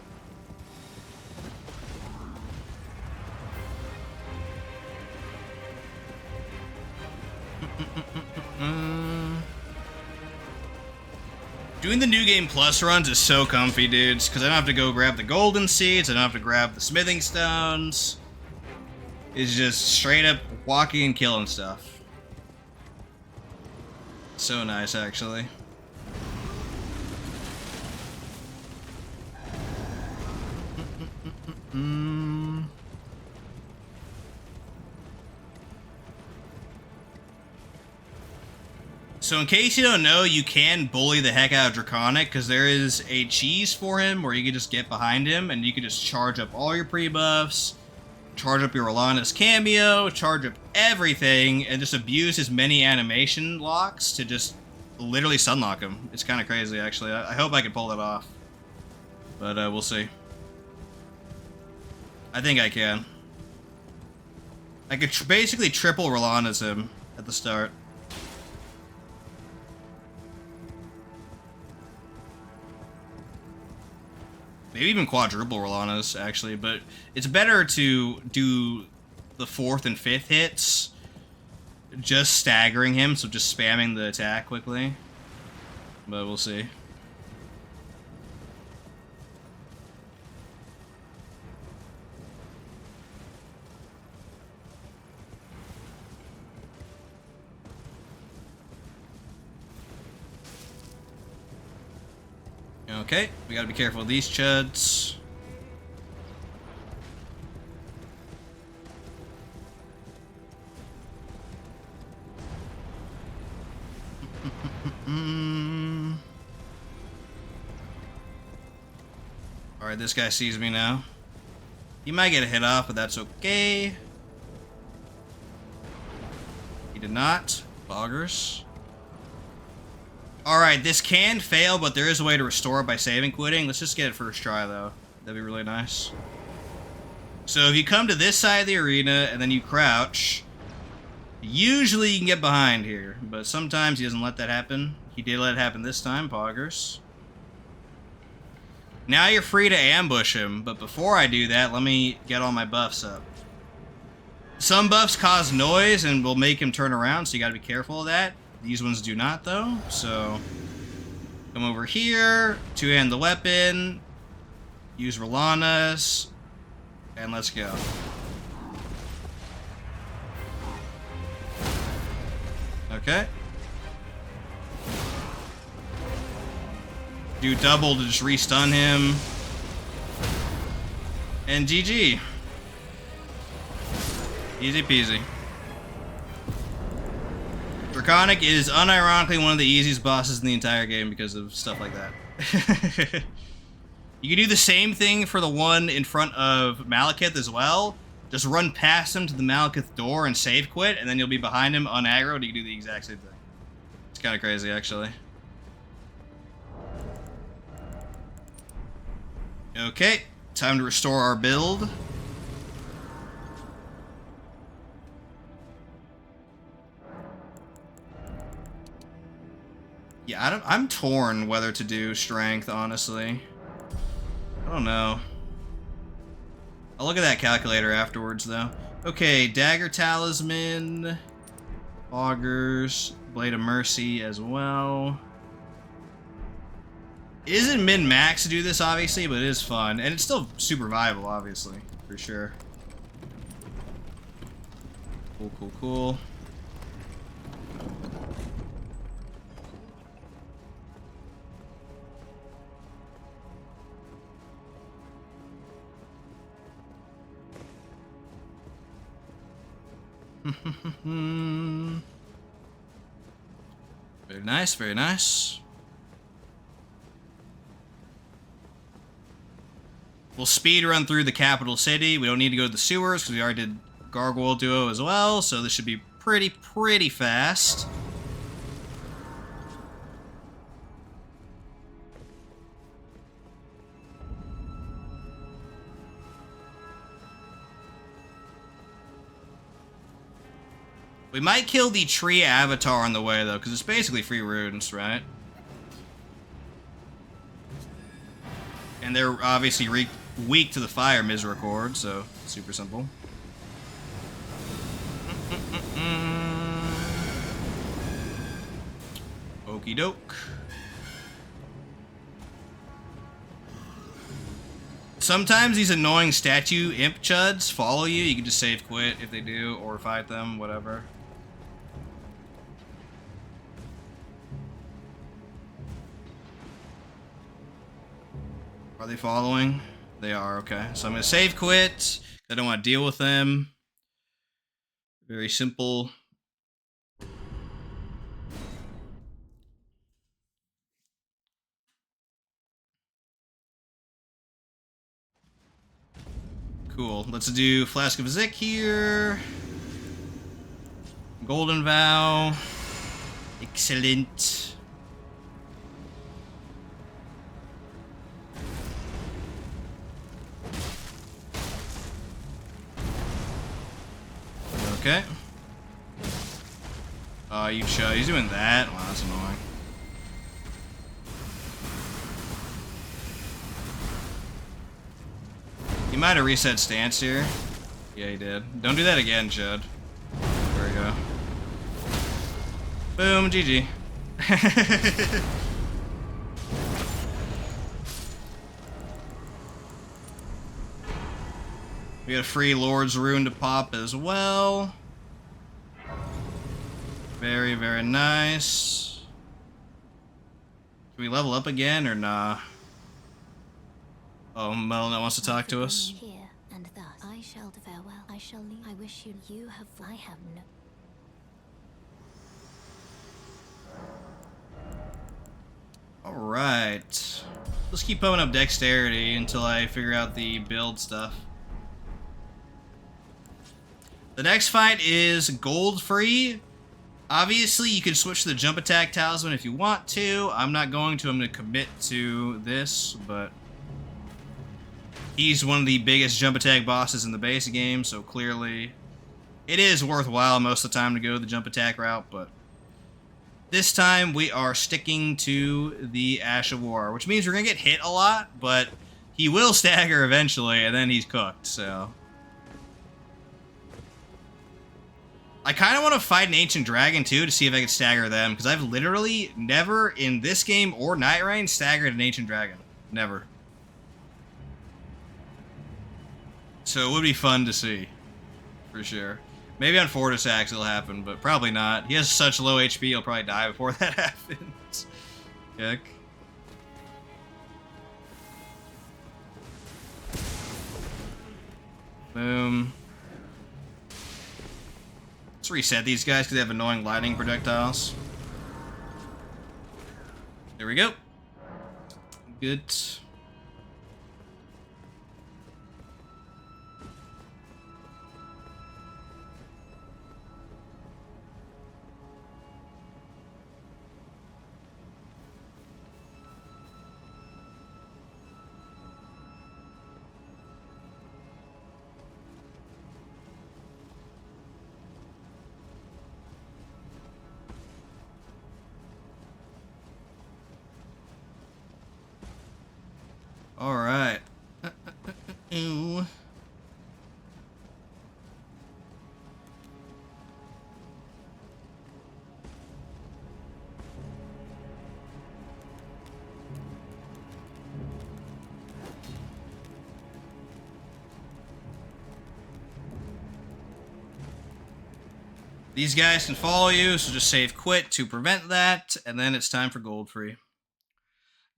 Doing the New Game Plus runs is so comfy, dudes, because I don't have to go grab the golden seeds, I don't have to grab the smithing stones. It's just straight up walking and killing stuff. So nice, actually. So in case you don't know, you can bully the heck out of Draconic, because there is a cheese for him where you can just get behind him and you can just charge up all your pre-buffs, charge up your Rolana's cameo, charge up everything, and just abuse his many animation locks to just literally sunlock him. It's kind of crazy, actually. I hope I can pull that off. But we'll see. I think I can. I could basically triple Rolana's him at the start. Maybe even quadruple Rolana's, actually, but it's better to do the 4th and 5th hits just staggering him, so just spamming the attack quickly. But we'll see. Okay, we gotta be careful of these chuds. Alright, this guy sees me now. He might get a hit off, but that's okay. He did not. Boggers. Alright, this can fail, but there is a way to restore it by saving quitting. Let's just get it first try, though. That'd be really nice. So if you come to this side of the arena, and then you crouch, usually you can get behind here, but sometimes he doesn't let that happen. He did let it happen this time, Poggers. Now you're free to ambush him, but before I do that, let me get all my buffs up. Some buffs cause noise and will make him turn around, so you gotta be careful of that. These ones do not, though, so come over here, two-hand the weapon, use Rolana's, and let's go. Okay. Do double to just re-stun him. And GG. Easy peasy. Draconic is unironically one of the easiest bosses in the entire game because of stuff like that. You can do the same thing for the one in front of Malekith as well. Just run past him to the Malekith door and save quit, and then you'll be behind him unaggroed. You can do the exact same thing. It's kind of crazy, actually. Okay, time to restore our build. Yeah, I'm torn whether to do strength, honestly. I don't know. I'll look at that calculator afterwards, though. Okay, Dagger Talisman, Augers, Blade of Mercy as well. It isn't min-max to do this, obviously, but it is fun. And it's still super viable, obviously, for sure. Cool, cool, cool. Very nice, very nice. We'll speed run through the capital city. We don't need to go to the sewers because we already did Gargoyle Duo as well, so this should be pretty fast. We might kill the tree avatar on the way, though, because it's basically free runes, right? And they're obviously weak to the fire misericord, so super simple. Okie doke. Sometimes these annoying statue imp chuds follow you. You can just save quit if they do, or fight them, whatever. Are they following? They are, okay. So I'm going to save quit. I don't want to deal with them. Very simple. Cool. Let's do Flask of Zik here. Golden Vow. Excellent. Okay. Oh, you chud. He's doing that? Wow, that's annoying. He might have reset stance here. Yeah, he did. Don't do that again, chud. There we go. Boom, GG. We got a free Lord's Rune to pop as well. Very, very nice. Can we level up again or nah? Oh, Melna wants to talk to us. Here and thus I shall farewell. I shall leave. I wish you have. I have no. Alright. Let's keep pumping up dexterity until I figure out the build stuff. The next fight is gold free. Obviously, you can switch to the jump attack talisman if you want to. I'm not going to. I'm going to commit to this, but he's one of the biggest jump attack bosses in the base game, so clearly it is worthwhile most of the time to go the jump attack route, but this time we are sticking to the Ash of War, which means we're going to get hit a lot, but he will stagger eventually, and then he's cooked, so I kind of want to fight an Ancient Dragon, too, to see if I can stagger them, because I've literally never, in this game or Night Rain, staggered an Ancient Dragon. Never. So it would be fun to see, for sure. Maybe on Fortis Axe it'll happen, but probably not. He has such low HP, he'll probably die before that happens. Yuck. Boom. Let's reset these guys because they have annoying lightning projectiles. There we go. Good. All right. Ew. These guys can follow you, so just save quit to prevent that, and then it's time for gold free.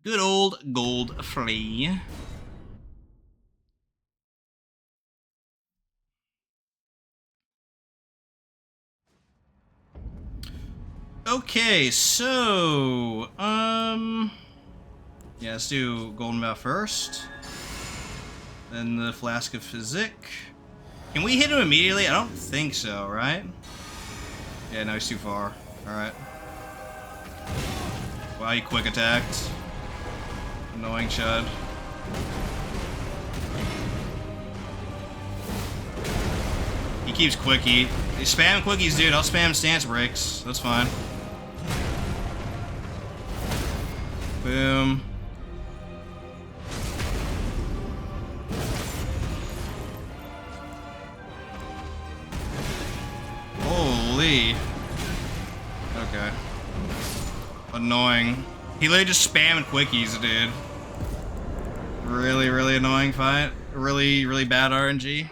Good old gold free. Okay, so yeah, let's do Golden Bough first. Then the Flask of Physic. Can we hit him immediately? I don't think so, right? Yeah, no, he's too far. Alright. Wow, he quick attacked. Annoying Chud. He keeps quickie. They spam quickies, dude. I'll spam stance breaks. That's fine. Boom. Holy. Okay. Annoying. He literally just spammed quickies, dude. Really, really annoying fight. Really, really bad RNG.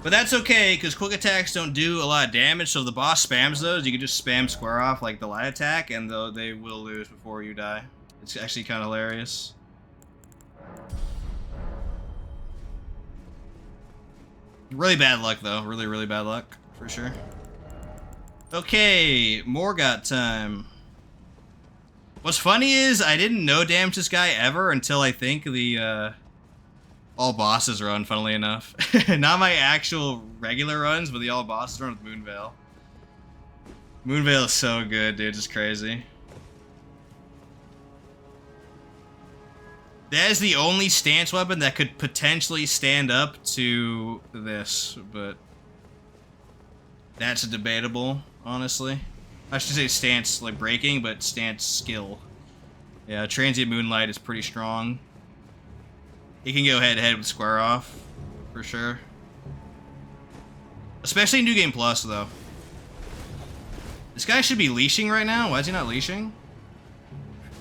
But that's okay, because quick attacks don't do a lot of damage, so if the boss spams those, you can just spam square off like the light attack, and they will lose before you die. It's actually kind of hilarious. Really bad luck, though. Really, really bad luck, for sure. Okay, Morgott time. What's funny is I didn't know damage this guy ever until I think the all bosses run, funnily enough. Not my actual regular runs, but the all bosses run with Moonveil. Moonveil is so good, dude. It's crazy. That is the only stance weapon that could potentially stand up to this, but that's debatable, honestly. I should say stance, like, breaking, but stance skill. Yeah, Transient Moonlight is pretty strong. He can go head-to-head with Square Off, for sure. Especially in New Game Plus, though. This guy should be leashing right now. Why is he not leashing?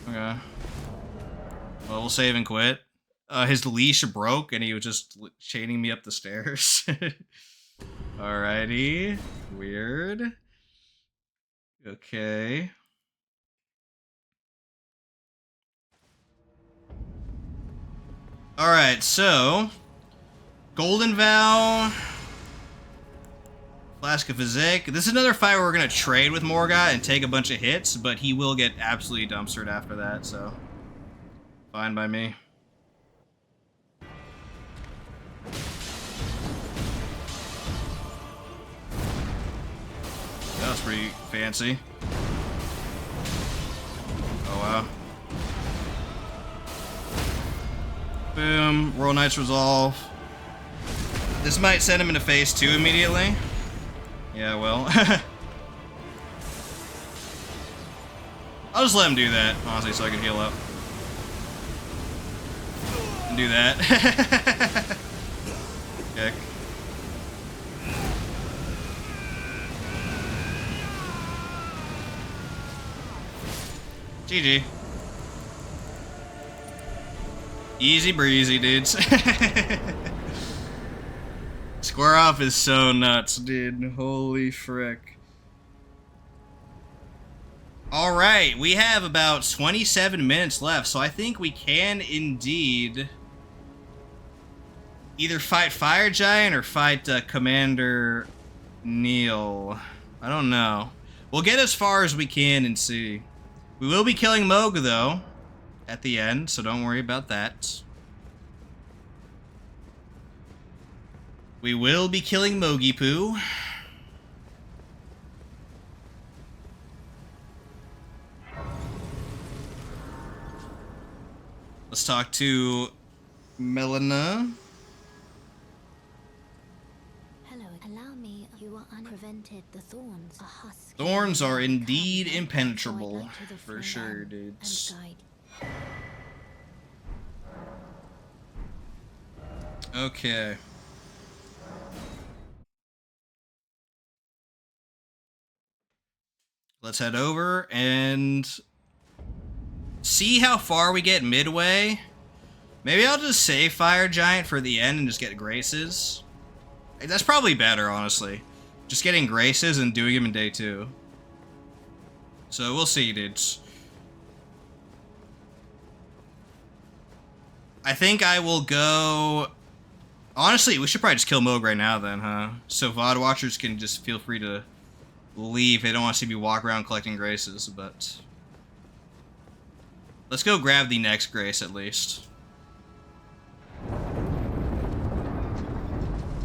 Okay. Well, we'll save and quit. His leash broke and he was just chaining me up the stairs. Alrighty. Weird. Okay. Alright, so Golden Vow, Flask of Physique. This is another fight where we're gonna trade with Morgoth and take a bunch of hits, but he will get absolutely dumpstered after that, so fine by me. That was pretty fancy. Oh wow. Boom. Royal Knight's Resolve. This might send him into phase 2 immediately. Yeah, well. I'll just let him do that, honestly, so I can heal up. And do that. Kick. GG. Easy breezy, dudes. Square off is so nuts, dude. Holy frick. Alright, we have about 27 minutes left, so I think we can indeed either fight Fire Giant or fight Commander Neil. I don't know. We'll get as far as we can and see. We will be killing Moog, though, at the end, so don't worry about that. We will be killing Mogi Poo. Let's talk to Melina. Hello, allow me. You are unprevented. The thorns are husk. Thorns are indeed impenetrable, for sure, dudes. Okay. Let's head over and see how far we get midway. Maybe I'll just save Fire Giant for the end and just get Graces. That's probably better, honestly. Just getting Graces and doing him in day 2. So we'll see, dudes. I think I will go... Honestly, we should probably just kill Moog right now then, huh? So VOD watchers can just feel free to leave. They don't want to see me walk around collecting Graces, but... Let's go grab the next Grace, at least.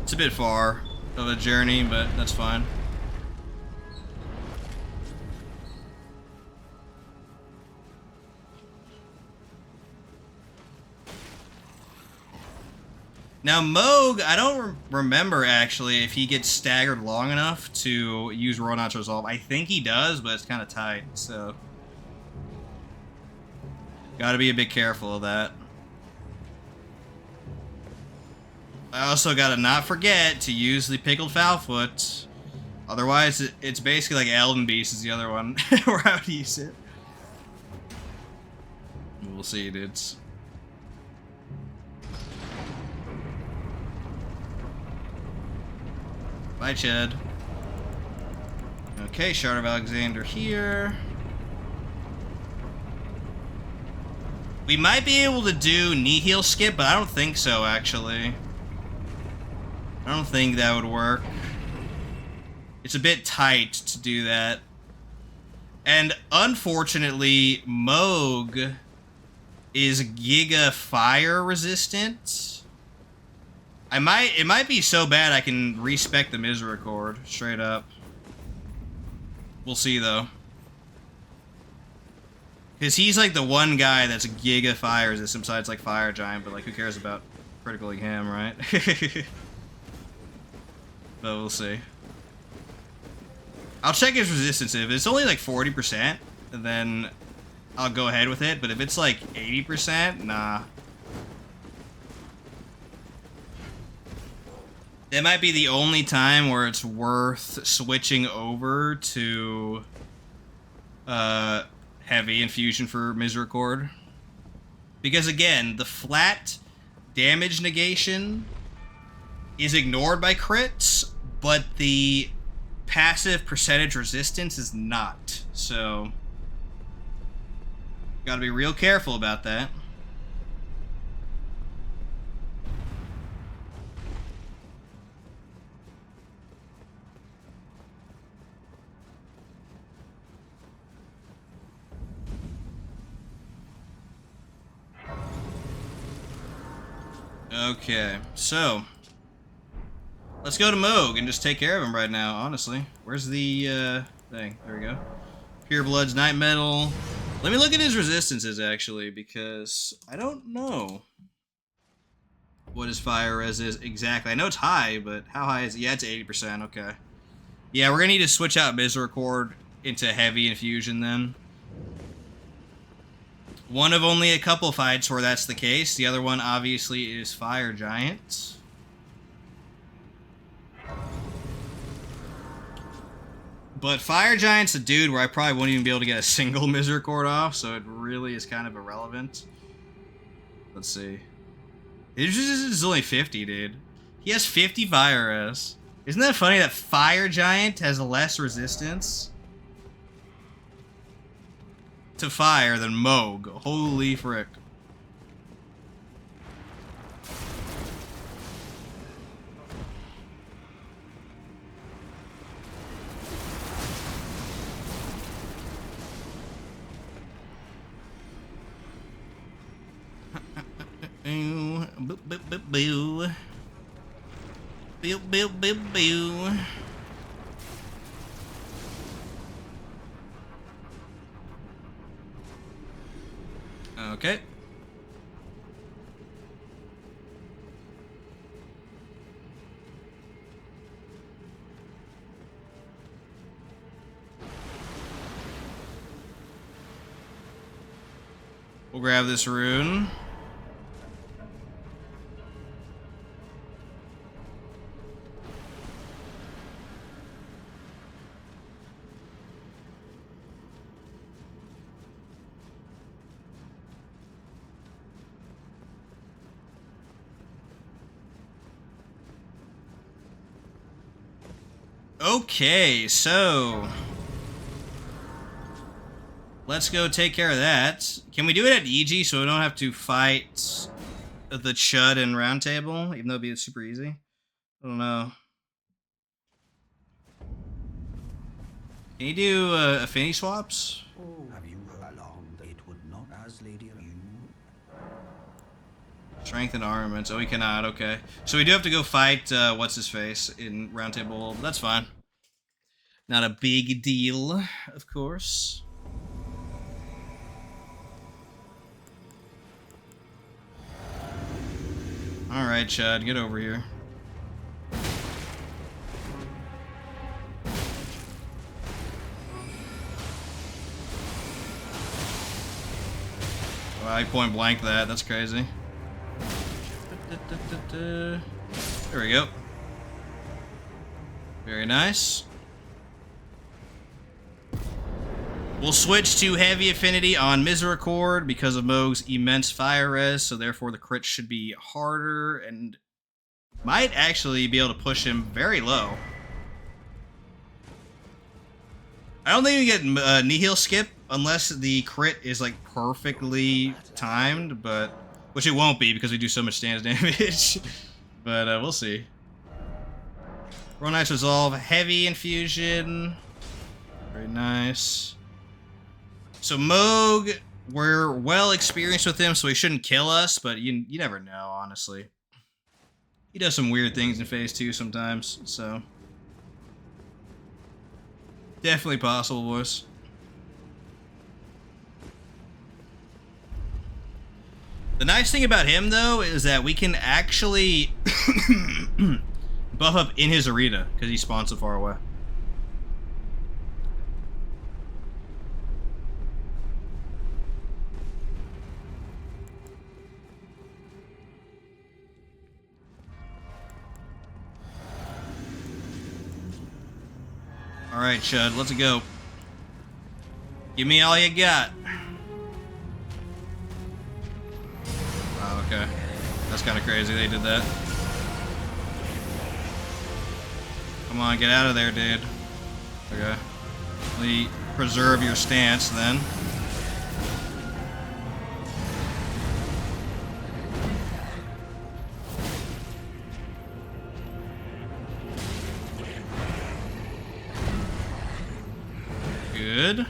It's a bit far of a journey, but that's fine. Now, Moog, I don't remember, actually, if he gets staggered long enough to use Royal Knight's Resolve. I think he does, but it's kind of tight, so... Gotta be a bit careful of that. I also gotta not forget to use the Pickled Foulfoot. Otherwise, it's basically like Elden Beast is the other one, where I would use it. We'll see, dudes. Bye, Chad. Okay, Shard of Alexander here. We might be able to do Nihil skip, but I don't think so, actually. I don't think that would work. It's a bit tight to do that. And unfortunately, Moog is Giga Fire resistant. It might be so bad I can respec the Misericord, straight up. We'll see, though. Because he's like the one guy that's a Giga Fire resistant besides like Fire Giant, but like who cares about criticaling him, right? But we'll see. I'll check his resistance. If it's only like 40%, then I'll go ahead with it. But if it's like 80%, nah. That might be the only time where it's worth switching over to heavy infusion for Misericord. Because again, the flat damage negation is ignored by crits, but the passive percentage resistance is not. So, gotta be real careful about that. Okay, so let's go to Moog and just take care of him right now, honestly. Where's the thing? There we go. Pure Blood's Night Metal. Let me look at his resistances, actually, because I don't know what his fire res is exactly. I know it's high, but how high is it? Yeah, it's 80%, okay. Yeah, we're gonna need to switch out Misericord into heavy infusion then. One of only a couple fights where that's the case. The other one, obviously, is Fire Giant. But Fire Giant's a dude where I probably won't even be able to get a single Misericord off, so it really is kind of irrelevant. Let's see. His resistance is only 50, dude. He has 50 fire res. Isn't that funny that Fire Giant has less resistance to fire than Moog? Holy frick. Boo, boo, boo, boo. Boo, boo, boo, boo. Okay. We'll grab this rune. Okay, so let's go take care of that. Can we do it at EG so we don't have to fight the Chud and Round Table, even though it'd be super easy? I don't know. Can you do affinity swaps? Have you heard along that it would not as lady you? Strength and armaments. Oh, we cannot. Okay. So we do have to go fight what's his face in Round Table. That's fine. Not a big deal, of course. Alright, Chud, get over here. Wow, I point blank that. That's crazy. There we go. Very nice. We'll switch to heavy affinity on Misericord because of Moog's immense fire res, so therefore the crit should be harder and might actually be able to push him very low. I don't think we get Nihil skip unless the crit is like perfectly timed, but which it won't be because we do so much stance damage. But we'll see. Roll Knight's Resolve, heavy infusion. Very nice. So Moog, we're well experienced with him, so he shouldn't kill us, but you never know, honestly. He does some weird things in Phase 2 sometimes, so definitely possible, boys. The nice thing about him, though, is that we can actually buff up in his arena, because he spawns so far away. Alright, Chud, let's go. Give me all you got. Oh, okay. That's kind of crazy they did that. Come on, get out of there, dude. Okay. Preserve your stance, then. Good.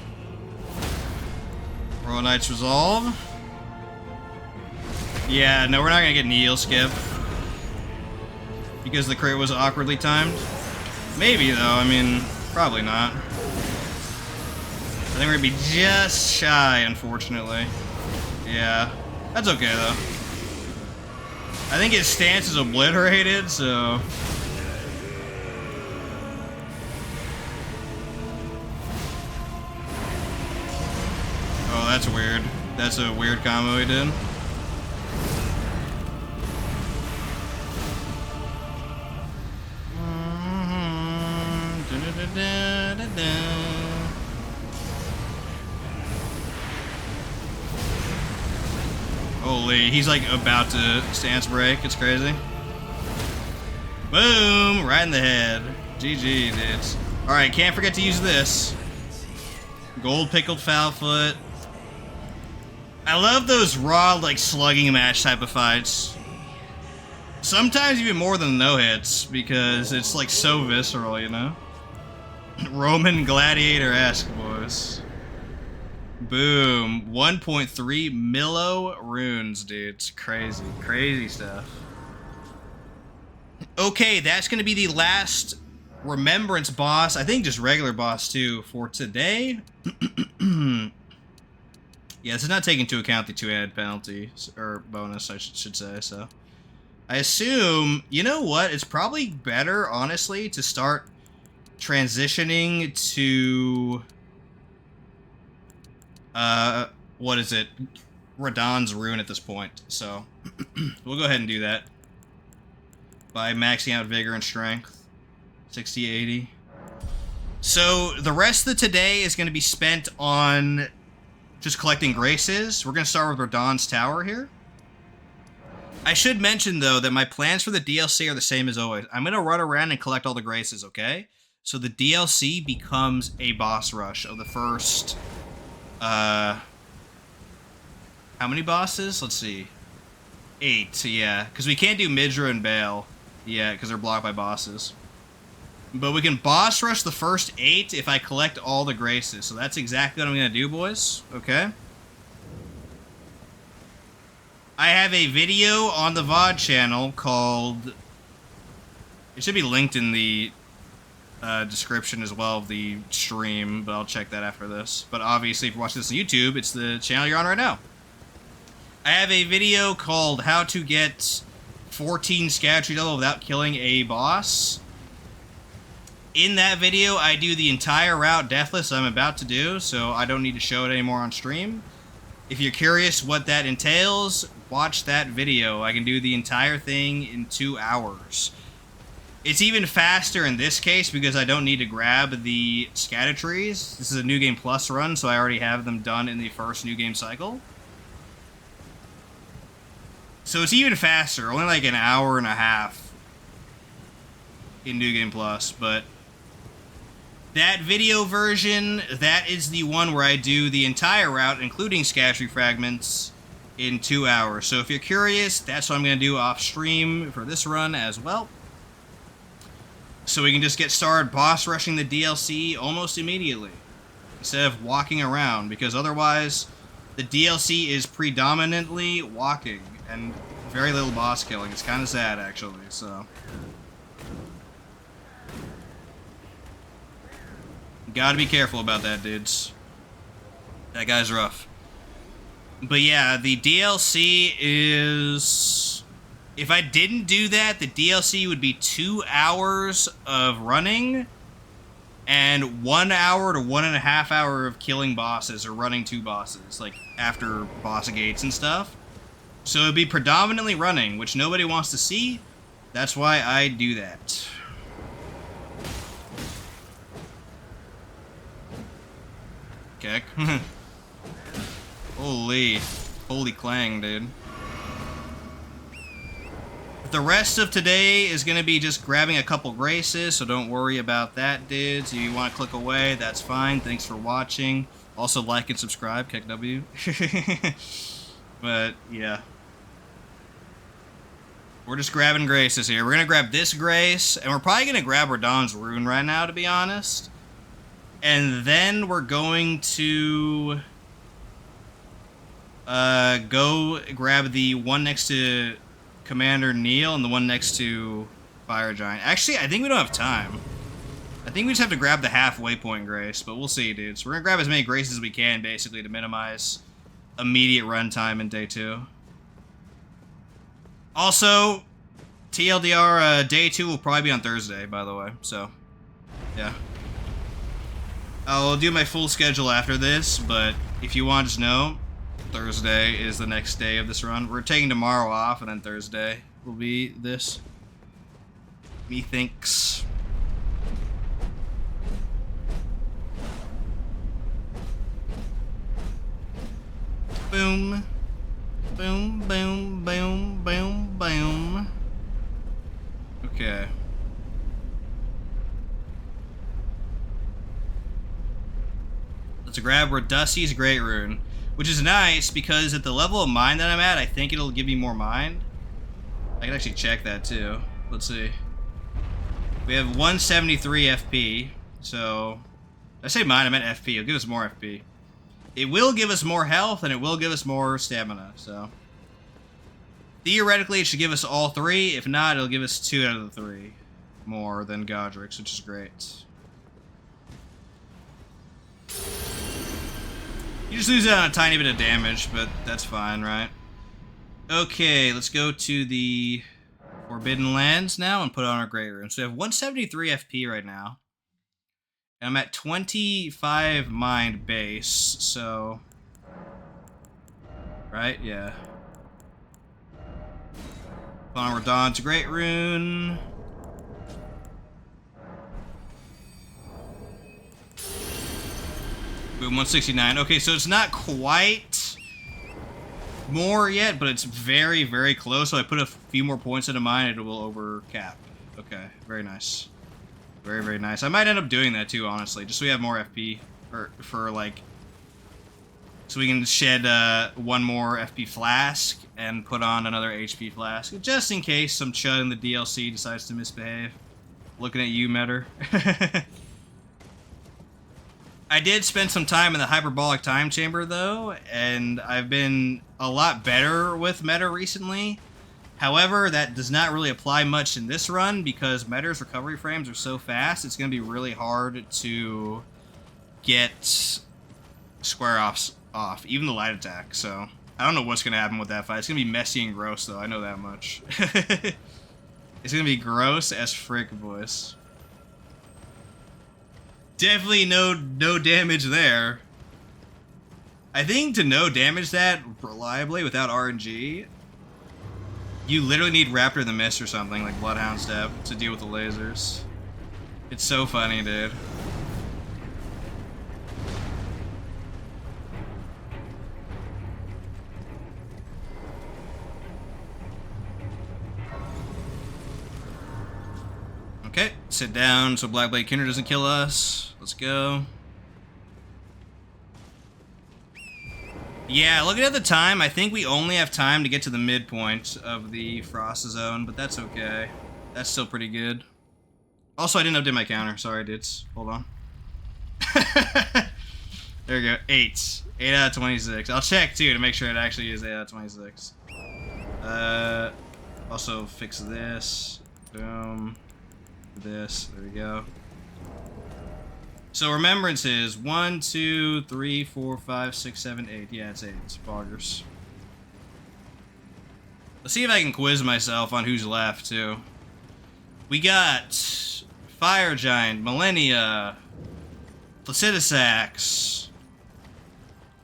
Royal Knight's Resolve. Yeah, no, we're not gonna get an heal skip. Because the crit was awkwardly timed. Maybe, though. I mean, probably not. I think we're gonna be just shy, unfortunately. Yeah. That's okay, though. I think his stance is obliterated, so... Oh, that's weird. That's a weird combo he did. Holy, he's like about to stance break. It's crazy. Boom! Right in the head. GG, dudes. Alright, can't forget to use this. Gold pickled foul foot. I love those raw, like, slugging match type of fights. Sometimes even more than no hits, because it's, like, so visceral, you know? Roman gladiator-esque, boys. Boom. 1.3 millo runes, dude. It's crazy. Crazy stuff. Okay, that's going to be the last Remembrance boss. I think just regular boss, too, for today. Yeah, this is not taking into account the 2-added penalty, or bonus, I should say, so. I assume, you know what, it's probably better, honestly, to start transitioning to, what is it? Radahn's Rune at this point, so. We'll go ahead and do that. By maxing out Vigor and Strength. 60, 80. So, the rest of today is going to be spent on just collecting graces. We're going to start with Radahn's Tower here. I should mention, though, that my plans for the DLC are the same as always. I'm going to run around and collect all the graces, okay? So the DLC becomes a boss rush of the first... how many bosses? Let's see. 8, yeah. Because we can't do Midra and Bayle. Yeah, because they're blocked by bosses. But we can boss rush the first 8 if I collect all the graces. So that's exactly what I'm going to do, boys. Okay? I have a video on the VOD channel called... It should be linked in the description as well of the stream, but I'll check that after this. But obviously, if you're watching this on YouTube, it's the channel you're on right now. I have a video called How to Get 14 Scattering Level Without Killing a Boss. In that video, I do the entire route Deathless I'm about to do, so I don't need to show it anymore on stream. If you're curious what that entails, watch that video. I can do the entire thing in 2 hours. It's even faster in this case because I don't need to grab the scatter trees. This is a New Game Plus run, so I already have them done in the first New Game cycle. So it's even faster, only like an hour and a half in New Game Plus, but that video version, that is the one where I do the entire route, including scattering fragments, in 2 hours. So if you're curious, that's what I'm going to do off stream for this run as well. So we can just get started boss rushing the DLC almost immediately, instead of walking around, because otherwise the DLC is predominantly walking and very little boss killing. It's kind of sad, actually, so. Gotta be careful about that, dudes. That guy's rough. But yeah, the DLC is... If I didn't do that, the DLC would be 2 hours of running and 1 hour to 1.5 hours of killing bosses or running 2 bosses, like after boss gates and stuff. So it'd be predominantly running, which nobody wants to see. That's why I do that. kick. Holy clang, dude. The rest of today is going to be just grabbing a couple graces, so don't worry about that, dudes. If you want to click away, that's fine. Thanks for watching. Also, like and subscribe, KickW. But, yeah. We're just grabbing graces here. We're going to grab this grace, and we're probably going to grab Radahn's rune right now, to be honest. And then we're going to go grab the one next to Commander Neil and the one next to Fire Giant. Actually, I think we don't have time. I think we just have to grab the halfway point grace, but we'll see, dudes. We're going to grab as many graces as we can, basically, to minimize immediate runtime in day 2. Also, TLDR, day 2 will probably be on Thursday, by the way, so, yeah. I'll do my full schedule after this, but if you want to know, Thursday is the next day of this run. We're taking tomorrow off, and then Thursday will be this. Methinks. Boom. Boom, boom, boom, boom, boom. Okay. Let's grab Dusty's Great Rune. Which is nice, because at the level of mind that I'm at, I think it'll give me more mind. I can actually check that, too. Let's see. We have 173 FP, so... I say mind, I meant FP. It'll give us more FP. It will give us more health, and it will give us more stamina, so... Theoretically, it should give us all 3. If not, it'll give us 2 out of the 3 more than Godric's, which is great. You just lose out on a tiny bit of damage, but that's fine, right? Okay, let's go to the Forbidden Lands now and put on our Great Rune. So we have 173 FP right now. And I'm at 25 mind base, so... Right? Yeah. Put on Radahn's Great Rune. Boom, 169. Okay, so it's not quite more yet, but it's very, very close. So I put a few more points into mine, and it will overcap. Okay, very nice. Very, very nice. I might end up doing that too, honestly, just so we have more FP for like, so we can shed one more FP flask and put on another HP flask, just in case some chud in the DLC decides to misbehave. Looking at you, Metter. I did spend some time in the Hyperbolic Time Chamber, though, and I've been a lot better with Meta recently. However, that does not really apply much in this run, because Meta's recovery frames are so fast, it's going to be really hard to get square-offs off, even the light attack, so... I don't know what's going to happen with that fight. It's going to be messy and gross, though, I know that much. It's going to be gross as frick, boys. Definitely no damage there. I think to no damage that reliably without RNG, you literally need Raptor the Mist or something, like Bloodhound Step, to deal with the lasers. It's so funny, dude. Okay, sit down so Blackblade Kinder doesn't kill us. Let's go. Yeah, looking at the time, I think we only have time to get to the midpoint of the Frost Zone, but that's okay. That's still pretty good. Also, I didn't update my counter. Sorry, dudes. Hold on. There we go. 8. 8 out of 26. I'll check, too, to make sure it actually is 8 out of 26. Also, fix this. Boom. This. There we go. So, Remembrances. 1, 2, 3, 4, 5, 6, 7, 8. Yeah, it's 8. It's boggers. Let's see if I can quiz myself on who's left, too. We got Fire Giant, Millennia, Placidusax,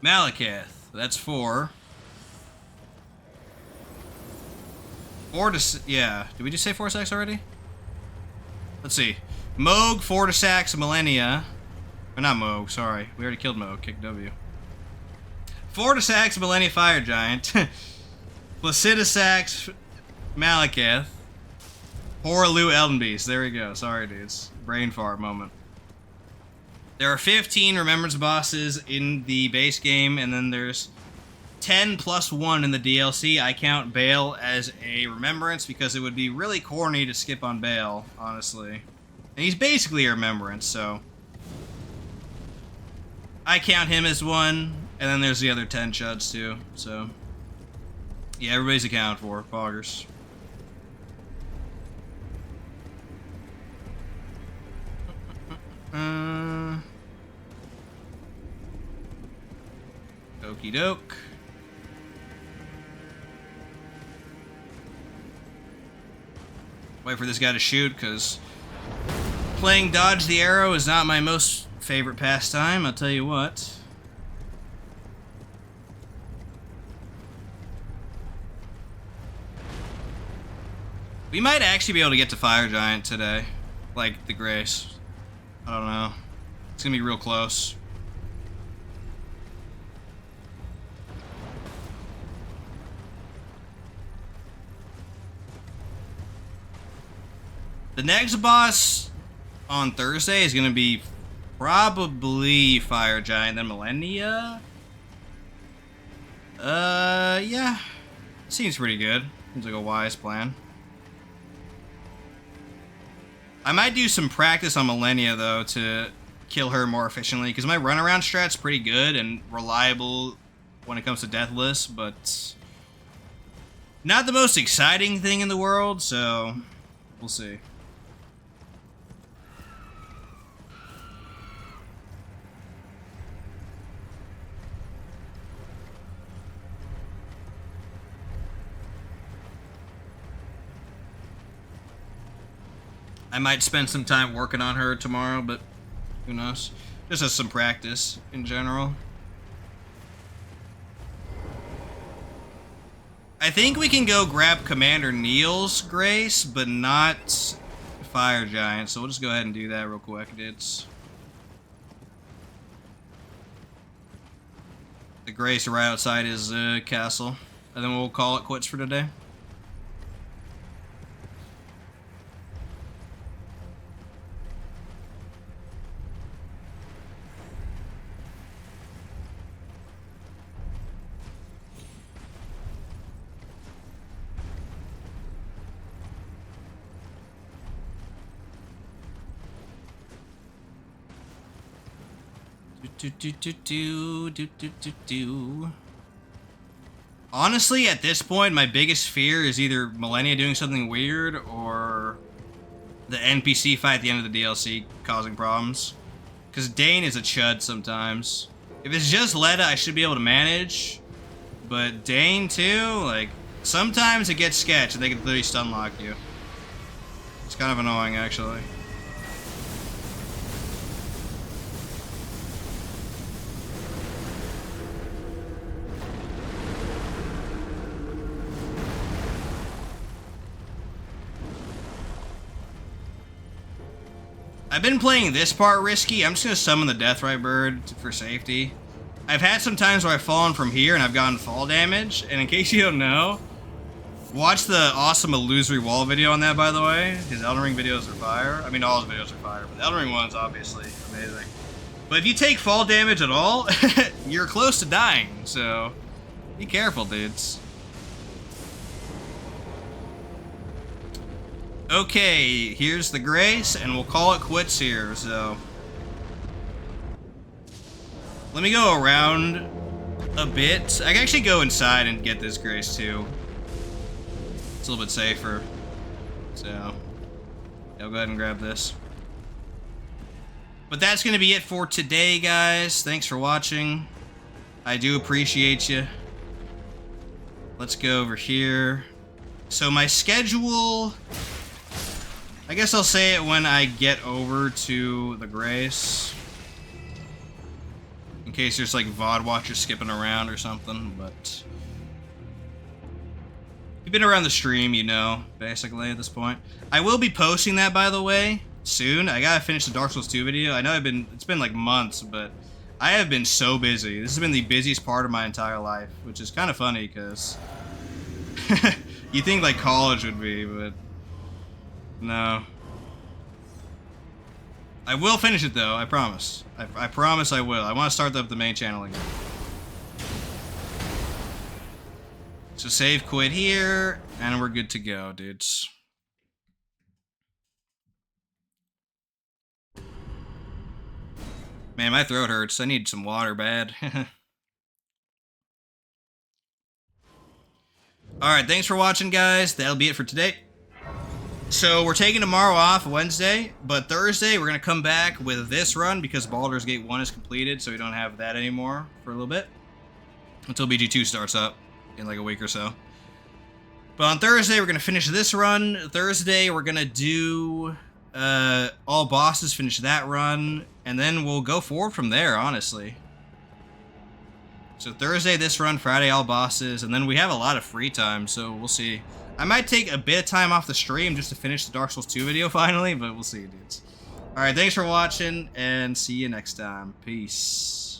Malekith. That's 4. Yeah. Did we just say Fortisax already? Let's see. Moog, Fortisax, Millennia. Or not Mo, sorry. We already killed Mo. Kick W. Fortisax, Millennia Fire Giant. Placidusax, Malekith. Horalu, Elden Beast. There we go. Sorry, dudes. Brain fart moment. There are 15 Remembrance bosses in the base game, and then there's 10 plus 1 in the DLC. I count Bayle as a Remembrance because it would be really corny to skip on Bayle, honestly. And he's basically a Remembrance, so I count him as one, and then there's the other 10 chuds too, so yeah, everybody's accounted for, poggers. Okie doke. Wait for this guy to shoot, because playing dodge the arrow is not my most favorite pastime, I'll tell you what. We might actually be able to get to Fire Giant today. Like the Grace. I don't know. It's gonna be real close. The next boss on Thursday is gonna be probably Fire Giant, then Millennia. Yeah. Seems pretty good. Seems like a wise plan. I might do some practice on Millennia, though, to kill her more efficiently, because my runaround strat's pretty good and reliable when it comes to Deathless, but not the most exciting thing in the world, so we'll see. I might spend some time working on her tomorrow, but who knows? Just as some practice in general. I think we can go grab Commander Neil's Grace, but not Fire Giant, so we'll just go ahead and do that real quick, dudes. The Grace right outside his castle, and then we'll call it quits for today. Honestly, at this point, my biggest fear is either Millennia doing something weird or the NPC fight at the end of the DLC causing problems. Because Dane is a chud sometimes. If it's just Leda, I should be able to manage. But Dane, too, like, sometimes it gets sketch and they can literally stun lock you. It's kind of annoying, actually. I've been playing this part risky. I'm just going to summon the Deathrite Bird for safety. I've had some times where I've fallen from here and I've gotten fall damage. And in case you don't know, watch the awesome Illusory Wall video on that, by the way. His Elden Ring videos are fire. I mean, all his videos are fire, but the Elden Ring one's obviously amazing. But if you take fall damage at all, you're close to dying. So be careful, dudes. Okay, here's the Grace, and we'll call it quits here, so let me go around a bit. I can actually go inside and get this Grace, too. It's a little bit safer. So, yeah, I'll go ahead and grab this. But that's going to be it for today, guys. Thanks for watching. I do appreciate you. Let's go over here. So my schedule, I guess I'll say it when I get over to the Grace. In case there's like VOD watchers skipping around or something, but if you've been around the stream, you know, basically at this point. I will be posting that, by the way. soon. I gotta finish the Dark Souls 2 video. I know it's been like months, but I have been so busy. This has been the busiest part of my entire life, which is kind of funny because you think like college would be, but no. I will finish it though, I promise. I promise I will. I want to start up the main channel again. So save quit here, and we're good to go, dudes. Man, my throat hurts. I need some water bad. Alright, thanks for watching, guys. That'll be it for today. So, we're taking tomorrow off, Wednesday, but Thursday we're going to come back with this run because Baldur's Gate 1 is completed, so we don't have that anymore for a little bit. Until BG2 starts up in like a week or so. But on Thursday, we're going to finish this run. Thursday, we're going to do all bosses, finish that run, and then we'll go forward from there, honestly. So Thursday, this run, Friday, all bosses, and then we have a lot of free time, so we'll see. I might take a bit of time off the stream just to finish the Dark Souls 2 video finally, but we'll see, dudes. Alright, thanks for watching, and see you next time. Peace.